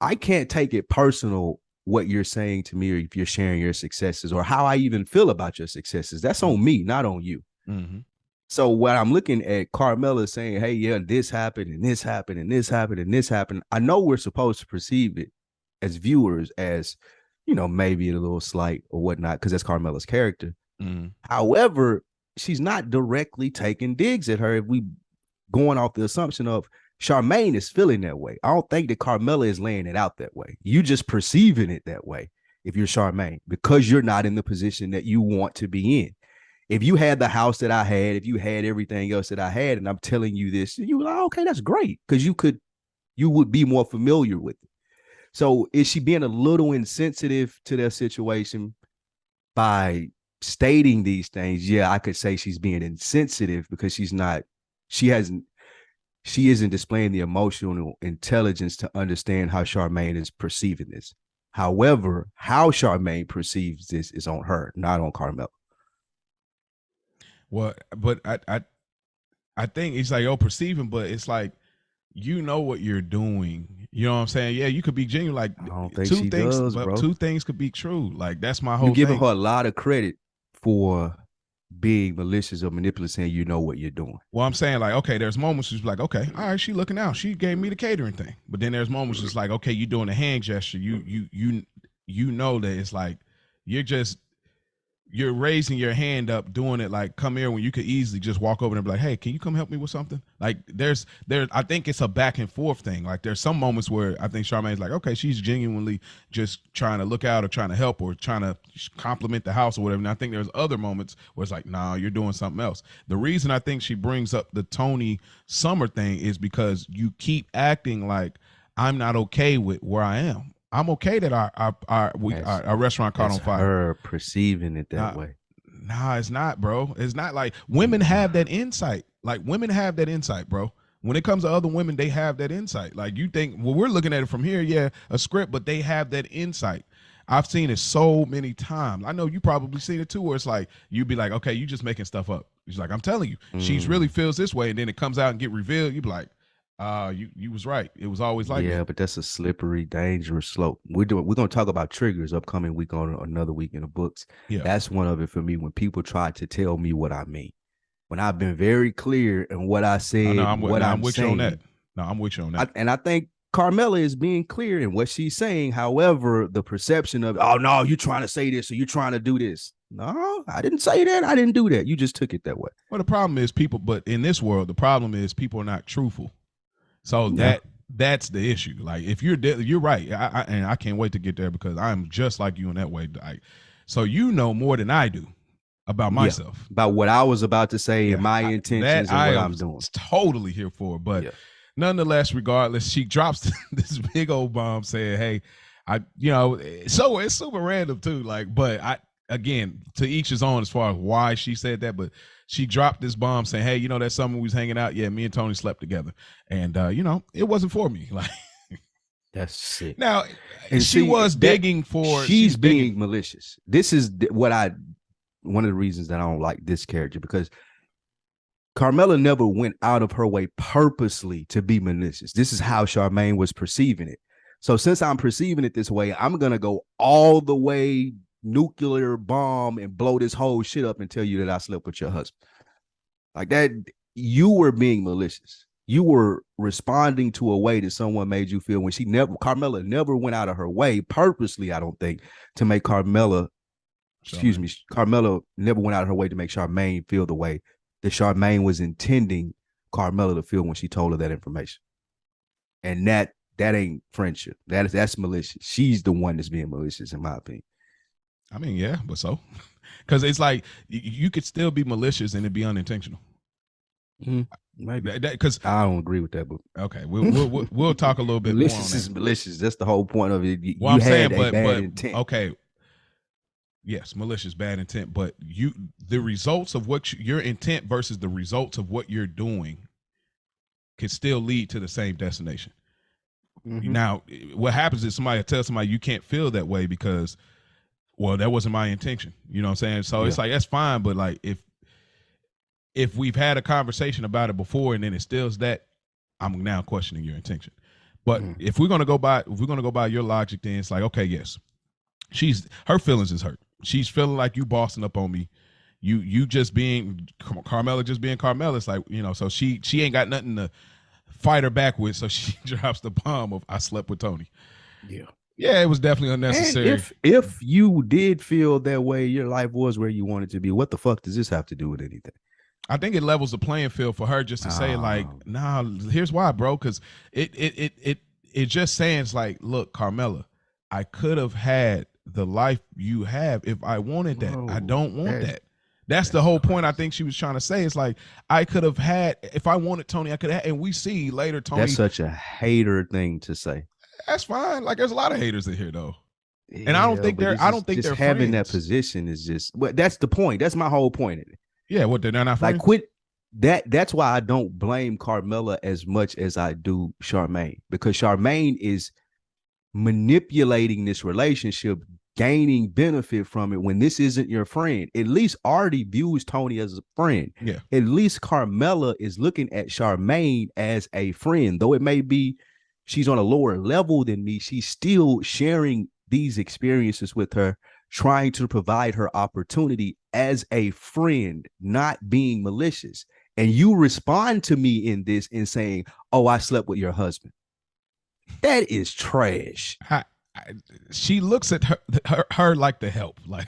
I can't take it personal what you're saying to me, or if you're sharing your successes, or how I even feel about your successes. That's on me, not on you. So when I'm looking at Carmela saying, hey, yeah, this happened and this happened and this happened and this happened, I know we're supposed to perceive it as viewers as, maybe a little slight or whatnot, because that's Carmela's character. However, she's not directly taking digs at her if we going off the assumption of Charmaine is feeling that way. I don't think that Carmela is laying it out that way. You just perceiving it that way if you're Charmaine, because you're not in the position that you want to be in. If you had the house that I had, if you had everything else that I had, and I'm telling you this, you like, okay, that's great, because you would be more familiar with it. So is she being a little insensitive to their situation by stating these things? Yeah, I could say she's being insensitive because she isn't displaying the emotional intelligence to understand how Charmaine is perceiving this. However, how Charmaine perceives this is on her, not on Carmela. Well, but I think it's like, perceiving, but it's like, what you're doing. You know what I'm saying? Yeah, you could be genuine. Like, I don't think she does, bro. Two things could be true. Like, that's my whole thing. You're giving her a lot of credit for being malicious or manipulative, saying you know what you're doing. Well, I'm saying, like, okay, there's moments she's like, okay, all right, she looking out. She gave me the catering thing. But then there's moments it's like, okay, you doing a hand gesture. You know that it's like you're raising your hand up, doing it like, come here, when you could easily just walk over and be like, hey, can you come help me with something? Like I think it's a back and forth thing. Like there's some moments where I think Charmaine's like, okay, she's genuinely just trying to look out or trying to help or trying to compliment the house or whatever. And I think there's other moments where it's like, nah, you're doing something else. The reason I think she brings up the Tony Summer thing is because you keep acting like I'm not okay with where I am. I'm okay that our restaurant caught on fire. Her perceiving it that way. Nah, it's not, bro. It's not. Like, women have that insight. Like, women have that insight, bro. When it comes to other women, they have that insight. Like, you think, well, we're looking at it from here, yeah, a script, but they have that insight. I've seen it so many times. I know you probably seen it too, where it's like, you'd be like, okay, you just making stuff up. She's like, I'm telling you, she's really feels this way, and then it comes out and get revealed. You be like, you was right. It was always like that. But that's a slippery, dangerous slope. We're gonna talk about triggers upcoming week on another week in the books. Yeah, that's one of it for me. When people try to tell me what I mean, when I've been very clear in what I said, I'm with you on that. No, I'm with you on that. And I think Carmela is being clear in what she's saying. However, the perception of, oh no, you're trying to say this or you're trying to do this. No, I didn't say that. I didn't do that. You just took it that way. Well, the problem is but in this world, the problem is people are not truthful. So that's the issue. Like, if you're right, and I can't wait to get there because I'm just like you in that way. So you know more than I do about myself, about what I was about to say and my intentions and what I'm doing. Totally here for, but nonetheless, regardless, she drops this big old bomb saying, "Hey, so it's super random too. Like, but again, to each his own as far as why she said that, but." She dropped this bomb saying, hey, that summer we was hanging out. Yeah, me and Tony slept together. And, it wasn't for me. Like, that's sick. Now, and she was digging for. She's being malicious. This is one of the reasons that I don't like this character, because Carmela never went out of her way purposely to be malicious. This is how Charmaine was perceiving it. So since I'm perceiving it this way, I'm going to go all the way nuclear bomb and blow this whole shit up and tell you that I slept with your husband. Like that, you were being malicious. you were responding to a way that someone made you feel when Carmela never went out of her way purposely, I don't think, to make Carmela never went out of her way to make Charmaine feel the way that Charmaine was intending Carmela to feel when she told her that information. And that ain't friendship. That's malicious. She's the one that's being malicious, in my opinion. I mean, yeah, but so, because it's like you could still be malicious and it be unintentional. Maybe because I don't agree with that, but okay, we'll talk a little bit more on that. Is malicious. That's the whole point of it. Well, I'm saying, bad intent. Okay, yes, malicious, bad intent, but the results of what your intent versus the results of what you're doing can still lead to the same destination. Now, what happens is somebody tells somebody you can't feel that way because, well, that wasn't my intention. You know what I'm saying? So it's like, that's fine. But like, if we've had a conversation about it before and then it stills that, I'm now questioning your intention. But if we're going to go by your logic, then it's like, okay, yes, her feelings is hurt. She's feeling like you bossing up on me. You just being Carmela, just being Carmela. It's like, you know, so she ain't got nothing to fight her back with, so she drops the bomb of I slept with Tony. Yeah, it was definitely unnecessary. And if you did feel that way, your life was where you wanted to be, what the fuck does this have to do with anything? I think it levels the playing field for her just to say like, nah, here's why, bro, because it just saying, it's like, look, Carmela, I could have had the life you have if I wanted that. I don't want that. That's the whole point I think she was trying to say. It's like, I could have had, if I wanted Tony, I could have, and we see later Tony. That's such a hater thing to say. That's fine. Like, there's a lot of haters in here though. And I don't think they're having friends. That position is just, well, that's the point. That's my whole point. Yeah, what, they're not friends? Like, quit. That's why I don't blame Carmela as much as I do Charmaine, because Charmaine is manipulating this relationship, gaining benefit from it when this isn't your friend. At least Artie views Tony as a friend. Yeah. At least Carmela is looking at Charmaine as a friend. Though it may be she's on a lower level than me, she's still sharing these experiences with her, trying to provide her opportunity as a friend, not being malicious. And you respond to me in this and saying, oh, I slept with your husband. That is trash. She looks at her like the help. Like,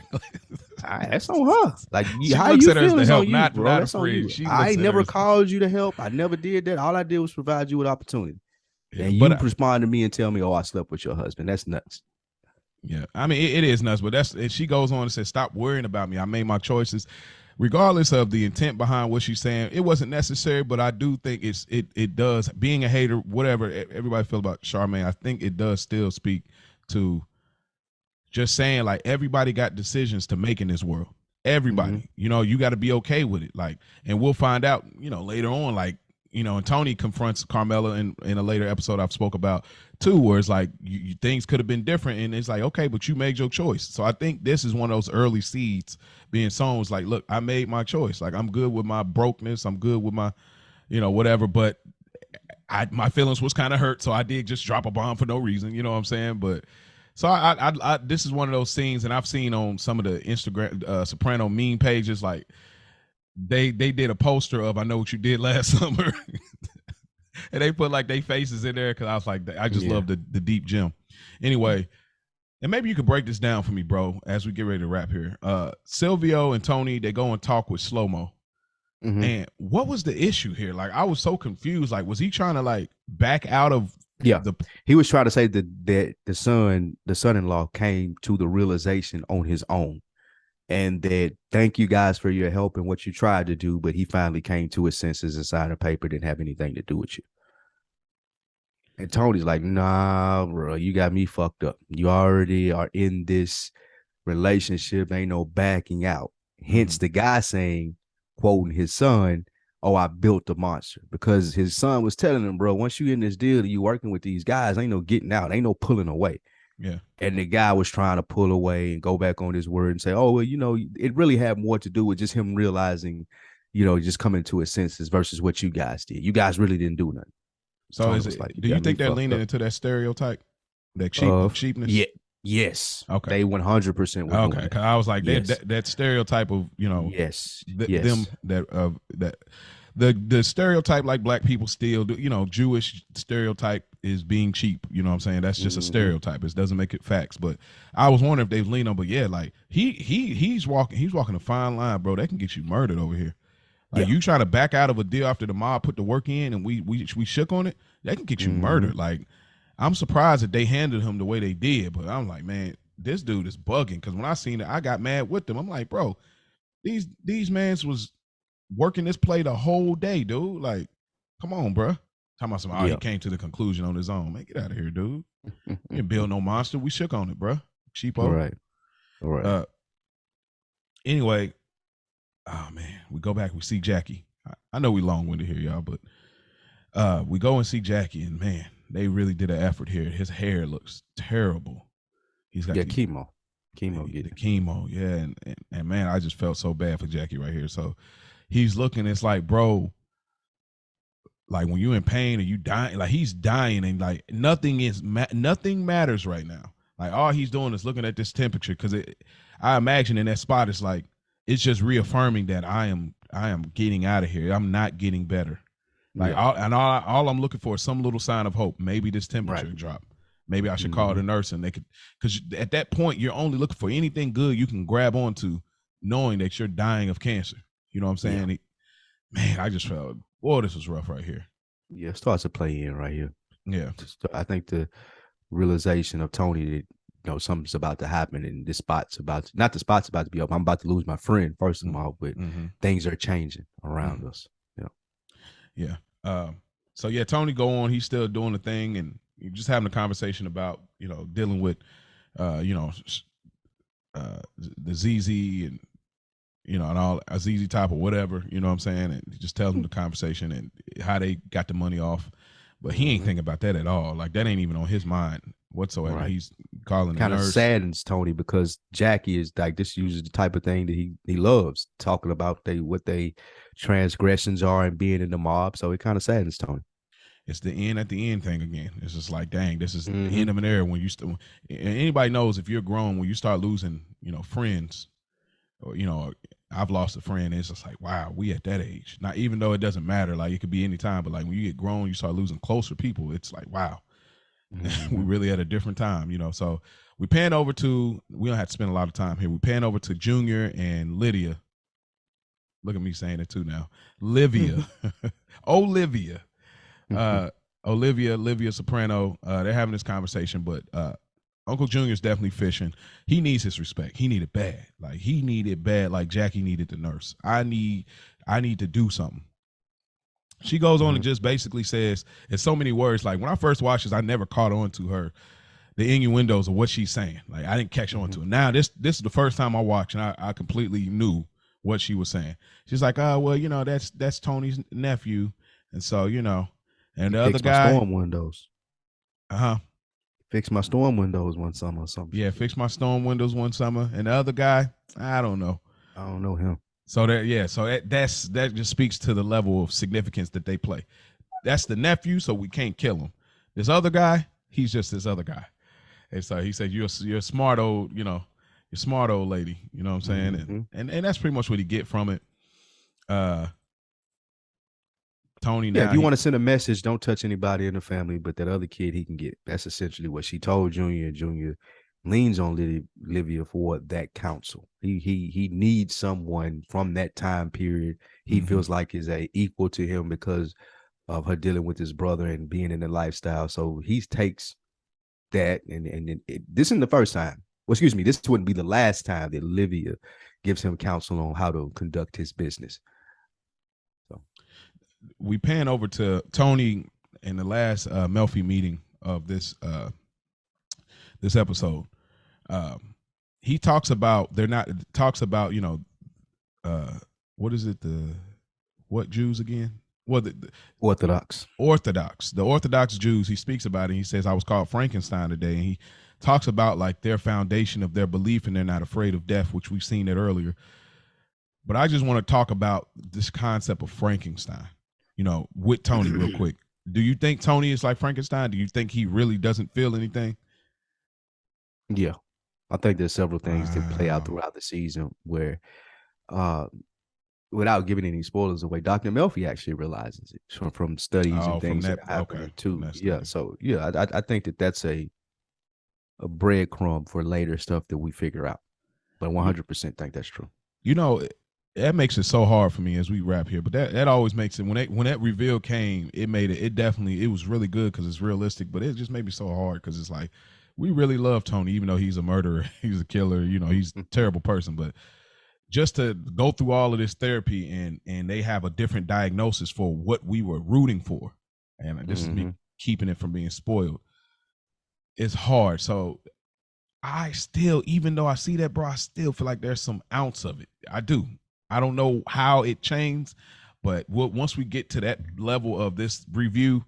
that's on her. Like, she how looks you at her as the help, you, not that's a friend. I ain't never called you to help. I never did that. All I did was provide you with opportunity. Yeah, and you respond to me and tell me, oh, I slept with your husband. That's nuts. Yeah, I mean, it is nuts, but she goes on and says, stop worrying about me. I made my choices. Regardless of the intent behind what she's saying, it wasn't necessary, but I do think it does, being a hater, whatever everybody feel about Charmaine, I think it does still speak to just saying, like, everybody got decisions to make in this world. Everybody, you know, you got to be okay with it. Like, and we'll find out, you know, later on, like, you know, and Tony confronts Carmela in a later episode I've spoke about too, where it's like things could have been different, and it's like, okay, but you made your choice. So I think this is one of those early seeds being sown. It's like, look, I made my choice. Like, I'm good with my brokenness. I'm good with my, you know, whatever. But my feelings was kind of hurt, so I did just drop a bomb for no reason. You know what I'm saying? But so I this is one of those scenes, and I've seen on some of the Instagram Soprano meme pages, like, they did a poster of I Know What You Did Last Summer. And they put like their faces in there, because I was like, I just love the deep gem. Anyway, and maybe you could break this down for me, bro, as we get ready to wrap here. Silvio and Tony, they go and talk with Slow-Mo. And what was the issue here? Like, I was so confused. Like, was he trying to like back out of he was trying to say that the son-in-law came to the realization on his own. And that, thank you guys for your help and what you tried to do, but he finally came to his senses and signed a paper, didn't have anything to do with you. And Tony's like, nah, bro, you got me fucked up. You already are in this relationship, ain't no backing out. Hence the guy saying, quoting his son, oh, I built the monster, because his son was telling him, bro, once you in this deal and you working with these guys, ain't no getting out, ain't no pulling away. Yeah. And the guy was trying to pull away and go back on his word and say, oh, well, you know, it really had more to do with just him realizing, you know, just coming to his senses versus what you guys did. You guys really didn't do nothing. So is it, like, do you think they're leaning into that stereotype, that cheapness? Yeah. Yes. Okay. They 100%. Okay. Because I was like, that stereotype of, you know, yes. them that the stereotype, like black people still do, Jewish stereotype is being cheap. You know what I'm saying? That's just a stereotype. It doesn't make it facts. But I was wondering if they've leaned on, but yeah, like he's walking a fine line, bro. That can get you murdered over here. Like you try to back out of a deal after the mob put the work in and we shook on it, that can get you murdered. Like I'm surprised that they handled him the way they did, but I'm like, man, this dude is bugging. Because when I seen it, I got mad with them. I'm like, bro, these mans was working this play the whole day, dude. Like, come on, bro. Talking about some, he came to the conclusion on his own. Man, get out of here, dude. We didn't build no monster. We shook on it, bro. Cheapo. All right. Anyway, oh man, we go back. We see Jackie. I know we long-winded here, y'all, but we go and see Jackie, and man, they really did an effort here. His hair looks terrible. He's got chemo. Get the chemo, yeah, and man, I just felt so bad for Jackie right here. So he's looking. It's like, bro, like when you're in pain and you dying, like he's dying, and like nothing matters right now. Like all he's doing is looking at this temperature because I imagine in that spot it's like it's just reaffirming that I am getting out of here. I'm not getting better. Like all I'm looking for is some little sign of hope. Maybe this temperature drop. Maybe I should call the nurse and they could, because at that point you're only looking for anything good you can grab onto, knowing that you're dying of cancer. You know what I'm saying? Yeah. Man, I just felt, boy, this was rough right here. Yeah, it starts to play in right here. Yeah, I think the realization of Tony that something's about to happen and this spot's about to, not the spot's about to be up. I'm about to lose my friend first of all, but things are changing around us. Yeah. So yeah, Tony go on. He's still doing the thing, and you're just having a conversation about dealing with the ZZ and and all a ZZ Top or whatever. You know what I'm saying? And he just tells him the conversation and how they got the money off. But he ain't thinking about that at all. Like that ain't even on his mind whatsoever. Right. He's calling the nurse. Kind of saddens Tony because Jackie is like, this uses the type of thing that he loves, talking about what they transgressions are and being in the mob. So it kind of saddens Tony. It's the end at the end thing again. It's just like, dang, this is the end of an era when anybody knows if you're grown, when you start losing, friends, or I've lost a friend. It's just like, wow, we at that age. Now, even though it doesn't matter, like it could be any time, but like when you get grown, you start losing closer people. It's like, wow, we really at a different time, So we pan over to, we don't have to spend a lot of time here. We pan over to Junior and Lydia. Look at me saying it too now. Olivia. Olivia Soprano. They're having this conversation, but Uncle Junior's definitely fishing. He needs his respect. He needed bad. Like he needed bad, like Jackie needed the nurse. I need to do something. She goes on and just basically says, in so many words, like when I first watched this, I never caught on to her, the innuendos of what she's saying. Like I didn't catch on to it. Now this is the first time I watched, and I completely knew what she was saying. She's like, oh, well, that's Tony's nephew. And so, and the other guy. Storm windows. Fix my storm windows one summer or something. Yeah, fix my storm windows one summer. And the other guy, I don't know. I don't know him. So that just speaks to the level of significance that they play. That's the nephew, so we can't kill him. This other guy, he's just this other guy. And so he said, you're a smart old, you're smart old lady. You know what I'm saying? And that's pretty much what he get from it. Tony, now if you want to send a message, don't touch anybody in the family, but that other kid, he can get it. That's essentially what she told Junior. Junior leans on Olivia for that counsel. He needs someone from that time period. He feels like is equal to him because of her dealing with his brother and being in the lifestyle. So he takes that, and this isn't the first time. Well, excuse me, this wouldn't be the last time that Olivia gives him counsel on how to conduct his business. So we pan over to Tony in the last Melfi meeting of this episode. He talks about what is it, what Jews again? Well, the Orthodox. The Orthodox Jews. He speaks about it. He says, I was called Frankenstein today, and he talks about like their foundation of their belief, and they're not afraid of death, which we've seen it earlier. But I just want to talk about this concept of Frankenstein, with Tony real quick. Do you think Tony is like Frankenstein? Do you think he really doesn't feel anything? Yeah. I think there's several things that play out throughout the season where without giving any spoilers away, Dr. Melfi actually realizes it from studies and Oh, from things that that. are Okay, happening from too. that Yeah. study. So yeah, I think that's a breadcrumb for later stuff that we figure out. But You, 100% think that's true. you know, that makes it so hard for me as we wrap here. But that always makes it when that reveal came, it made it. It definitely it was really good because it's realistic. But it just made me so hard because it's like we really love Tony, even though he's a murderer, he's a killer. You know, he's a terrible person. But just to go through all of this therapy and they have a different diagnosis for what we were rooting for, and this is me keeping it from being spoiled. It's hard. So I still, even though I see that, bro, I still feel like there's some ounce of it. I do. I don't know how it changed, but once we get to that level of this review,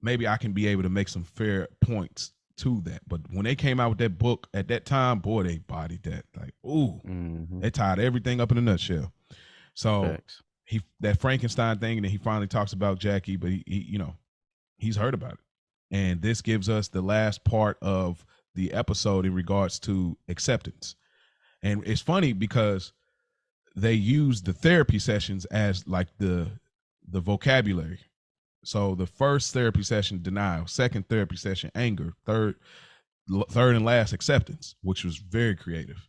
maybe I can be able to make some fair points to that. But when they came out with that book at that time, boy, they bodied that. Like, ooh, they tied everything up in a nutshell. So that Frankenstein thing, and then he finally talks about Jackie, but he he's heard about it. And this gives us the last part of the episode in regards to acceptance. And it's funny because they use the therapy sessions as like the vocabulary. So the first therapy session, denial; second therapy session, anger; third and last, acceptance, which was very creative.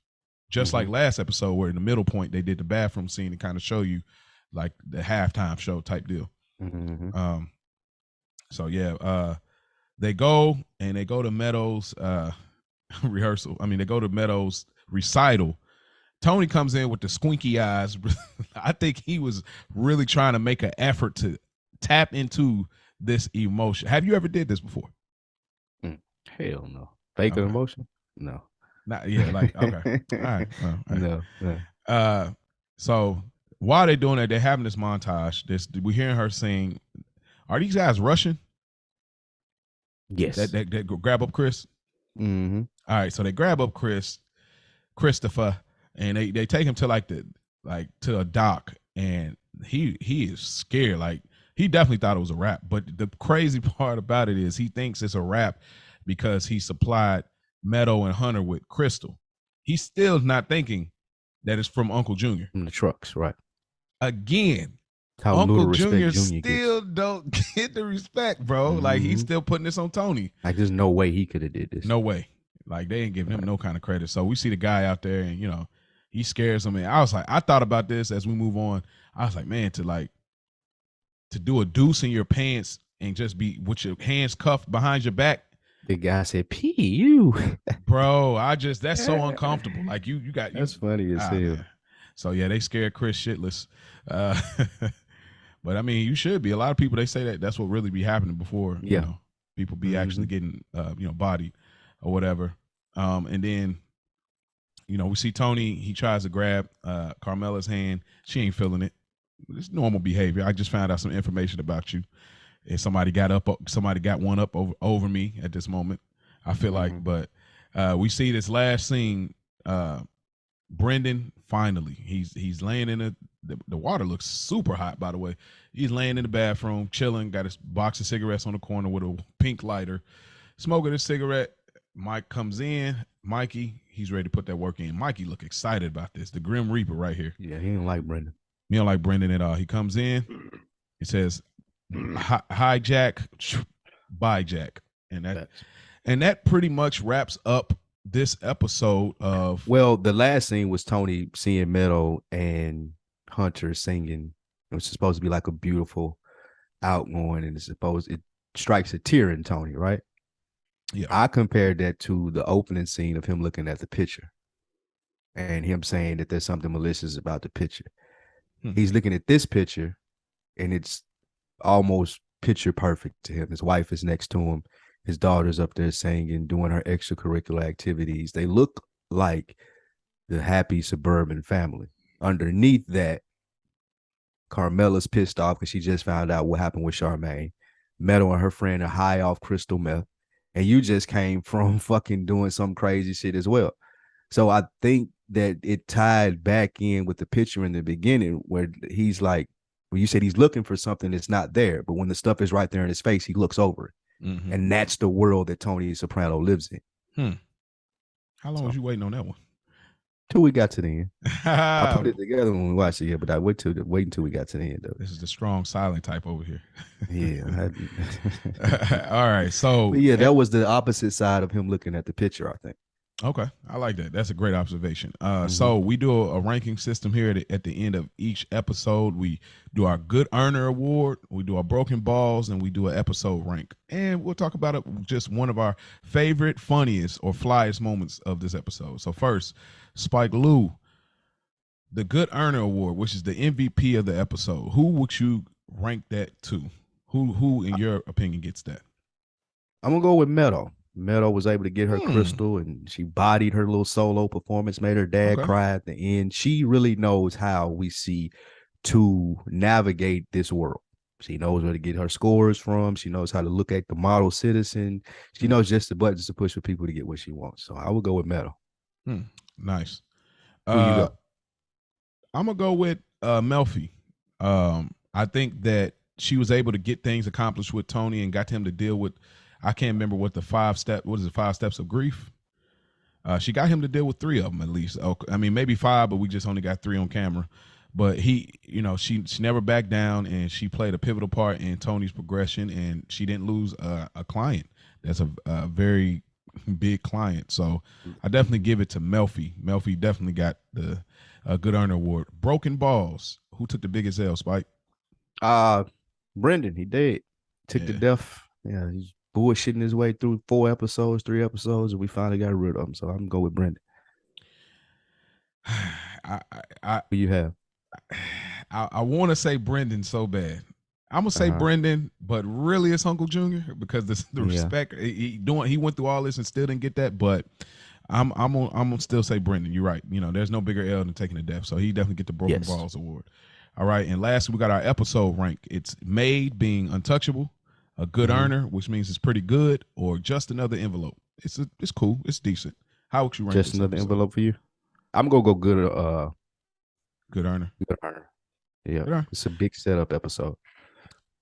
Just like last episode, where in the middle point they did the bathroom scene and kind of show you like the halftime show type deal. So yeah, they go to Meadows rehearsal. I mean, they go to Meadows recital. Tony comes in with the squinky eyes. I think he was really trying to make an effort to tap into this emotion. Have you ever did this before? Hell no. Fake an emotion? No. Not yeah, like okay. All right. Well, all right. No. So while they're doing that, they're having this montage. We're hearing her sing. Are these guys Russian? Yes. That grab up Chris? Mm-hmm. All right, so they grab up Christopher, and they take him to to a dock, and he is scared. Like he definitely thought it was a rap. But the crazy part about it is he thinks it's a rap because he supplied Meadow and Hunter with crystal. He's still not thinking that it's from Uncle Junior. From the trucks, right? Again, how Uncle Junior still gets. don't get the respect, bro. Like he's still putting this on Tony. Like there's no way he could have did this. No way. Like they ain't giving him no kind of credit. So we see the guy out there, and he scares him. And I was like, I thought about this as we move on. I was like, man, to do a deuce in your pants and just be with your hands cuffed behind your back. The guy said, "P you, bro." That's so uncomfortable. Like you got. That's funny as hell. Man. So yeah, they scared Chris shitless. But I mean, you should be. A lot of people they say that's what really be happening before. People be actually getting bodied or whatever. And then we see Tony. He tries to grab Carmela's hand. She ain't feeling it. It's normal behavior. I just found out some information about you, and somebody got one up over me at this moment. I feel like, but we see this last scene. Brendan finally he's laying in the water looks super hot, by the way. He's laying in the bathroom chilling, got his box of cigarettes on the corner with a pink lighter, smoking a cigarette. Mike comes in. Mikey, he's ready to put that work in. Mikey look excited about this. The Grim Reaper right here. Yeah, he don't like Brendan. He don't like Brendan at all. He comes in. He says, "Hi, Jack. Bye, Jack." And that pretty much wraps up this episode of. Well, the last scene was Tony seeing Meadow and Hunter singing. It was supposed to be like a beautiful outgoing, and it strikes a tear in Tony, right? Yeah. I compared that to the opening scene of him looking at the picture and him saying that there's something malicious about the picture. He's looking at this picture and it's almost picture perfect to him. His wife is next to him. His daughter's up there singing, doing her extracurricular activities. They look like the happy suburban family. Underneath that, Carmela's pissed off because she just found out what happened with Charmaine. Meadow and her friend are high off crystal meth. And you just came from fucking doing some crazy shit as well. So I think that it tied back in with the picture in the beginning where he's like, when you said he's looking for something that's not there, but when the stuff is right there in his face, he looks over it. And that's the world that Tony Soprano lives in. How long was you waiting on that one? Till we got to the end. I put it together when we watched it, yeah, but I wait until we got to the end though. This is the strong silent type over here. Yeah. All right. So But yeah, that was the opposite side of him looking at the picture, I think. okay, I like that. That's a great observation. Mm-hmm. So we do a ranking system here at the end of each episode. We do our Good Earner Award, we do our Broken Balls, and we do an episode rank. And we'll talk about it, just one of our favorite, funniest, or flyest moments of this episode. So first, Spike Lou, the Good Earner Award, which is the MVP of the episode. Who would you rank that to? Who in your opinion gets that? I'm gonna go with Meadow. Meadow was able to get her crystal, and she bodied her little solo performance, made her dad cry at the end. She really knows how we see to navigate this world. She knows where to get her scores from. She knows how to look at the model citizen. She knows just the buttons to push for people to get what she wants. So I would go with Meadow. Nice. Who you got? I'm gonna go with Melfi. I think that she was able to get things accomplished with Tony and got him to deal with. I can't remember what the 5 steps of grief. She got him to deal with 3 of them at least. I mean, maybe 5, but we just only got 3 on camera. But she never backed down, and she played a pivotal part in Tony's progression, and she didn't lose a client. That's a very big client. So I definitely give it to Melfi. Melfi definitely got the Good Earner Award. Broken Balls. Who took the biggest L, Spike? Brendan. He did. Took the death. Yeah, he's bullshitting his way through 3 episodes, and we finally got rid of him. So I'm gonna go with Brendan. Who you have? I want to say Brendan so bad. I'm gonna say Brendan, but really it's Uncle Junior because the respect he went through all this and still didn't get that. But I'm gonna still say Brendan. You're right. There's no bigger L than taking a death, so he definitely get the Broken Balls Award. All right, and lastly we got our episode rank. It's Made being untouchable, a good earner, which means it's pretty good, or just another envelope. It's cool. It's decent. How would you rank just another envelope for you? I'm gonna go good. Good earner. Good earner. Yeah, it's a big setup episode.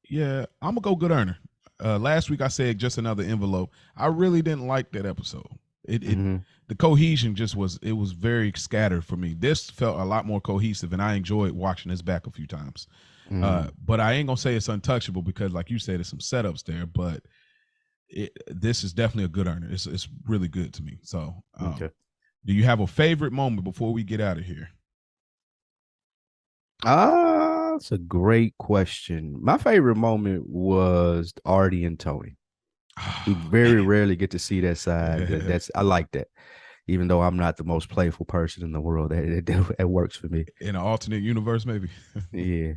Yeah, I'm gonna go Good Earner. Last week I said just another envelope. I really didn't like that episode. The cohesion just was very scattered for me. This felt a lot more cohesive, and I enjoyed watching this back a few times. But I ain't gonna say it's untouchable because, like you said, there's some setups there. But this is definitely a good earner. It's really good to me. So, do you have a favorite moment before we get out of here? That's a great question. My favorite moment was Artie and Tony. We very rarely get to see that side. I like that. Even though I'm not the most playful person in the world, that works for me. In an alternate universe, maybe. Yeah.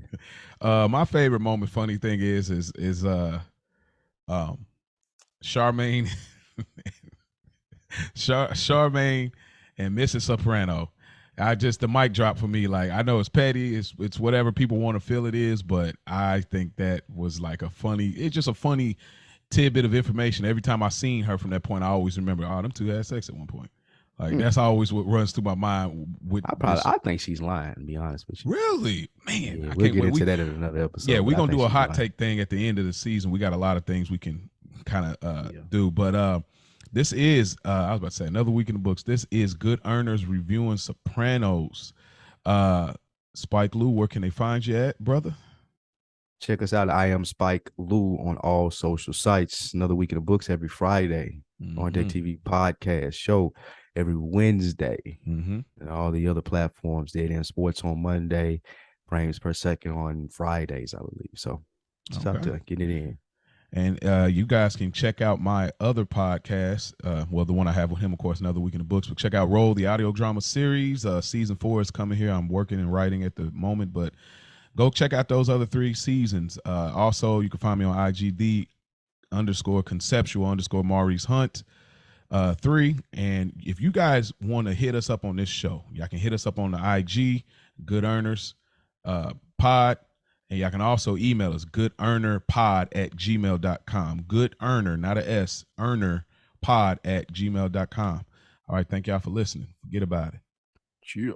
My favorite moment, funny thing is Charmaine, Charmaine and Mrs. Soprano. The mic drop for me. Like, I know it's petty, it's whatever people want to feel it is, but I think that was like it's just a funny tidbit of information. Every time I seen her from that point, I always remember, them two had sex at one point. Like, that's always what runs through my mind. I think she's lying, to be honest with you. Really? Man, yeah, we'll get into that in another episode. Yeah, we're going to do a hot take thing at the end of the season. We got a lot of things we can kind of do. But this is, I was about to say, another week in the books. This is Good Earners reviewing Sopranos. Spike Lou, where can they find you at, brother? Check us out. I am Spike Lou on all social sites. Another week in the books every Friday. On Deck TV podcast show every Wednesday. And all the other platforms. Dead End Sports on Monday. Frames per second on Fridays, I believe. So it's up to get it in. And you guys can check out my other podcast. The one I have with him, of course, Another Week in the Books. But check out Roll, the audio drama series. Season 4 is coming here. I'm working and writing at the moment, but go check out those other 3 seasons. Also, you can find me on IG, _conceptual_Maurice Hunt 3. And if you guys want to hit us up on this show, y'all can hit us up on the IG, Good Earners Pod. And y'all can also email us, goodearnerpod@gmail.com. Good Earner, not a S, earnerpod@gmail.com. All right, thank y'all for listening. Forget about it. Cheers.